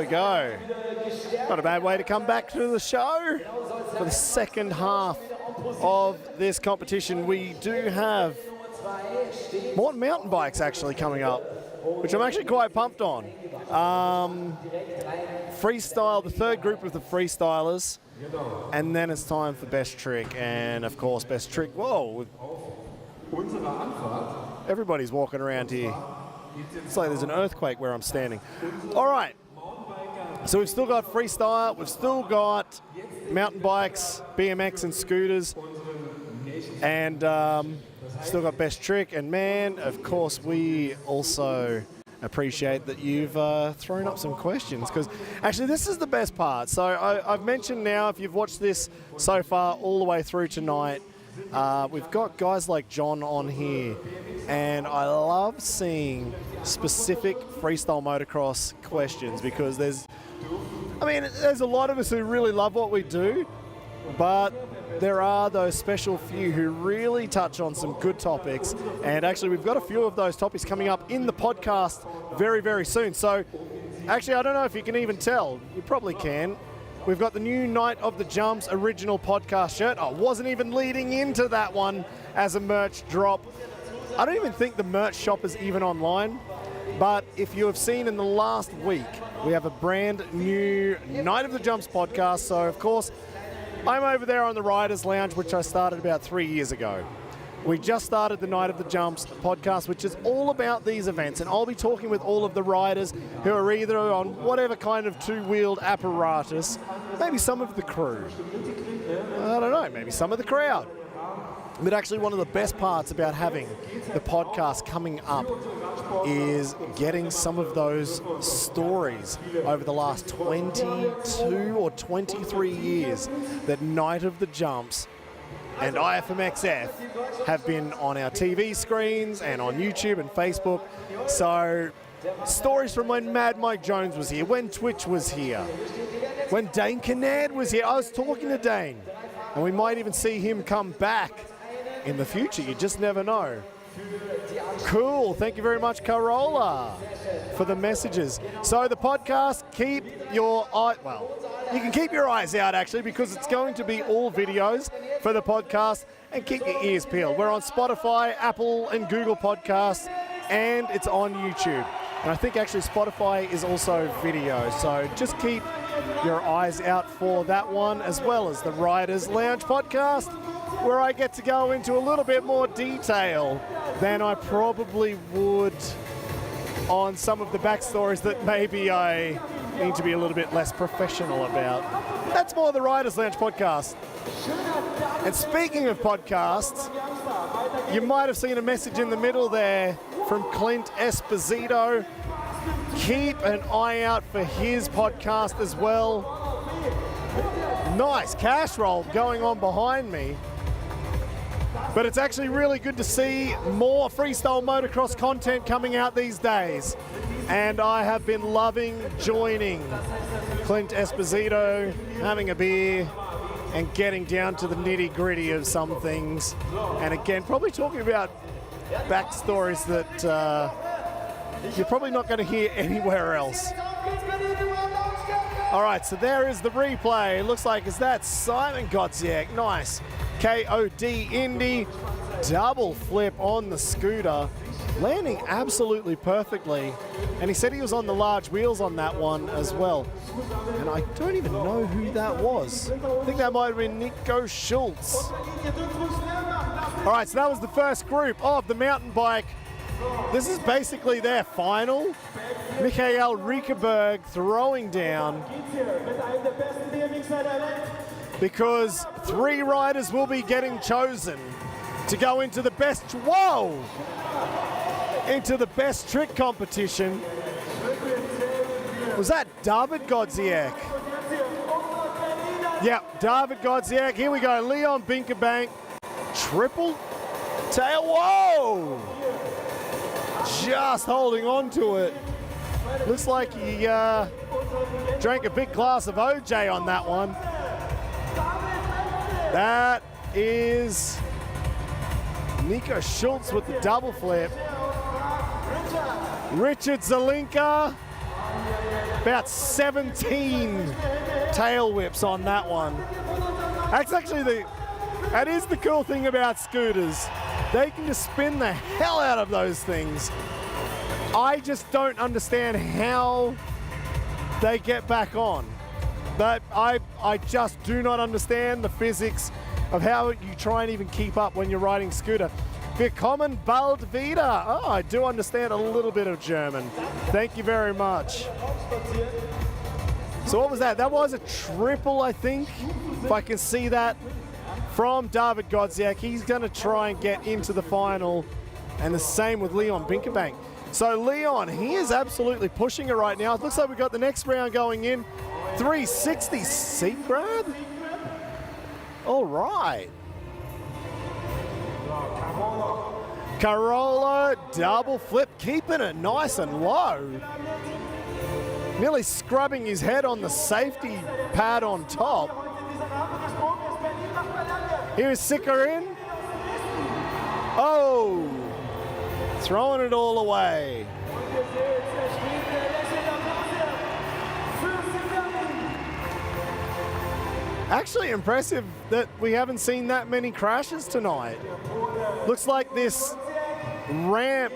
[SPEAKER 1] we go. Not a bad way to come back to the show. For the second half of this competition, we do have more mountain bikes actually coming up, which I'm actually quite pumped on. Freestyle, the third group of the freestylers, and then it's time for best trick. And of course, best trick, whoa, everybody's walking around here. It's like there's an earthquake where I'm standing. All right, so we've still got freestyle, we've still got mountain bikes, BMX and scooters, and still got best trick. And man, of course, we also appreciate that you've thrown up some questions, because actually this is the best part. So I've mentioned now, if you've watched this so far all the way through tonight, we've got guys like John on here, and I love seeing specific freestyle motocross questions, because there's a lot of us who really love what we do, but there are those special few who really touch on some good topics. And actually, we've got a few of those topics coming up in the podcast very, very soon. So actually, I don't know if you can even tell. You probably can. We've got the new Night of the Jumps original podcast shirt. I wasn't even leading into that one as a merch drop. I don't even think the merch shop is even online. But if you have seen in the last week, we have a brand new Night of the Jumps podcast. So, of course, I'm over there on the Riders Lounge, which I started about 3 years ago. We just started the Night of the Jumps podcast, which is all about these events, and I'll be talking with all of the riders who are either on whatever kind of two-wheeled apparatus, maybe some of the crew, I don't know, maybe some of the crowd. But actually, one of the best parts about having the podcast coming up is getting some of those stories over the last 22 or 23 years that Night of the Jumps and IFMXF have been on our TV screens and on YouTube and Facebook. So stories from when Mad Mike Jones was here, when Twitch was here, when Dane Kinnaird was here. I was talking to Dane, and we might even see him come back in the future. You just never know. Cool. Thank you very much, Carola, for the messages. So the podcast, keep your eye, well, you can keep your eyes out actually, because it's going to be all videos for the podcast, and keep your ears peeled. We're on Spotify, Apple and Google Podcasts, and it's on YouTube. And I think actually Spotify is also video. So just keep your eyes out for that one, as well as the Riders Lounge podcast, where I get to go into a little bit more detail than I probably would on some of the backstories that maybe I need to be a little bit less professional about. That's more the Riders Lounge podcast. And speaking of podcasts, you might have seen a message in the middle there from Clint Esposito. Keep an eye out for his podcast as well. Nice cash roll going on behind me. But it's actually really good to see more freestyle motocross content coming out these days. And I have been loving joining Clint Esposito, having a beer, and getting down to the nitty-gritty of some things. And again, probably talking about backstories that you're probably not going to hear anywhere else. All right, so there is the replay. It looks like, is that Simon Godziak? Nice. KOD Indy, double flip on the scooter, landing absolutely perfectly. And he said he was on the large wheels on that one as well. And I don't even know who that was. I think that might have been Nico Schultz. All right, so that was the first group of the mountain bike. This is basically their final. Michael Riekeberg throwing down, because 3 riders will be getting chosen to go into the best, into the best trick competition. Was that David Godziak? Yeah, David Godziak. Here we go. Leon Binkerbank, triple tail. Whoa! Just holding on to it. Looks like he drank a big glass of OJ on that one. That is Nico Schultz with the double flip. Richard Zelinka About 17 tail whips on that one. That's actually that is the cool thing about scooters. They can just spin the hell out of those things. I just don't understand how they get back on. But I just do not understand the physics of how you try and even keep up when you're riding scooter. Willkommen bald wieder. Oh, I do understand a little bit of German. Thank you very much. So what was that? That was a triple, I think, if I can see that, from David Godziak. He's going to try and get into the final, and the same with Leon Binkerbank. So Leon, he is absolutely pushing it right now. It looks like we've got the next round going in. 360 seat grab? All right. Carola double flip, keeping it nice and low. Nearly scrubbing his head on the safety pad on top. Here's Sikarin. Oh, throwing it all away. Actually impressive that we haven't seen that many crashes tonight. Looks like this ramp,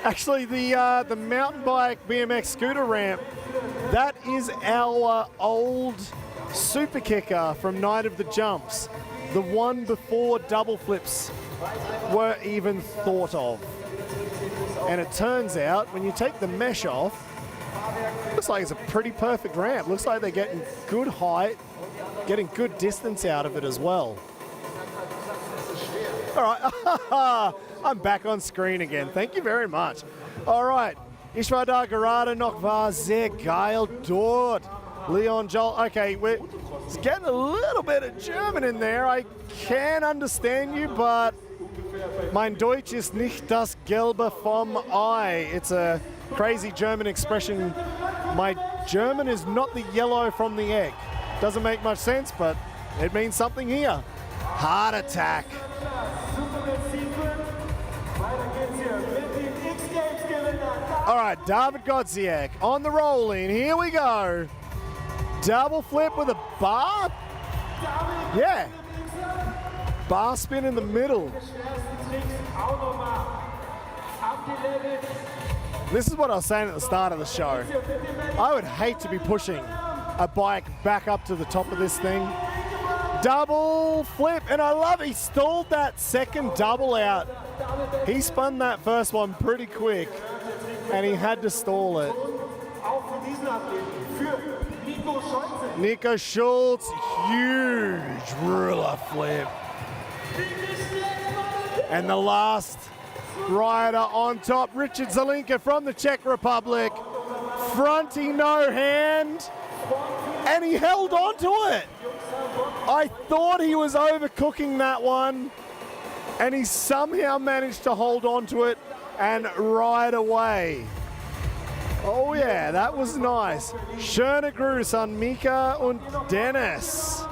[SPEAKER 1] actually the mountain bike BMX scooter ramp, that is our old super kicker from Night of the Jumps. The one before double flips were even thought of. And it turns out when you take the mesh off, looks like it's a pretty perfect ramp. Looks like they're getting good height, getting good distance out of it as well. All right, I'm back on screen again. Thank you very much. All right, ich war da gerade noch, war sehr geil dort. Leon Joel, okay, we're getting a little bit of German in there. I can understand you, but mein Deutsch ist nicht das Gelbe vom Ei. It's a crazy German expression. My German is not the yellow from the egg. Doesn't make much sense, but it means something here. Heart attack. All right, David Godziak on the roll-in. Here we go. Double flip with a bar. Yeah. Bar spin in the middle. This is what I was saying at the start of the show. I would hate to be pushing a bike back up to the top of this thing. Double flip, and I love he stalled that second double out. He spun that first one pretty quick, and he had to stall it. Nico Schultz, huge ruler flip. And the last rider on top, Richard Zelinka from the Czech Republic. Fronty no hand, and he held on to it. I thought he was overcooking that one, and he somehow managed to hold on to it and ride away. Oh yeah, that was nice. Schöne Grüße an Mika und Dennis.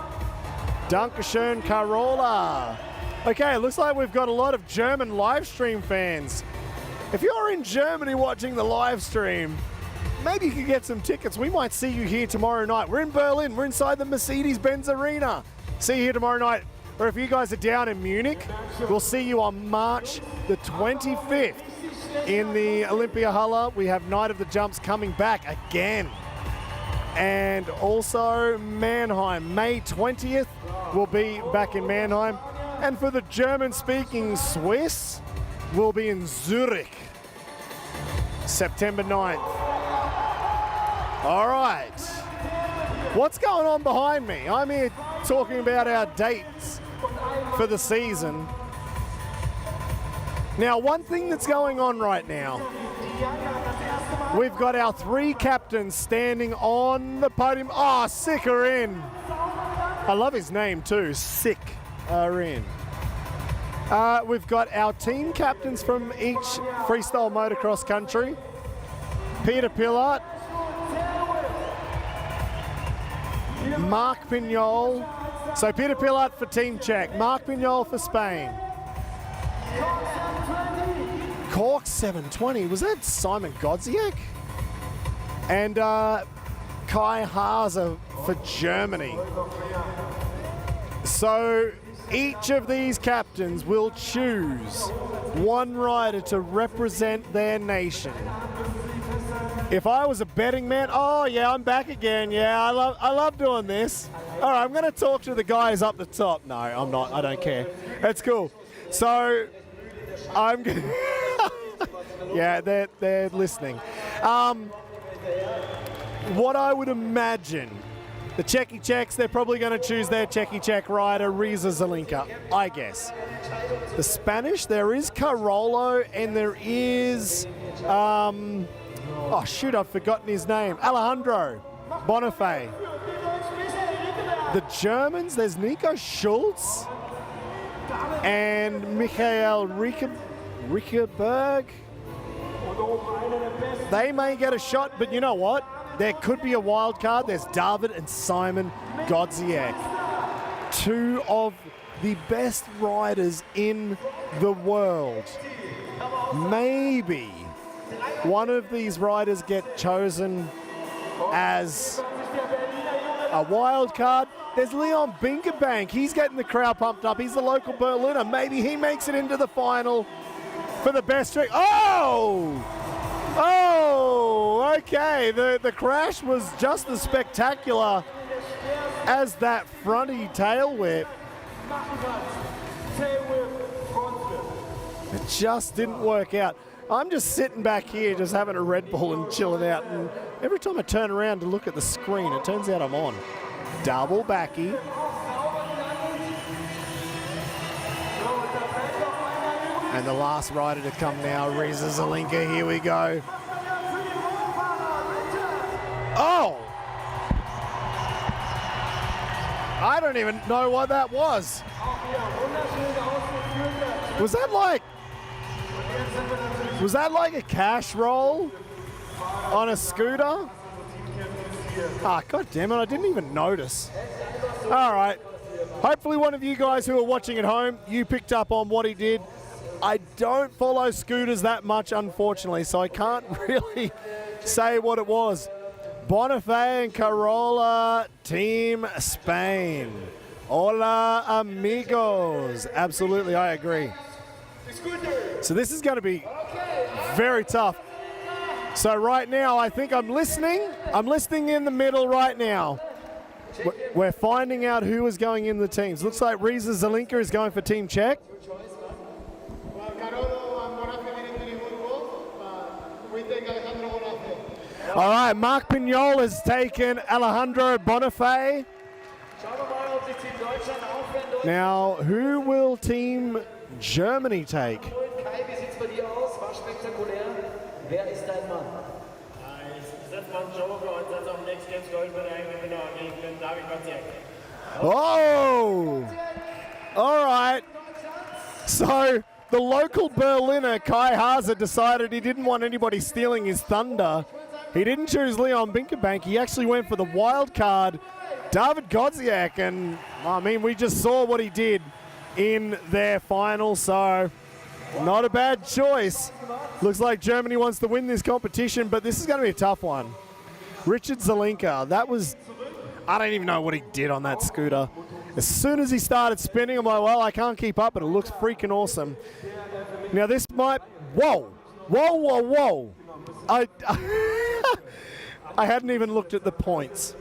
[SPEAKER 1] Dankeschön, Carola. Okay, it looks like we've got a lot of German live stream fans. If you're in Germany watching the live stream, maybe you could get some tickets. We might see you here tomorrow night. We're in Berlin. We're inside the Mercedes-Benz Arena. See you here tomorrow night. Or if you guys are down in Munich, we'll see you on March the 25th in the Olympia Halle. We have Night of the Jumps coming back again. And also Mannheim. May 20th, we'll be back in Mannheim. And for the German-speaking Swiss, we'll be in Zurich, September 9th. All right. What's going on behind me? I'm here talking about our dates for the season. Now, one thing that's going on right now, we've got our three captains standing on the podium. Oh, Sick are in. I love his name too, Sick are in. We've got our team captains from each freestyle motocross country. Petr Pilat, Marc Pinyol. So Petr Pilat for Team Czech, Marc Pinyol for Spain. Cork 720, was that Simon Godziak? and Kai Haase for Germany. So each of these captains will choose one rider to represent their nation. If I was a betting man, oh yeah, I'm back again. Yeah, I love doing this. All right, I'm going to talk to the guys up the top. No, I'm not. I don't care. That's cool. So I'm going yeah, they're listening. What I would imagine, the Czechs, they're probably going to choose their Czech rider, Riza Zelinka, I guess. The Spanish, there is Carolo and there is, oh shoot, I've forgotten his name, Alejandro Bonifay. The Germans, there's Nico Schulz and Michael Rickerberg. They may get a shot, but you know what? There could be a wild card. There's David and Simon Godziak. Two of the best riders in the world. Maybe one of these riders get chosen as a wild card. There's Leon Binkerbank. He's getting the crowd pumped up. He's the local Berliner. Maybe he makes it into the final for the best trick. Oh, okay. The crash was just as spectacular as that fronty tail whip. It just didn't work out. I'm just sitting back here just having a Red Bull and chilling out, and every time I turn around to look at the screen, it turns out I'm on. Double backy. And the last rider to come now, Riza Zelinka. Here we go. Oh! I don't even know what that was. Was that like a cash roll on a scooter? Ah, God damn it, I didn't even notice. All right. Hopefully one of you guys who are watching at home, you picked up on what he did. I don't follow scooters that much, unfortunately, so I can't really say what it was. Bonifay and Carola, Team Spain. Hola, amigos. Absolutely, I agree. So this is going to be very tough. So right now, I think I'm listening. I'm listening in the middle right now. We're finding out who is going in the teams. Looks like Riza Zelinka is going for Team Czech. All right, Marc Pinyol has taken Alejandro Bonifay. Now, who will Team Germany take? Oh! All right. So the local Berliner, Kai Haase, decided he didn't want anybody stealing his thunder. He didn't choose Leon Binkerbank. He actually went for the wild card, David Godziak. And, I mean, we just saw what he did in their final, so not a bad choice. Looks like Germany wants to win this competition, but this is going to be a tough one. Richard Zelinka, that was, I don't even know what he did on that scooter. As soon as he started spinning, I'm like, well, I can't keep up, but it looks freaking awesome. Now this might, whoa. I hadn't even looked at the points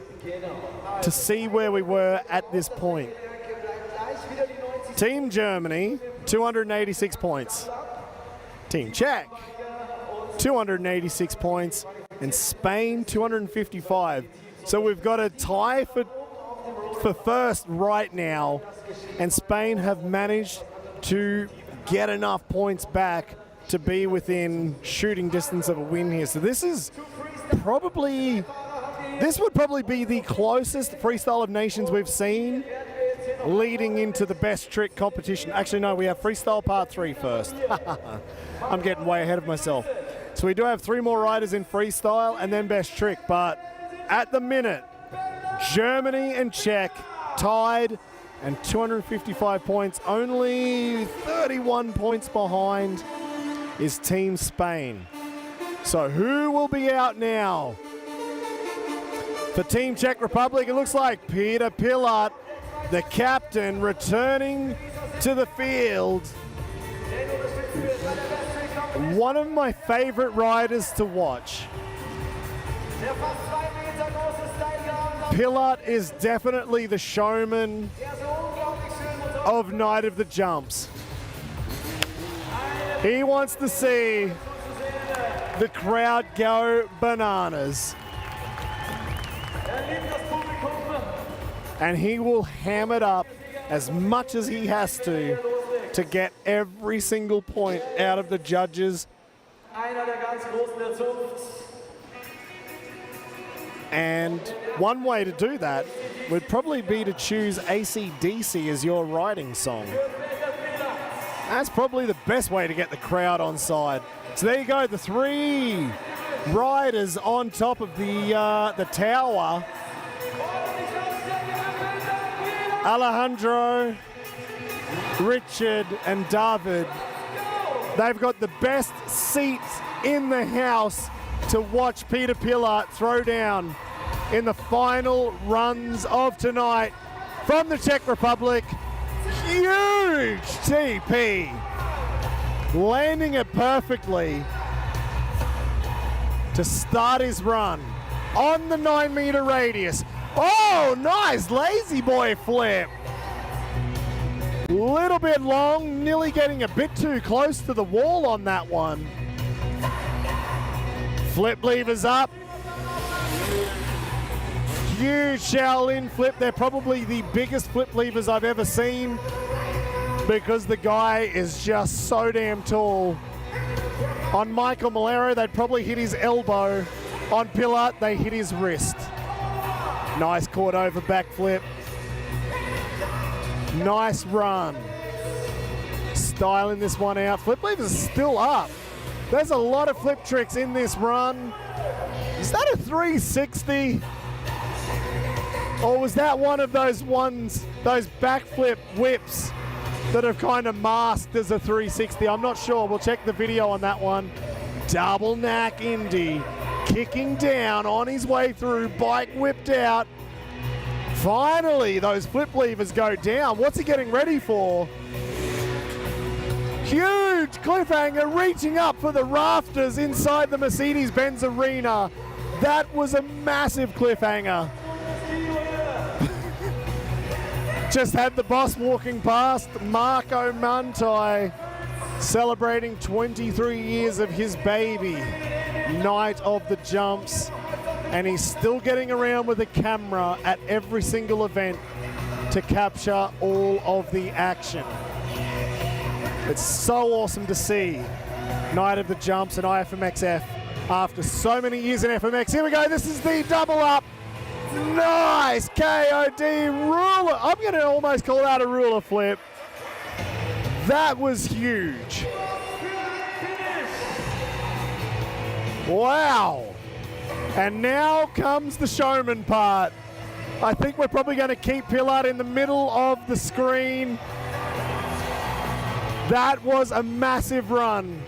[SPEAKER 1] to see where we were at this point. Team Germany, 286 points. Team Czech, 286 points. And Spain, 255. So we've got a tie for first right now. And Spain have managed to get enough points back to be within shooting distance of a win here. So this would probably be the closest Freestyle of Nations we've seen leading into the best trick competition. Actually, no, we have Freestyle Part 3 first. I'm getting way ahead of myself. So we do have 3 more riders in Freestyle and then best trick. But at the minute, Germany and Czech tied and 255 points. Only 31 points behind is Team Spain. So who will be out now For Team Czech Republic, it looks like Petr Pilat, the captain, returning to the field. One of my favorite riders to watch. Pilat is definitely the showman of Night of the Jumps. He wants to see the crowd go bananas. And he will ham it up as much as he has to get every single point out of the judges. And one way to do that would probably be to choose AC/DC as your riding song. That's probably the best way to get the crowd on side. So there you go, the three riders on top of the tower. Alejandro, Richard, and David. They've got the best seats in the house to watch Petr Pilat throw down in the final runs of tonight from the Czech Republic. Huge TP, landing it perfectly to start his run on the 9-meter radius. Oh, nice lazy boy flip. Little bit long, nearly getting a bit too close to the wall on that one. Flip levers up. Huge Shaolin flip. They're probably the biggest flip levers I've ever seen because the guy is just so damn tall. On Maikel Melero, they'd probably hit his elbow. On Pilat, they hit his wrist. Nice caught over backflip. Nice run. Styling this one out. Flip levers are still up. There's a lot of flip tricks in this run. Is that a 360? Or was that one of those ones, those backflip whips that have kind of masked as a 360? I'm not sure. We'll check the video on that one. Double knack Indy. Kicking down on his way through, bike whipped out. Finally, those flip levers go down. What's he getting ready for? Huge cliffhanger reaching up for the rafters inside the Mercedes-Benz Arena. That was a massive cliffhanger. Just had the boss walking past, Marco Mantai, celebrating 23 years of his baby, Night of the Jumps. And he's still getting around with a camera at every single event to capture all of the action. It's so awesome to see Night of the Jumps and IFMXF after so many years in FMX. Here we go, this is the double up. Nice KOD ruler. I'm going to almost call that a ruler flip. That was huge. Wow. And now comes the showman part. I think we're probably going to keep Pilat in the middle of the screen. That was a massive run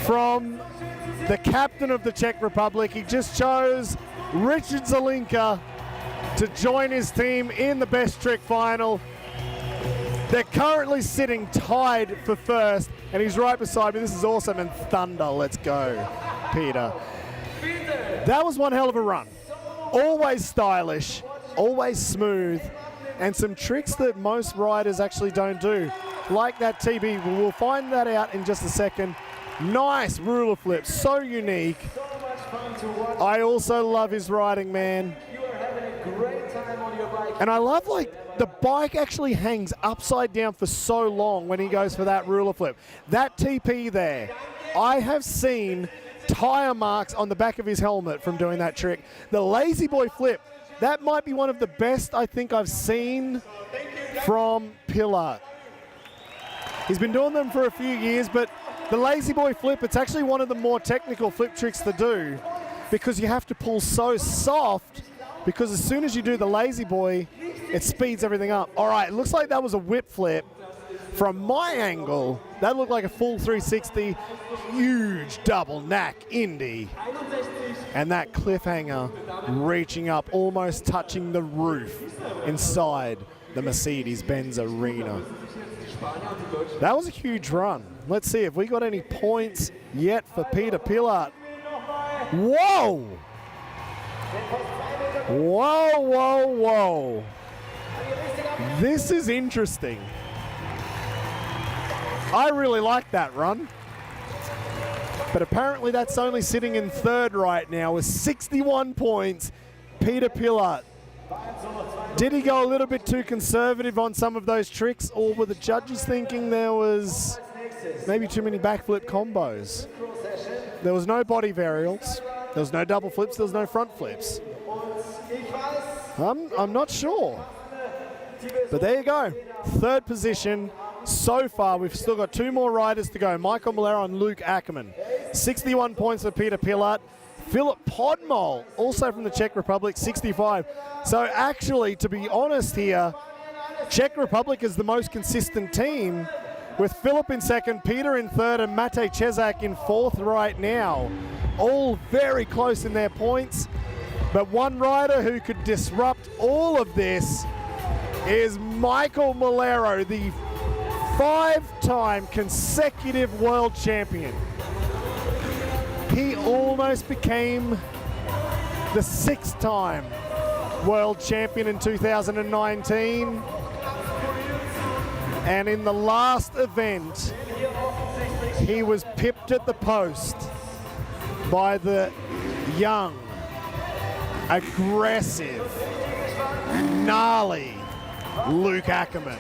[SPEAKER 1] from the captain of the Czech Republic. He just chose Richard Zelinka to join his team in the best trick final. They're currently sitting tied for first, and he's right beside me. This is awesome, and thunder. Let's go, Peter. That was one hell of a run. Always stylish, always smooth, and some tricks that most riders actually don't do. Like that TB, we'll find that out in just a second. Nice ruler flip, so unique. I also love his riding, man. And I love, like, the bike actually hangs upside down for so long when he goes for that ruler flip. That TP there, I have seen tire marks on the back of his helmet from doing that trick. The lazy boy flip, that might be one of the best I think I've seen from Pilat. He's been doing them for a few years, but the lazy boy flip, it's actually one of the more technical flip tricks to do because you have to pull so soft, because as soon as you do the lazy boy, it speeds everything up. All right, it looks like that was a whip flip. From my angle, that looked like a full 360, huge double knack Indy. and that cliffhanger reaching up, almost touching the roof inside the Mercedes-Benz Arena. That was a huge run. Let's see if we got any points yet for Petr Pilat. Whoa! Whoa, whoa, whoa. This is interesting. I really like that run. But apparently that's only sitting in third right now with 61 points. Petr Pilat. Did he go a little bit too conservative on some of those tricks, or were the judges thinking there was maybe too many backflip combos? There was no body varials. There was no double flips. There was no front flips. I'm not sure. But there you go. Third position. So far, we've still got two more riders to go. Maikel Melero and Luke Ackermann. 61 points for Petr Pilat. Filip Podmol, also from the Czech Republic, 65. So actually, to be honest here, Czech Republic is the most consistent team, with Filip in second, Peter in third, and Matej Cesak in fourth right now. All very close in their points. But one rider who could disrupt all of this is Maikel Melero, the 5-time consecutive world champion. He almost became the 6th-time world champion in 2019. And in the last event, he was pipped at the post by the young, aggressive, gnarly Luke Ackermann.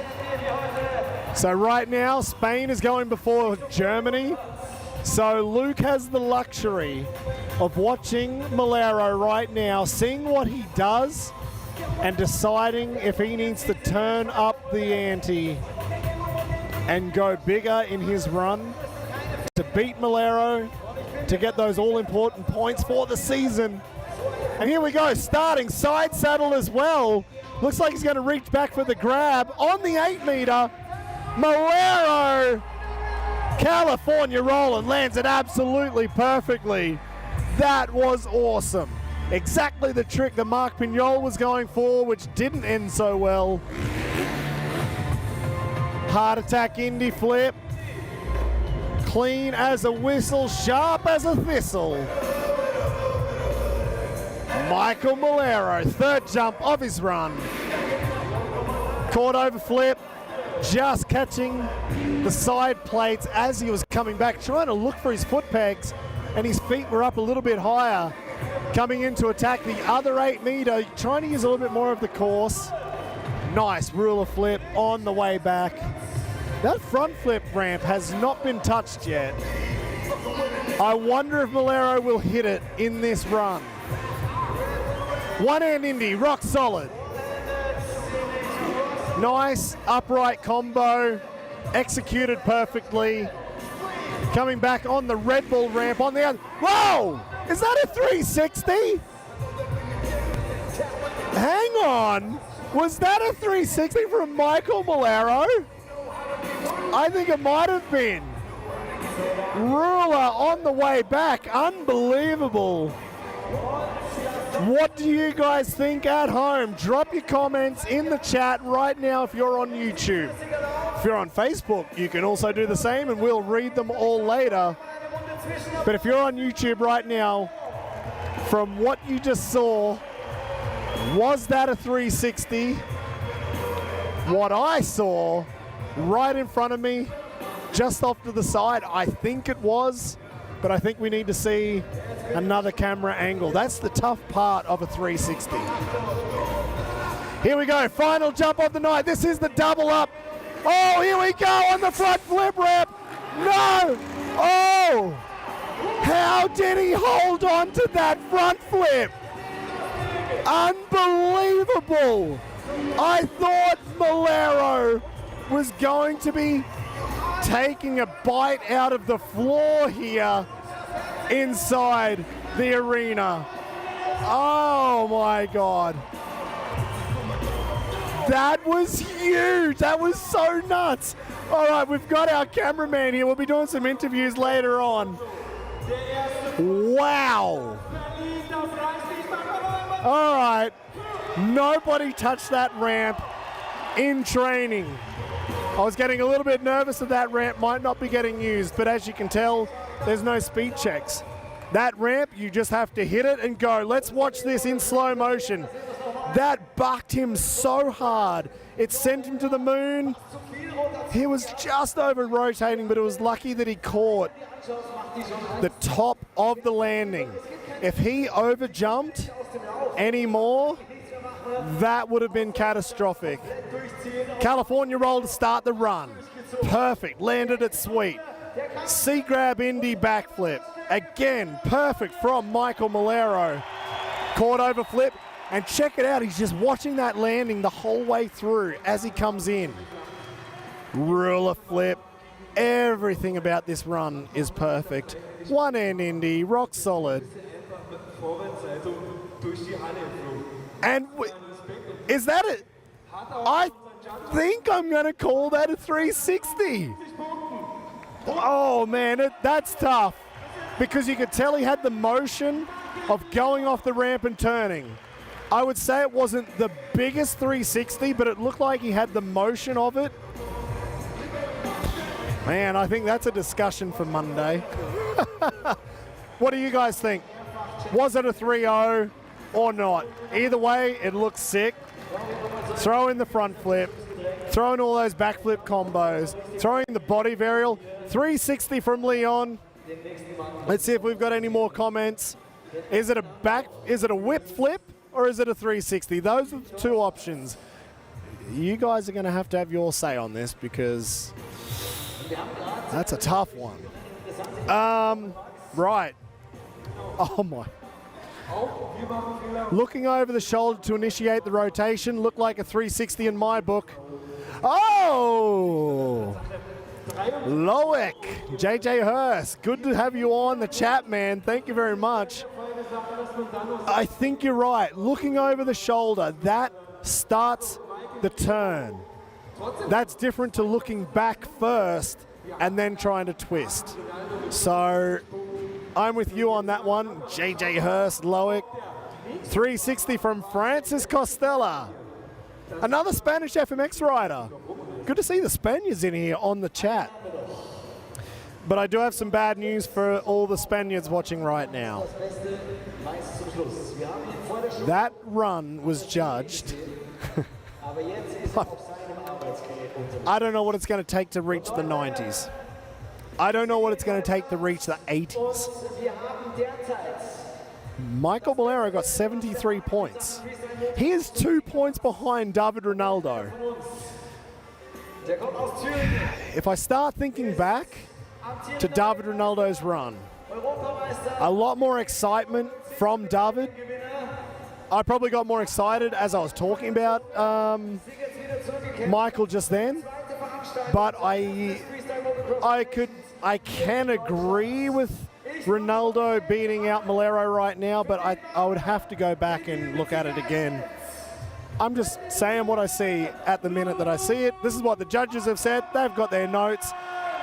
[SPEAKER 1] So right now, Spain is going before Germany. So Luke has the luxury of watching Melero right now, seeing what he does, and deciding if he needs to turn up the ante and go bigger in his run to beat Melero, to get those all-important points for the season. And here we go, starting side saddle as well. Looks like he's going to reach back for the grab on the 8-meter. Melero, California roll, and lands it absolutely perfectly. That was awesome. Exactly the trick that Marc Pinyol was going for, which didn't end so well. Heart attack Indy flip. Clean as a whistle, sharp as a thistle. Maikel Melero, third jump of his run. Caught over flip, just catching the side plates as he was coming back, trying to look for his foot pegs, and his feet were up a little bit higher. Coming in to attack the other 8-meter, trying to use a little bit more of the course. Nice ruler flip on the way back. That front flip ramp has not been touched yet. I wonder if Melero will hit it in this run. One-hand Indy, rock solid. Nice upright combo, executed perfectly. Coming back on the Red Bull ramp on the other. Whoa! Is that a 360? Hang on. Was that a 360 from Maikel Melero? I think it might have been. Ruler on the way back. Unbelievable. What do you guys think at home? Drop your comments in the chat right now if you're on YouTube. If you're on Facebook, you can also do the same and we'll read them all later. But if you're on YouTube right now, from what you just saw, was that a 360? What I saw right in front of me, just off to the side, I think it was, but I think we need to see another camera angle. That's the tough part of a 360. Here we go, final jump of the night. This is the double up. Oh, here we go on the front flip ramp. No! Oh! How did he hold on to that front flip? Unbelievable! I thought Melero was going to be taking a bite out of the floor here inside the arena. Oh my God. That was huge. That was so nuts. All right, we've got our cameraman here. We'll be doing some interviews later on. Wow. All right, nobody touched that ramp in training. I was getting a little bit nervous that that ramp might not be getting used, but as you can tell, there's no speed checks. That ramp, you just have to hit it and go. Let's watch this in slow motion. That bucked him so hard. It sent him to the moon. He was just over rotating, but it was lucky that he caught the top of the landing. If he over jumped anymore, that would have been catastrophic. California roll to start the run. Perfect, landed it sweet. C-grab Indy backflip. Again, perfect from Maikel Melero. Caught over flip, and check it out, he's just watching that landing the whole way through as he comes in. Ruler flip. Everything about this run is perfect. One end Indy, rock solid. And is that it? I think I'm going to call that a 360. Oh man, that's tough. Because you could tell he had the motion of going off the ramp and turning. I would say it wasn't the biggest 360, but it looked like he had the motion of it. Man, I think that's a discussion for Monday. What do you guys think? Was it a 3-0 or not? Either way, it looks sick. Throw in the front flip, throw in all those backflip combos, throwing the body varial. 360 from Leon. Let's see if we've got any more comments. Is it a whip flip or is it a 360? Those are the two options. You guys are going to have your say on this because that's a tough one. Right. Oh my. Looking over the shoulder to initiate the rotation. Looked like a 360 in my book. Oh! Loic, JJ Hurst, good to have you on the chat, man. Thank you very much. I think you're right. Looking over the shoulder, that starts the turn. That's different to looking back first and then trying to twist. So I'm with you on that one. JJ Hurst, Loic. 360 from Francis Costella. Another Spanish FMX rider. Good to see the Spaniards in here on the chat. But I do have some bad news for all the Spaniards watching right now. That run was judged. I don't know what it's going to take to reach the 90s. I don't know what it's going to take to reach the 80s. Maikel Melero got 73 points. He is 2 points behind David Rinaldo. If I start thinking back to David Rinaldo's run, a lot more excitement from David. I probably got more excited as I was talking about Maikel just then, but I can agree with Rinaldo beating out Melero right now, but I would have to go back and look at it again. I'm just saying what I see at the minute that I see it. This is what the judges have said. They've got their notes.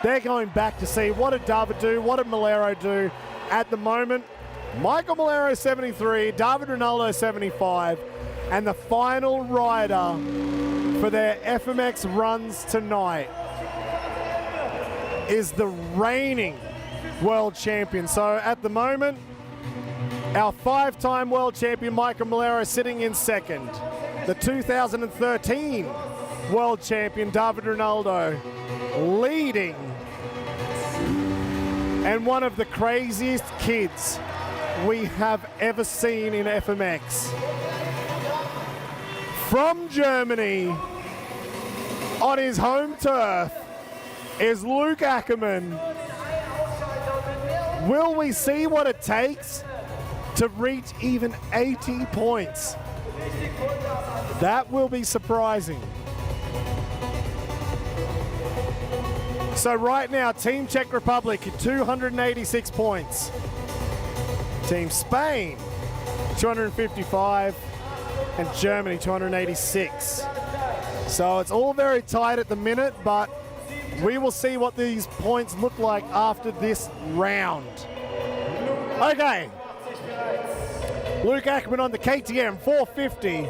[SPEAKER 1] They're going back to see what did David do, what did Melero do. At the moment, Maikel Melero 73, David Rinaldo 75, and the final rider for their FMX runs tonight is the reigning world champion. So at the moment, our 5-time world champion Maikel Melero sitting in second. The 2013 world champion David Rinaldo leading. And one of the craziest kids we have ever seen in FMX. From Germany, on his home turf, is Luke Ackermann. Will we see what it takes to reach even 80 points? That will be surprising. So right now, Team Czech Republic, 286 points. Team Spain, 255, and Germany, 286. So it's all very tight at the minute, but we will see what these points look like after this round. Okay. Luke Ackermann on the KTM 450.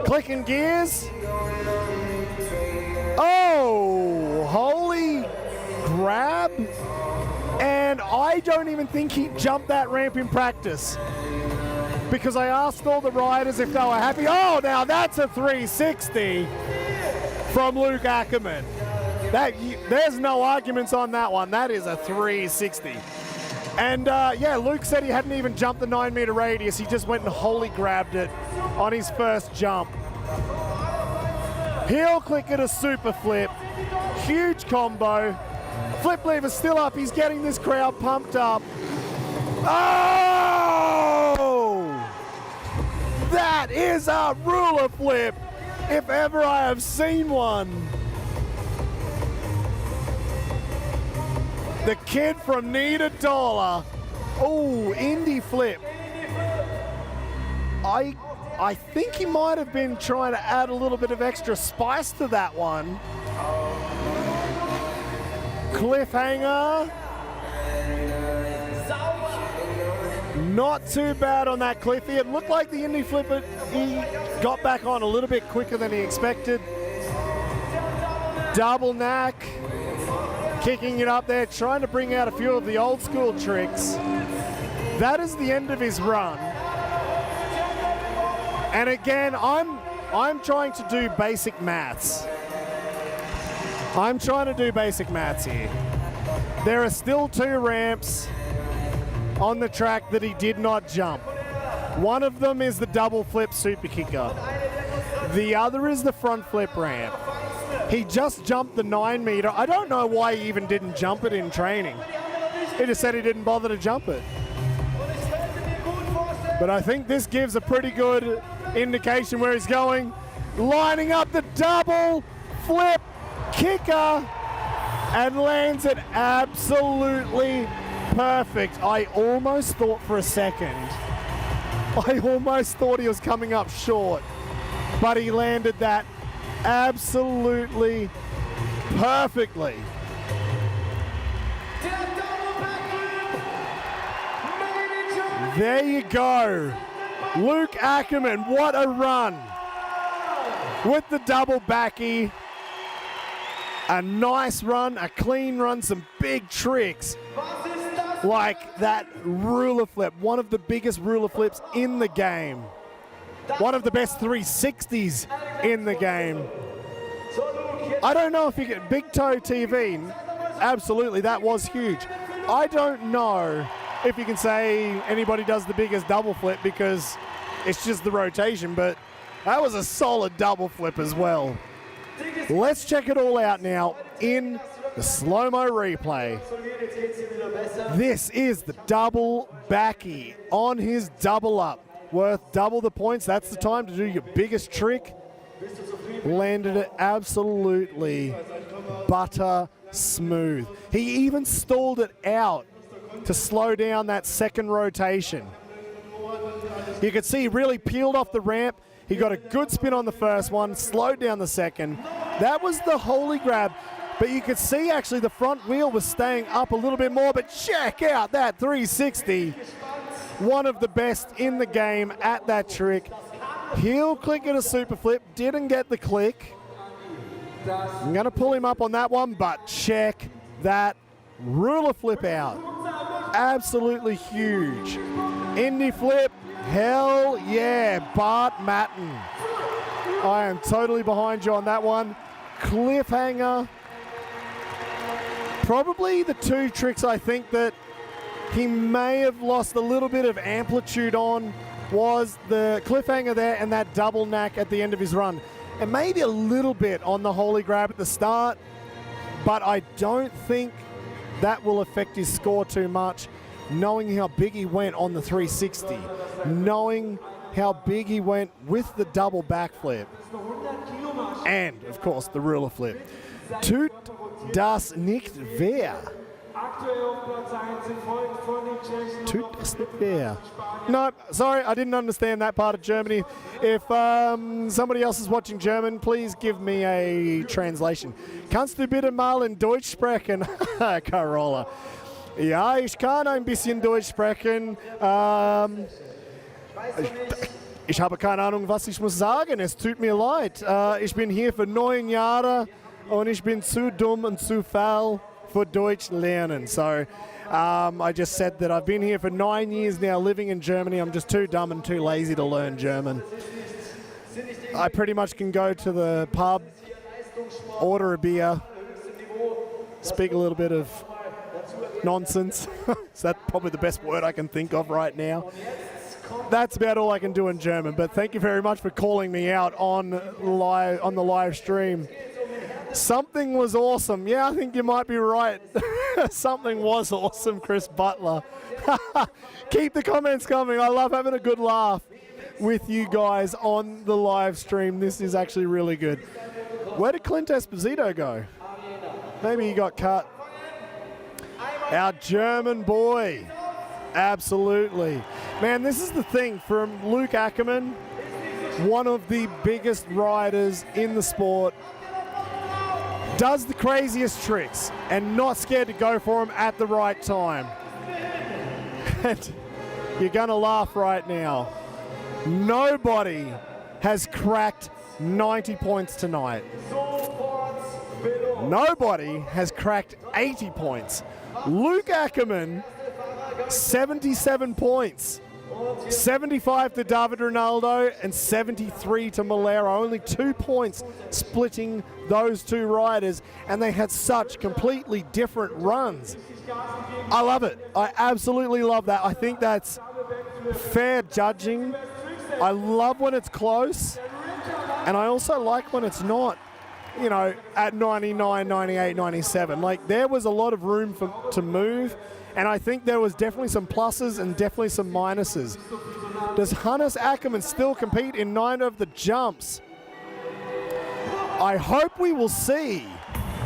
[SPEAKER 1] Clicking gears. Oh, holy grab. And I don't even think he jumped that ramp in practice, because I asked all the riders if they were happy. Oh, now that's a 360 from Luke Ackermann. There's no arguments on that one. That is a 360. And yeah, Luke said he hadn't even jumped the 9-meter radius. He just went and wholly grabbed it on his first jump. Heel click at a super flip. Huge combo. Flip lever still up. He's getting this crowd pumped up. Oh! That is a ruler flip, if ever I have seen one. The kid from Niederdola. Oh, indie flip. I think he might have been trying to add a little bit of extra spice to that one. Cliffhanger. Not too bad on that Cliffy. It looked like the indie flip, he got back on a little bit quicker than he expected. Double knack. Kicking it up there, trying to bring out a few of the old school tricks. That is the end of his run. And again, I'm trying to do basic maths. I'm trying to do basic maths here. There are still 2 ramps on the track that he did not jump. One of them is the double flip super kicker. The other is the front flip ramp. He just jumped the 9-meter. I don't know why he even didn't jump it in training. He just said he didn't bother to jump it. But I think this gives a pretty good indication where he's going. Lining up the double flip kicker and lands it absolutely perfect. I almost thought for a second, I almost thought he was coming up short, but he landed that absolutely perfectly. There you go. Luke Ackermann, what a run. With the double backy. A nice run, a clean run, some big tricks. Like that ruler flip, one of the biggest ruler flips in the game. One of the best 360s in the game. I don't know if you get Big Toe TV. Absolutely, that was huge. I don't know if you can say anybody does the biggest double flip because it's just the rotation, but that was a solid double flip as well. Let's check it all out now in the slow-mo replay. This is the double backy on his double up. Worth double the points. That's the time to do your biggest trick. Landed it absolutely butter smooth. He even stalled it out to slow down that second rotation. You could see he really peeled off the ramp. He got a good spin on the first one, slowed down the second. That was the holy grab. But you could see actually the front wheel was staying up a little bit more. But check out that 360. One of the best in the game at that trick. Heel click at a super flip. Didn't get the click. I'm going to pull him up on that one. But check that ruler flip out. Absolutely huge. Indie flip. Hell yeah, Bart Matten. I am totally behind you on that one. Cliffhanger. Probably the 2 tricks I think that he may have lost a little bit of amplitude on was the cliffhanger there and that double knack at the end of his run. And maybe a little bit on the holy grab at the start, but I don't think that will affect his score too much, knowing how big he went on the 360, knowing how big he went with the double backflip, and, of course, the ruler flip. Tut das nicht weh. Tut das nicht weh. No, sorry, I didn't understand that part of Germany. If somebody else is watching German, please give me a translation. Kannst du bitte mal in Deutsch sprechen? Carola. Ja, ich kann ein bisschen Deutsch sprechen. Ich habe keine Ahnung, was ich muss sagen. Es tut mir leid. Ich bin hier für 9 Jahre und ich bin zu dumm und zu faul für Deutsch lernen. So I just said that I've been here for 9 years now living in Germany. I'm just too dumb and too lazy to learn German. I pretty much can go to the pub, order a beer, speak a little bit of nonsense. So that's probably the best word I can think of right now. That's about all I can do in German, but thank you very much for calling me out on the live stream. Something was awesome. Yeah, I think you might be right. Something was awesome, Chris Butler. Keep the comments coming. I love having a good laugh with you guys on the live stream. This is actually really good. Where did Clint Esposito go? Maybe he got cut. Our German boy. Absolutely. Man, this is the thing from Luke Ackermann, one of the biggest riders in the sport, does the craziest tricks and not scared to go for them at the right time. And you're going to laugh right now. Nobody has cracked 90 points tonight. Nobody has cracked 80 points. Luke Ackermann, 77 points. 75 to David Rinaldo and 73 to Melero. Only 2 points splitting those two riders, and they had such completely different runs. I love it. I absolutely love that. I think that's fair judging. I love when it's close, and I also like when it's not, you know, at 99, 98, 97. Like, there was a lot of room to move, and I think there was definitely some pluses and definitely some minuses. Does Hannes Ackermann still compete in 9 of the jumps? I hope we will see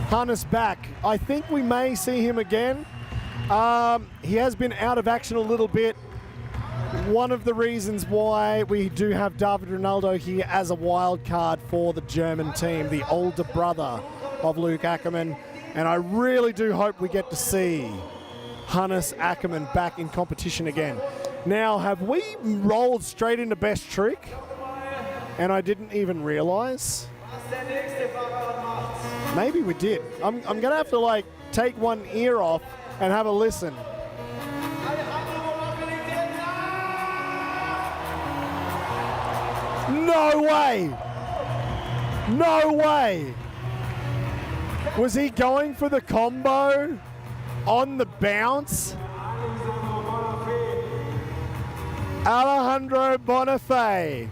[SPEAKER 1] Hannes back. I think we may see him again. He has been out of action a little bit. One of the reasons why we do have David Rinaldo here as a wild card for the German team, the older brother of Luke Ackermann. And I really do hope we get to see Hannes Ackermann back in competition again. Now, have we rolled straight into best trick? And I didn't even realize? Maybe we did. I'm going to have to, like, take one ear off and have a listen. No way! No way! Was he going for the combo on the bounce? Alejandro Bonifay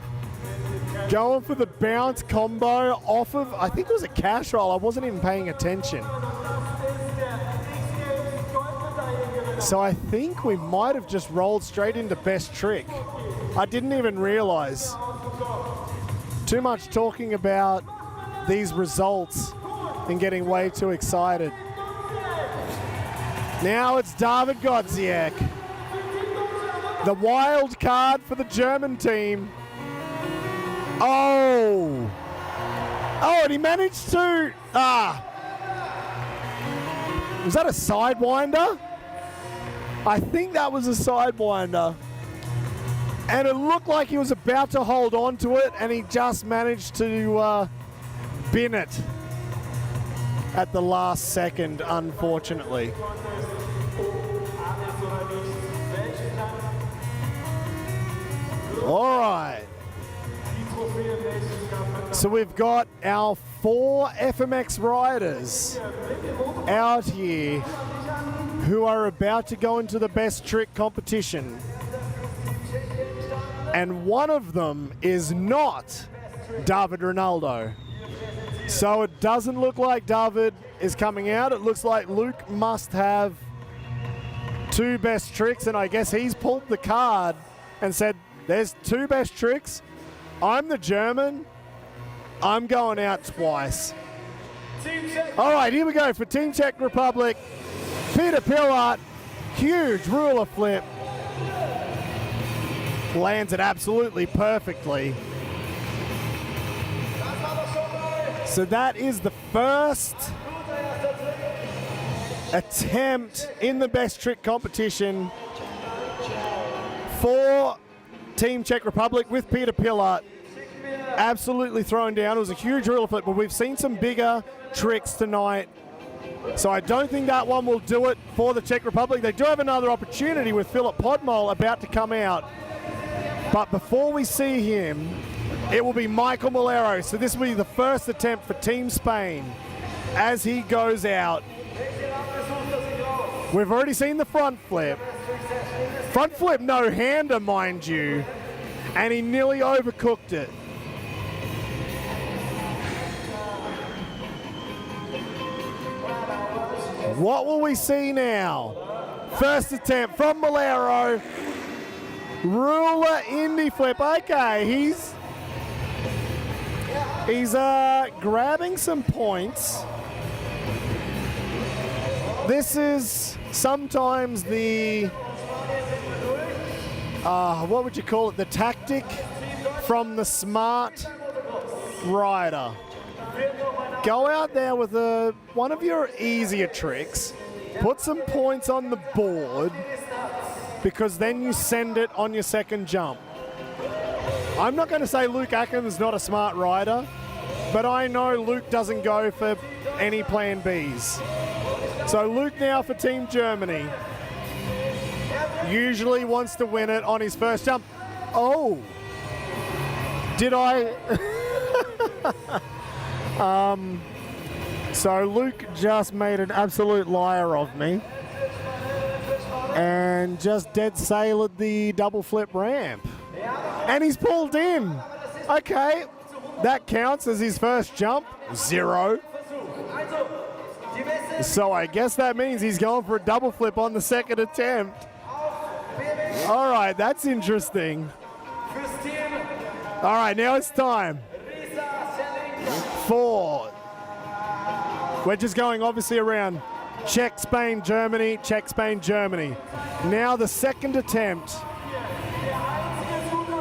[SPEAKER 1] going for the bounce combo off of, I think it was a cash roll. I wasn't even paying attention. So I think we might have just rolled straight into best trick. I didn't even realize. Too much talking about these results and getting way too excited. Now it's David Gotziak, the wild card for the German team. Oh, and he managed to, was that a sidewinder? I think that was a sidewinder. And it looked like he was about to hold on to it, and he just managed to bin it at the last second, unfortunately. All right. So we've got our 4 FMX riders out here who are about to go into the best trick competition. And one of them is not David Rinaldo. So it doesn't look like David is coming out. It looks like Luke must have 2 best tricks, and I guess he's pulled the card and said, there's 2 best tricks. I'm the German. I'm going out twice. All right, here we go for Team Czech Republic. Petr Pilat, huge ruler flip. Lands it absolutely perfectly. So that is the first attempt in the best trick competition for Team Czech Republic with Petr Pilat absolutely thrown down. It was a huge reel flip, but we've seen some bigger tricks tonight. So I don't think that one will do it for the Czech Republic. They do have another opportunity with Filip Podmol about to come out. But before we see him, it will be Maikel Melero. So this will be the first attempt for Team Spain as he goes out. We've already seen the front flip. Front flip no-hander, mind you. And he nearly overcooked it. What will we see now? First attempt from Melero. Ruler Indy flip. Okay, he's grabbing some points. This is sometimes the, what would you call it? The tactic from the smart rider. Go out there with one of your easier tricks, put some points on the board, because then you send it on your second jump. I'm not going to say Luke Ackermann's not a smart rider, but I know Luke doesn't go for any plan Bs. So Luke now for Team Germany. Usually wants to win it on his first jump. Oh! Did I... So Luke just made an absolute liar of me and just dead sailed the double flip ramp. And he's pulled in. Okay, that counts as his first jump. 0. So I guess that means he's going for a double flip on the second attempt. All right, that's interesting. All right, now it's time for... We're just going obviously around Czech, Spain, Germany, Czech, Spain, Germany. Now the second attempt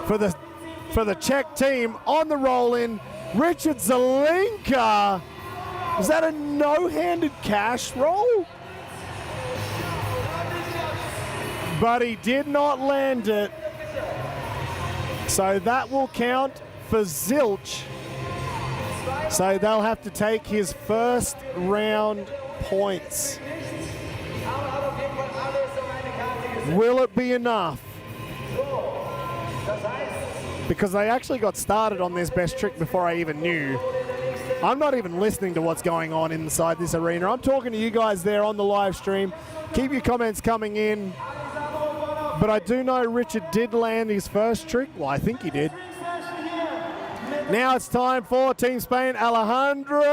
[SPEAKER 1] for the Czech team on the roll-in. Richard Zelinka. Is that a no-handed cash roll? But he did not land it. So that will count for zilch. So they'll have to take his first round points. Will it be enough? Because they actually got started on this best trick before I even knew. I'm not even listening to what's going on inside this arena. I'm talking to you guys there on the live stream. Keep your comments coming in. But I do know Richard did land his first trick. Well, I think he did. Now it's time for Team Spain, Alejandro.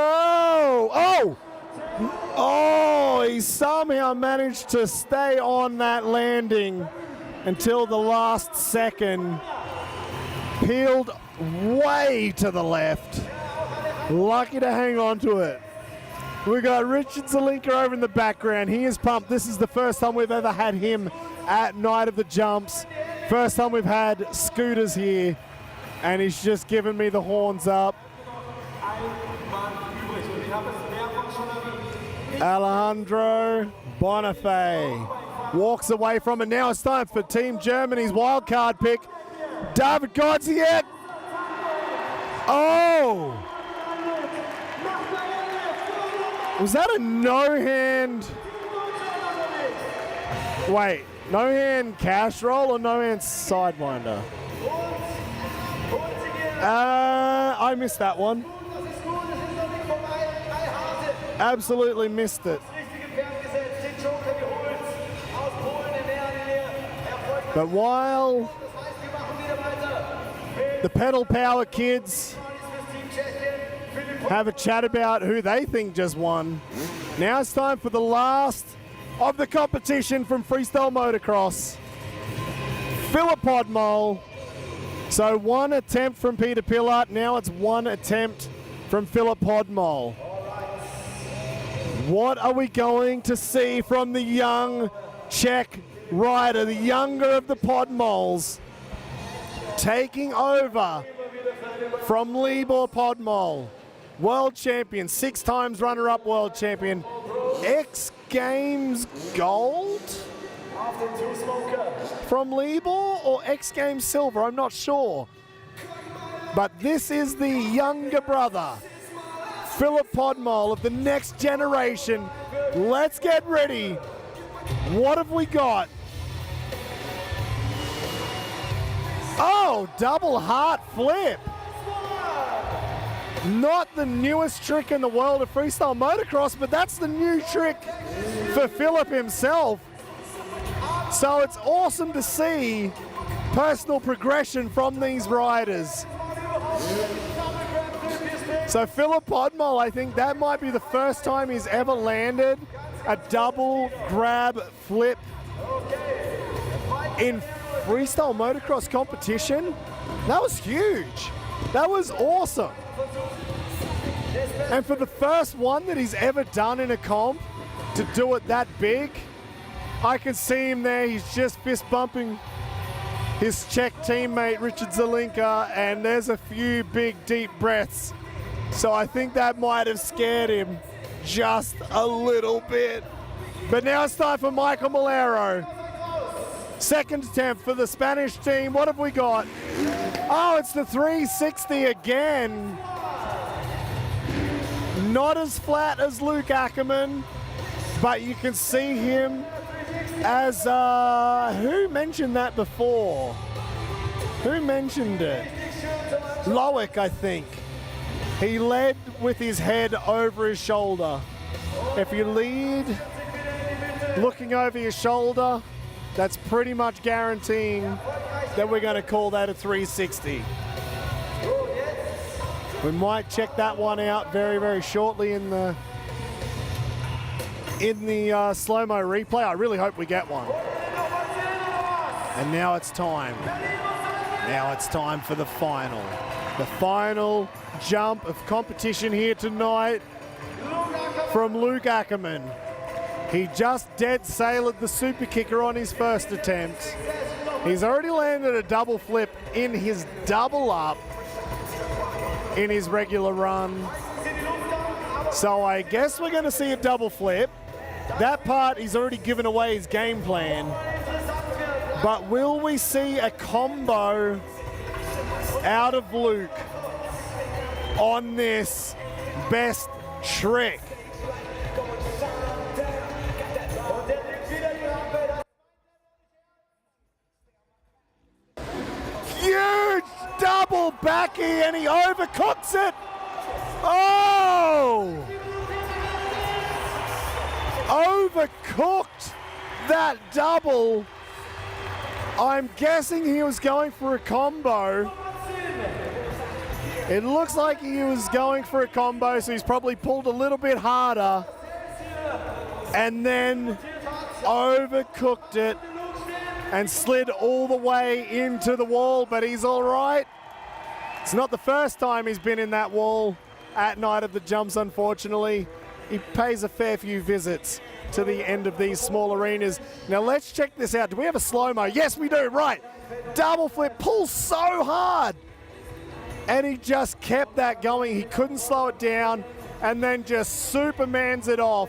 [SPEAKER 1] Oh, he somehow managed to stay on that landing until the last second. Peeled way to the left. Lucky to hang on to it. We got Richard Zelinka over in the background. He is pumped. This is the first time we've ever had him at Night of the Jumps. First time we've had scooters here. And he's just giving me the horns up. Alejandro Bonifay walks away from it. Now it's time for Team Germany's wildcard pick, David Rinaldo. Oh! Was that a no-hand? Wait, no-hand cash roll or no-hand sidewinder? I missed that one. Absolutely missed it. But while the pedal power kids have a chat about who they think just won, now it's time for the last of the competition from freestyle motocross. Filip Podmol. So one attempt from Petr Pilat, now it's one attempt from Filip Podmol. What are we going to see from the young Czech rider, the younger of the Podmols, taking over from Libor Podmol, world champion, 6 times runner-up world champion, X Games gold?
[SPEAKER 11] from Libor or X Games silver, I'm not sure. But this is the younger brother, Filip Podmol, of the next generation. Let's get ready. What have we got? Oh, double heart flip. Not the newest trick in the world of freestyle motocross, but that's the new trick for Filip himself. So it's awesome to see personal progression from these riders. So Filip Podmol, I think that might be the first time he's ever landed a double grab flip in freestyle motocross competition. That was huge. That was awesome. And for the first one that he's ever done in a comp, to do it that big, I can see him there. He's just fist bumping his Czech teammate Richard Zelinka, and there's a few big deep breaths. So I think that might have scared him just a little bit. But now it's time for Maikel Melero. Second attempt for the Spanish team. What have we got? Oh, it's the 360 again. Not as flat as Luke Ackermann, but you can see him as, who mentioned that before? Who mentioned it? Loic, I think. He led with his head over his shoulder. If you lead looking over your shoulder, that's pretty much guaranteeing that we're going to call that a 360. We might check that one out very, very shortly in the slow-mo replay. I really hope we get one. And now it's time. Now it's time for the final. The final jump of competition here tonight from Luke Ackermann. He just dead sailed the super kicker on his first attempt. He's already landed a double flip in his double up in his regular run. So I guess we're going to see a double flip. That part, he's already given away his game plan. But will we see a combo out of Luke on this best trick? Huge double backy, and he overcooks it. Oh! Overcooked that double. I'm guessing he was going for a combo. It looks like he was going for a combo, so he's probably pulled a little bit harder and then overcooked it and slid all the way into the wall, but he's all right. It's not the first time he's been in that wall at Night of the Jumps, unfortunately. He pays a fair few visits to the end of these small arenas. Now let's check this out. Do we have a slow-mo? Yes, we do, right. Double flip, pulls so hard. And he just kept that going. He couldn't slow it down, and then just Supermans it off,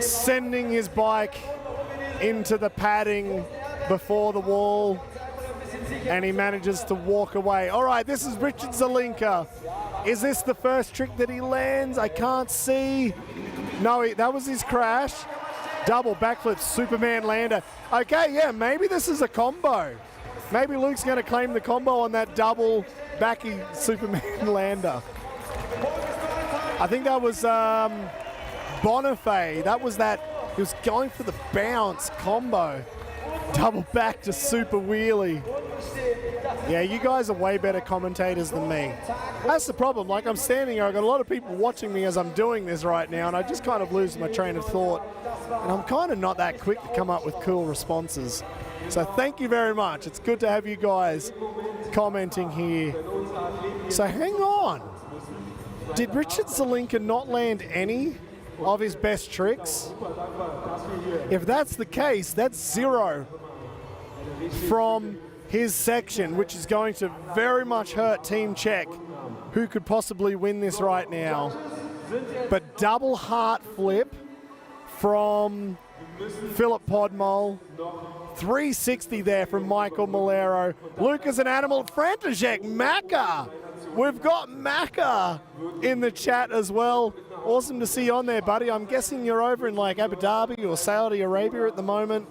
[SPEAKER 11] sending his bike into the padding before the wall, and he manages to walk away. All right, this is Richard Zelinka. Is this the first trick that he lands? I can't see. No, that was his crash. Double backflip, Superman lander. Okay, yeah, maybe this is a combo. Maybe Luke's going to claim the combo on that double backy Superman lander. I think that was Bonifay. That was that. He was going for the bounce combo. Double back to super wheelie. Yeah, you guys are way better commentators than me. That's the problem. Like, I'm standing here, I've got a lot of people watching me as I'm doing this right now, and I just kind of lose my train of thought. And I'm kind of not that quick to come up with cool responses. So thank you very much. It's good to have you guys commenting here. So hang on. Did Richard Zelinka not land any of his best tricks? If that's the case, that's 0 from his section, which is going to very much hurt Team Czech, who could possibly win this right now. But double heart flip from Filip Podmol. 360 there from Maikel Melero. Luke is an animal. František Maka. We've got Maka in the chat as well. Awesome to see you on there, buddy. I'm guessing you're over in like Abu Dhabi or Saudi Arabia at the moment.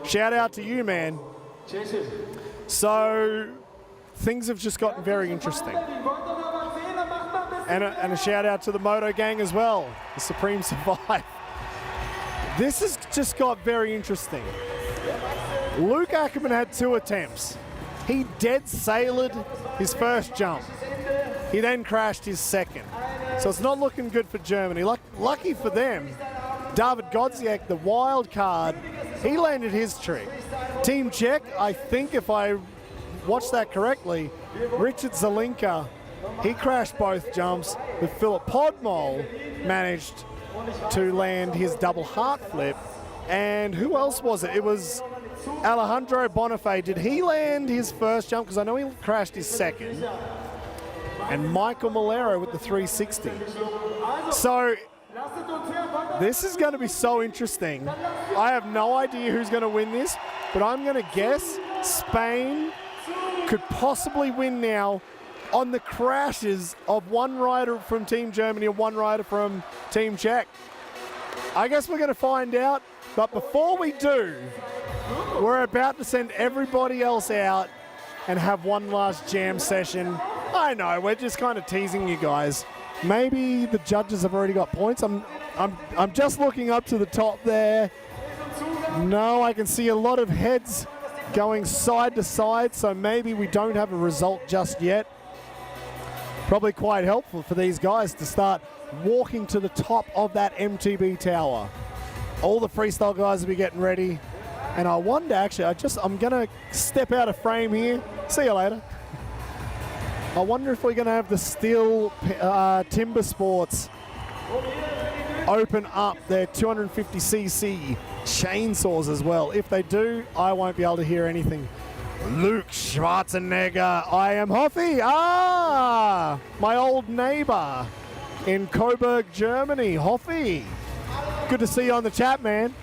[SPEAKER 11] Shout out to you, man. So things have just gotten very interesting. And a shout out to the Moto gang as well. The Supreme Survive. This has just got very interesting. Luke Ackermann had 2 attempts. He dead sailed his first jump. He then crashed his second. So it's not looking good for Germany. Lucky for them, David Godziak, the wild card, he landed his trick. Team Czech, I think if I watched that correctly, Richard Zelinka, he crashed both jumps, but Filip Podmol managed to land his double heart flip. And who else was it? It was Alejandro Bonifay. Did he land his first jump? Because I know he crashed his second. And Maikel Melero with the 360. So this is going to be so interesting. I have no idea who's going to win this, but I'm going to guess Spain could possibly win now on the crashes of one rider from Team Germany and one rider from Team Czech. I guess we're going to find out, but before we do, we're about to send everybody else out and have one last jam session. I know, we're just kind of teasing you guys. Maybe the judges have already got points. I'm just looking up to the top there. No, I can see a lot of heads going side to side, so maybe we don't have a result just yet. Probably quite helpful for these guys to start walking to the top of that MTB tower. All the freestyle guys will be getting ready. And I wonder, actually, I'm going to step out of frame here. See you later. I wonder if we're going to have the Steel Timber Sports open up their 250cc chainsaws as well. If they do, I won't be able to hear anything. Luke Schwarzenegger, I am Hoffy. Ah, my old neighbor in Coburg, Germany. Hoffy, good to see you on the chat, man.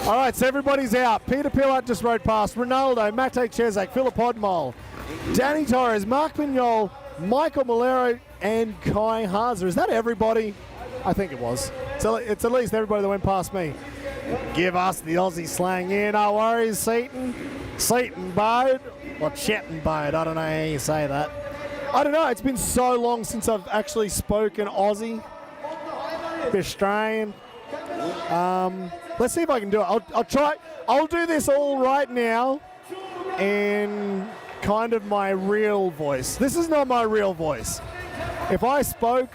[SPEAKER 11] All right, so everybody's out. Petr Pilat just rode past. Rinaldo, Matej Cesak, Filip Podmol, Dany Torres, Marc Pinyol, Maikel Melero, and Kai Haase. Is that everybody? I think it was. So it's at least everybody that went past me. Give us the Aussie slang here. No worries, Seaton. Seaton Bode. Or Chetton Bode. I don't know how you say that. I don't know. It's been so long since I've actually spoken Aussie. Australian. Let's see if I can do it. I'll try. I'll do this all right now in kind of my real voice. This is not my real voice. If I spoke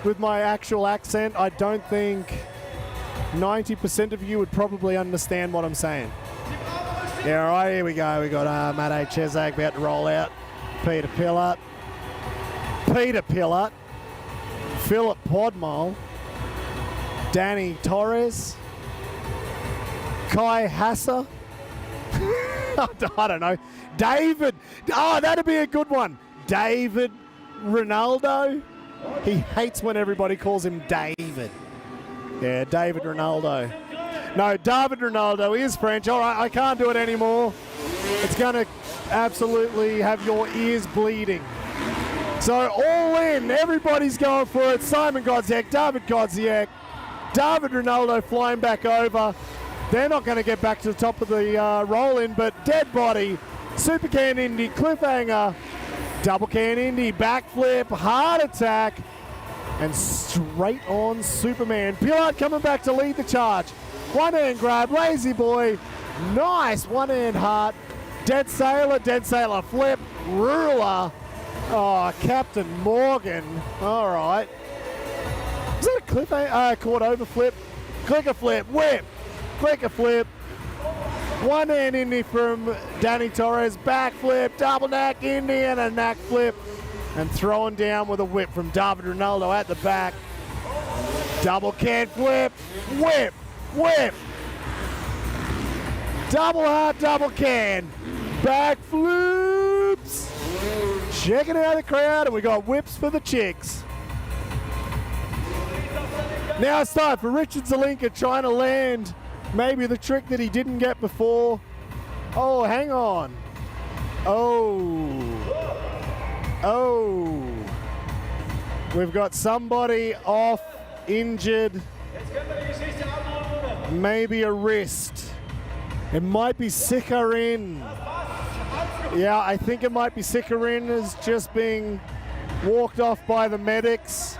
[SPEAKER 11] with my actual accent, I don't think 90% of you would probably understand what I'm saying. Yeah, all right, here we go. We got Matej Cesak about to roll out. Petr Pilat. Petr Pilat. Filip Podmol. Dany Torres. Kai Haase. I don't know. David. Oh, that'd be a good one. David Rinaldo. He hates when everybody calls him David. Yeah, David Rinaldo. No, David Rinaldo is French. All right, I can't do it anymore. It's going to absolutely have your ears bleeding. So all in, everybody's going for it. Simon Godziak, David Godziak, David Rinaldo flying back over. They're not going to get back to the top of the roll-in, but dead body, super can Indy, cliffhanger, double can Indy, backflip, heart attack, and straight on Superman. Pilat coming back to lead the charge. One hand grab, lazy boy, nice one hand heart, dead sailor flip, ruler. Oh, Captain Morgan. All right. Is that a cliffhanger? Caught over flip, clicker flip, whip. Clicker flip, one hand Indy from Dany Torres, back flip, double knack Indy and a knack flip, and throwing down with a whip from David Rinaldo at the back. Double can flip, whip, whip. Double heart, double can, back flips. Checking out the crowd, and we got whips for the chicks. Now it's time for Richard Zelinka trying to land maybe the trick that he didn't get before. Oh, hang on. Oh. We've got somebody off, injured. Maybe a wrist. It might be Sikarin. Yeah, I think it might be Sikarin is just being walked off by the medics.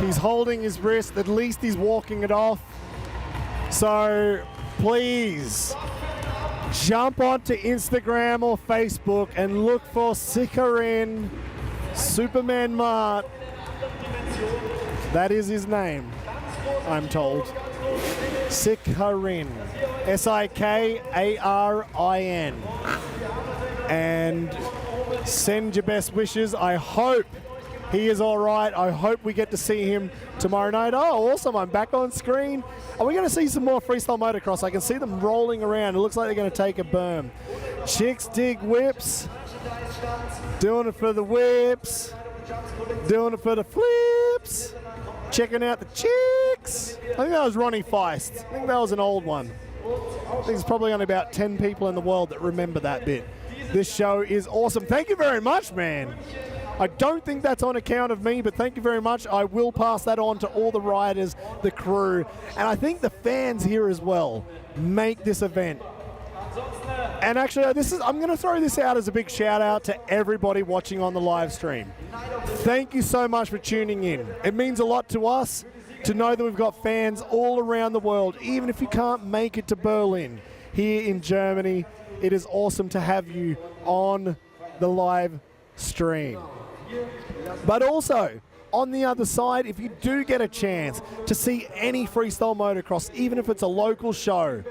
[SPEAKER 11] He's holding his wrist, at least he's walking it off. So please jump onto Instagram or Facebook and look for Sikarin Superman Mart. That is his name, I'm told. Sikarin. Sikarin. And send your best wishes. I hope he is all right. I hope we get to see him tomorrow night. Oh, awesome. I'm back on screen. Are we going to see some more freestyle motocross? I can see them rolling around. It looks like they're going to take a berm. Chicks dig whips. Doing it for the whips. Doing it for the flips. Checking out the chicks. I think that was Ronnie Feist. I think that was an old one. I think there's probably only about 10 people in the world that remember that bit. This show is awesome. Thank you very much, man. I don't think that's on account of me, but thank you very much. I will pass that on to all the riders, the crew, and I think the fans here as well make this event. And actually, I'm going to throw this out as a big shout out to everybody watching on the live stream. Thank you so much for tuning in. It means a lot to us to know that we've got fans all around the world, even if you can't make it to Berlin, here in Germany. It is awesome to have you on the live stream. But also, on the other side, if you do get a chance to see any freestyle motocross, even if it's a local show,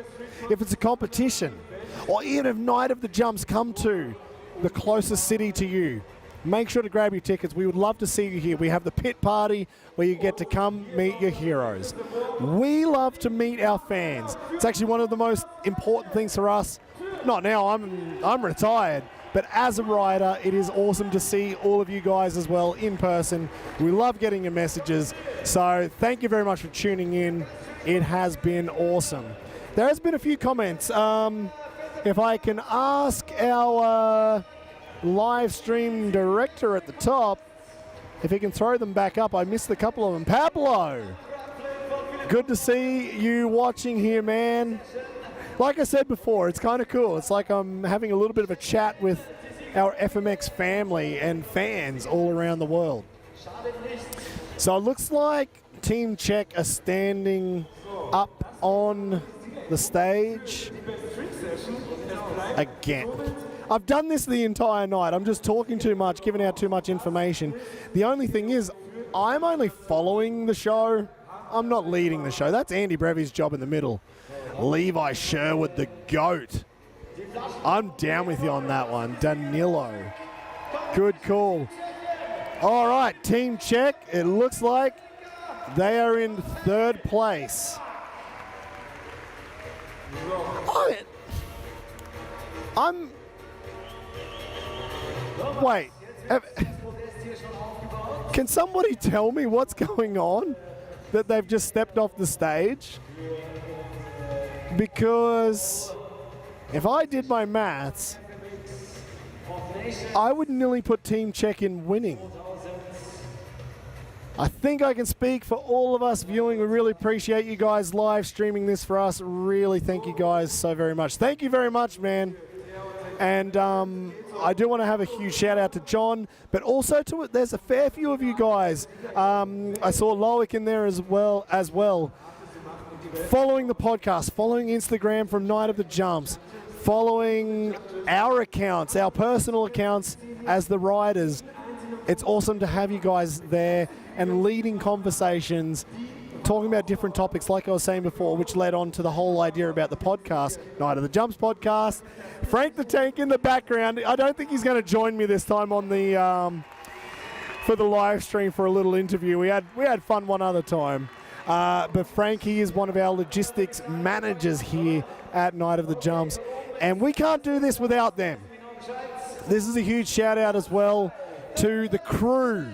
[SPEAKER 11] if it's a competition, or even if Night of the Jumps come to the closest city to you, make sure to grab your tickets. We would love to see you here. We have the pit party where you get to come meet your heroes. We love to meet our fans. It's actually one of the most important things for us. Not now, I'm retired. But as a rider, it is awesome to see all of you guys as well in person. We love getting your messages. So thank you very much for tuning in. It has been awesome. There has been a few comments. If I can ask our live stream director at the top, if he can throw them back up. I missed a couple of them. Pablo, good to see you watching here, man. Like I said before, it's kind of cool. It's like I'm having a little bit of a chat with our FMX family and fans all around the world. So it looks like Team Czech are standing up on the stage again. I've done this the entire night. I'm just talking too much, giving out too much information. The only thing is, I'm only following the show. I'm not leading the show. That's Andy Brevi's job in the middle. Levi Sherwood, the GOAT. I'm down with you on that one. Danilo. Good call. All right, Team Czech. It looks like they are in third place. Wait. Can somebody tell me what's going on? That they've just stepped off the stage? Because if I did my maths, I would nearly put Team Czech in winning. I think I can speak for all of us viewing. We really appreciate you guys live streaming this for us. Really thank you guys so very much. Thank you very much, man. And I do want to have a huge shout out to John, but also to it, there's a fair few of you guys. I saw Loic in there as well. Following the podcast, following Instagram from Night of the Jumps, following our accounts, our personal accounts as the riders. It's awesome to have you guys there and leading conversations, talking about different topics like I was saying before, which led on to the whole idea about the podcast, Night of the Jumps podcast. Frank the Tank in the background. I don't think he's going to join me this time on the for the live stream for a little interview. We had fun one other time. But Frankie is one of our logistics managers here at Night of the Jumps, and we can't do this without them. This is a huge shout out as well to the crew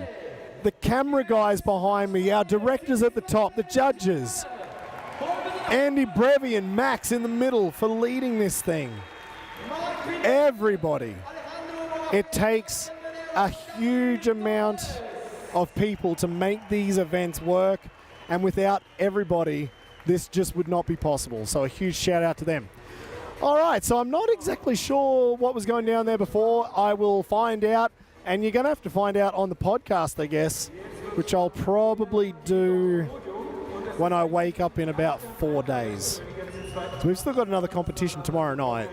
[SPEAKER 11] the camera guys behind me, our directors at the top, the judges, Andy Brevi and Max in the middle for leading this thing. Everybody. It takes a huge amount of people to make these events work, and without everybody, this just would not be possible. So a huge shout out to them. All right, so I'm not exactly sure what was going down there before. I will find out, and you're going to have to find out on the podcast, I guess, which I'll probably do when I wake up in about 4 days. So we've still got another competition tomorrow night.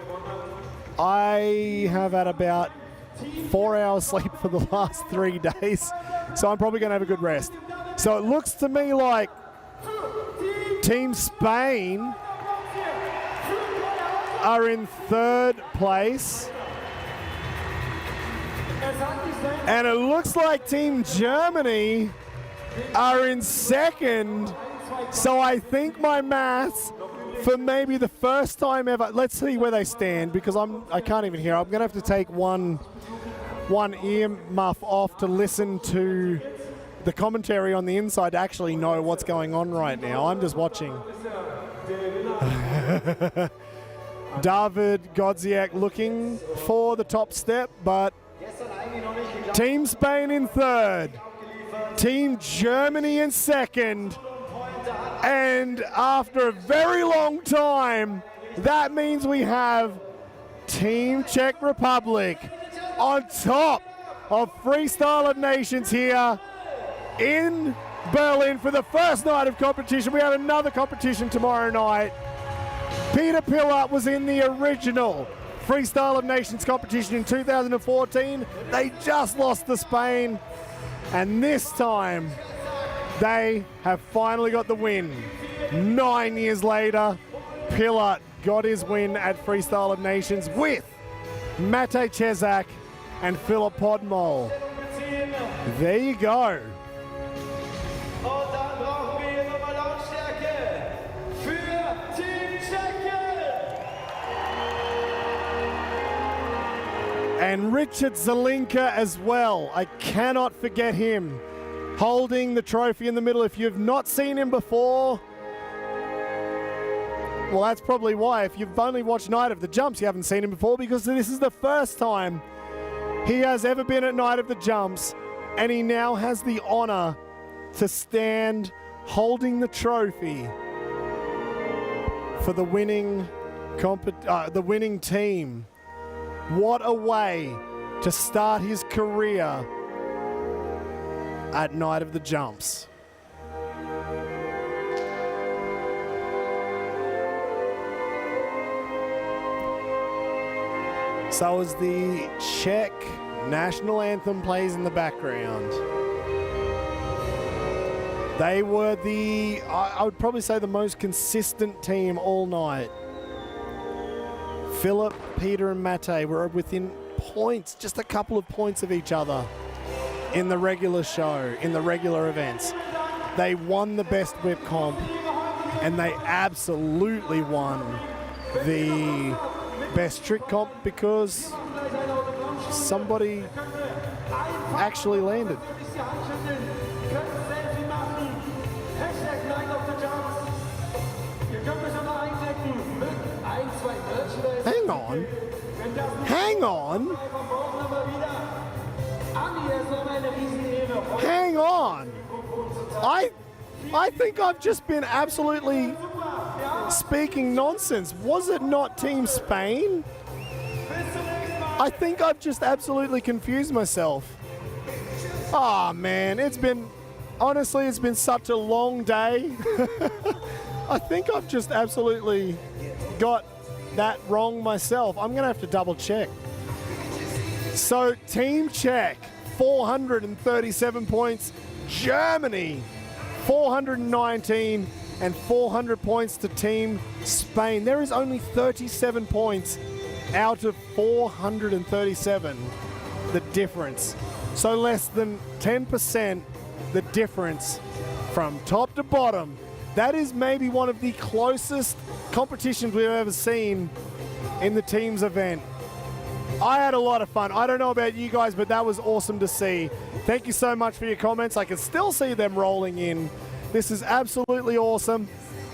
[SPEAKER 11] I have had about 4 hours sleep for the last 3 days, so I'm probably going to have a good rest. So it looks to me like Team Spain are in 3rd place. And it looks like Team Germany are in 2nd. So I think my maths, for maybe the first time ever, let's see where they stand, because I can't even hear. I'm going to have to take one ear muff off to listen to the commentary on the inside to actually know what's going on right now. I'm just watching. David Godziak looking for the top step, but Team Spain in 3rd, Team Germany in 2nd, and after a very long time, that means we have Team Czech Republic on top of Freestyle of Nations here in Berlin for the first night of competition. We have another competition tomorrow night. Petr Pilat was in the original Freestyle of Nations competition in 2014. They just lost to Spain, and this time they have finally got the win. 9 years later, Pilat got his win at Freestyle of Nations with Matej Cesak and Filip Podmol. There you go. And Richard Zelinka as well. I cannot forget him holding the trophy in the middle. If you've not seen him before, well, that's probably why. If you've only watched Night of the Jumps, you haven't seen him before, because this is the first time he has ever been at Night of the Jumps, and he now has the honor to stand holding the trophy for the winning team. What a way to start his career at Night of the Jumps. So as the Czech national anthem plays in the background, they were I would probably say the most consistent team all night. Filip, Petr and Mateÿ were within points, just a couple of points of each other in the regular show, in the regular events. They won the best whip comp, and they absolutely won the best trick comp because somebody actually landed. Hang on. Hang on. Hang on. I think I've just been absolutely speaking nonsense. Was it not Team Spain? I think I've just absolutely confused myself. Oh man, honestly, it's been such a long day. I think I've just absolutely got that wrong myself. I'm gonna have to double check. So Team Czech, 437 points. Germany, 419, and 400 points to Team Spain. There is only 37 points out of 437, the difference. So less than 10% the difference from top to bottom. That is maybe one of the closest competitions we've ever seen in the teams event. I had a lot of fun. I don't know about you guys, but that was awesome to see. Thank you so much for your comments. I can still see them rolling in. This is absolutely awesome.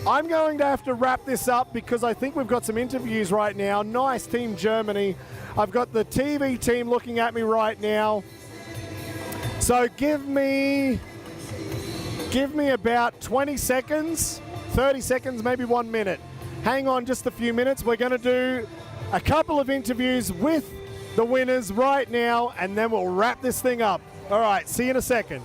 [SPEAKER 11] I'm going to have to wrap this up because I think we've got some interviews right now. Nice, Team Germany. I've got the TV team looking at me right now. So give me about 20 seconds, 30 seconds, maybe 1 minute. Hang on just a few minutes. We're going to do a couple of interviews with the winners right now, and then we'll wrap this thing up. All right, see you in a second.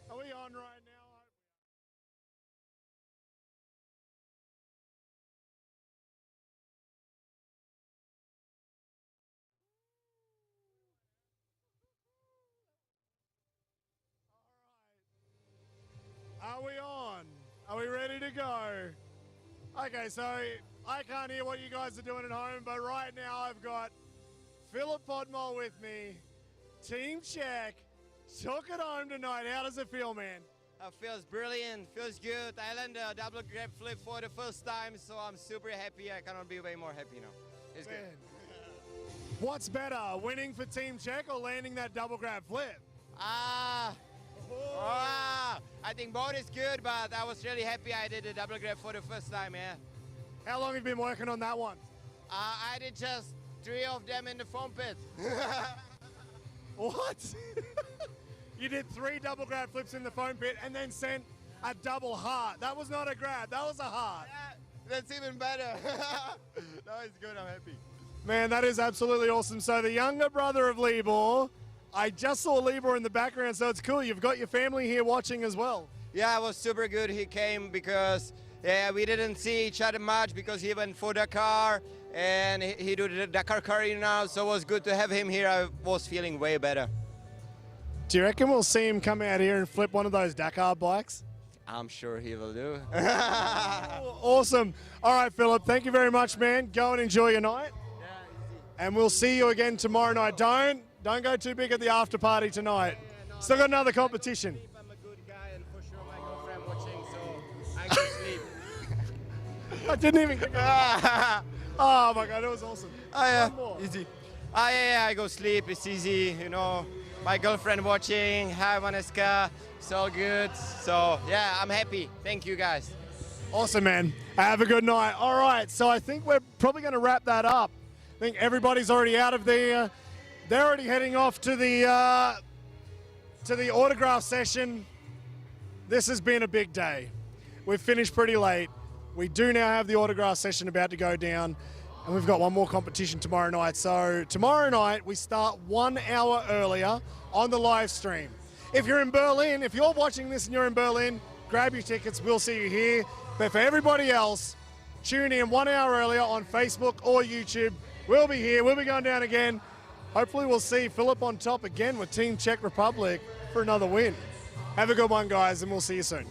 [SPEAKER 11] Are we on right now? Are we on? Are we ready to go? Okay, so I can't hear what you guys are doing at home, but right now I've got Filip Podmol with me, Team Czech. Took it home tonight. How does it feel, man?
[SPEAKER 12] It feels brilliant, feels good. I landed a double grab flip for the first time, so I'm super happy. I cannot be way more happy now. It's good.
[SPEAKER 11] What's better, winning for Team Czech or landing that double grab flip?
[SPEAKER 12] I think both is good, but I was really happy I did a double grab for the first time, yeah.
[SPEAKER 11] How long have you been working on that one?
[SPEAKER 12] I did just 3 of them in the foam pit.
[SPEAKER 11] What? You did 3 double grab flips in the foam pit and then sent a double heart. That was not a grab, that was a heart.
[SPEAKER 12] Yeah, that's even better. No, it's good, I'm happy.
[SPEAKER 11] Man, that is absolutely awesome. So the younger brother of Libor, I just saw Libor in the background, so it's cool. You've got your family here watching as well.
[SPEAKER 12] Yeah, it was super good. He came because we didn't see each other much because he went for Dakar and he did the Dakar career now, so it was good to have him here. I was feeling way better.
[SPEAKER 11] Do you reckon we'll see him come out here and flip one of those Dakar bikes?
[SPEAKER 12] I'm sure he will do.
[SPEAKER 11] Awesome. All right, Filip, thank you very much, man. Go and enjoy your night.
[SPEAKER 12] Yeah, easy.
[SPEAKER 11] And we'll see you again tomorrow night. Don't go too big at the after party tonight. Still got another competition.
[SPEAKER 12] I'm a good guy and for sure my girlfriend watching, so I can sleep.
[SPEAKER 11] I didn't even get Oh my God, that was awesome.
[SPEAKER 12] Oh yeah,
[SPEAKER 11] One more.
[SPEAKER 12] easy. Oh yeah, I go sleep, it's easy, you know. My girlfriend watching, hi Vaneska, it's all good. So yeah, I'm happy. Thank you guys.
[SPEAKER 11] Awesome, man. Have a good night. All right, so I think we're probably going to wrap that up. I think everybody's already out of the, they're already heading off to the autograph session. This has been a big day. We've finished pretty late. We do now have the autograph session about to go down, and we've got one more competition tomorrow night. So tomorrow night we start 1 hour earlier on the live stream. If you're in Berlin, if you're watching this and you're in Berlin, grab your tickets, we'll see you here. But for everybody else, tune in 1 hour earlier on Facebook or YouTube. We'll be here, we'll be going down again. Hopefully we'll see Filip on top again with Team Czech Republic for another win. Have a good one, guys, and we'll see you soon.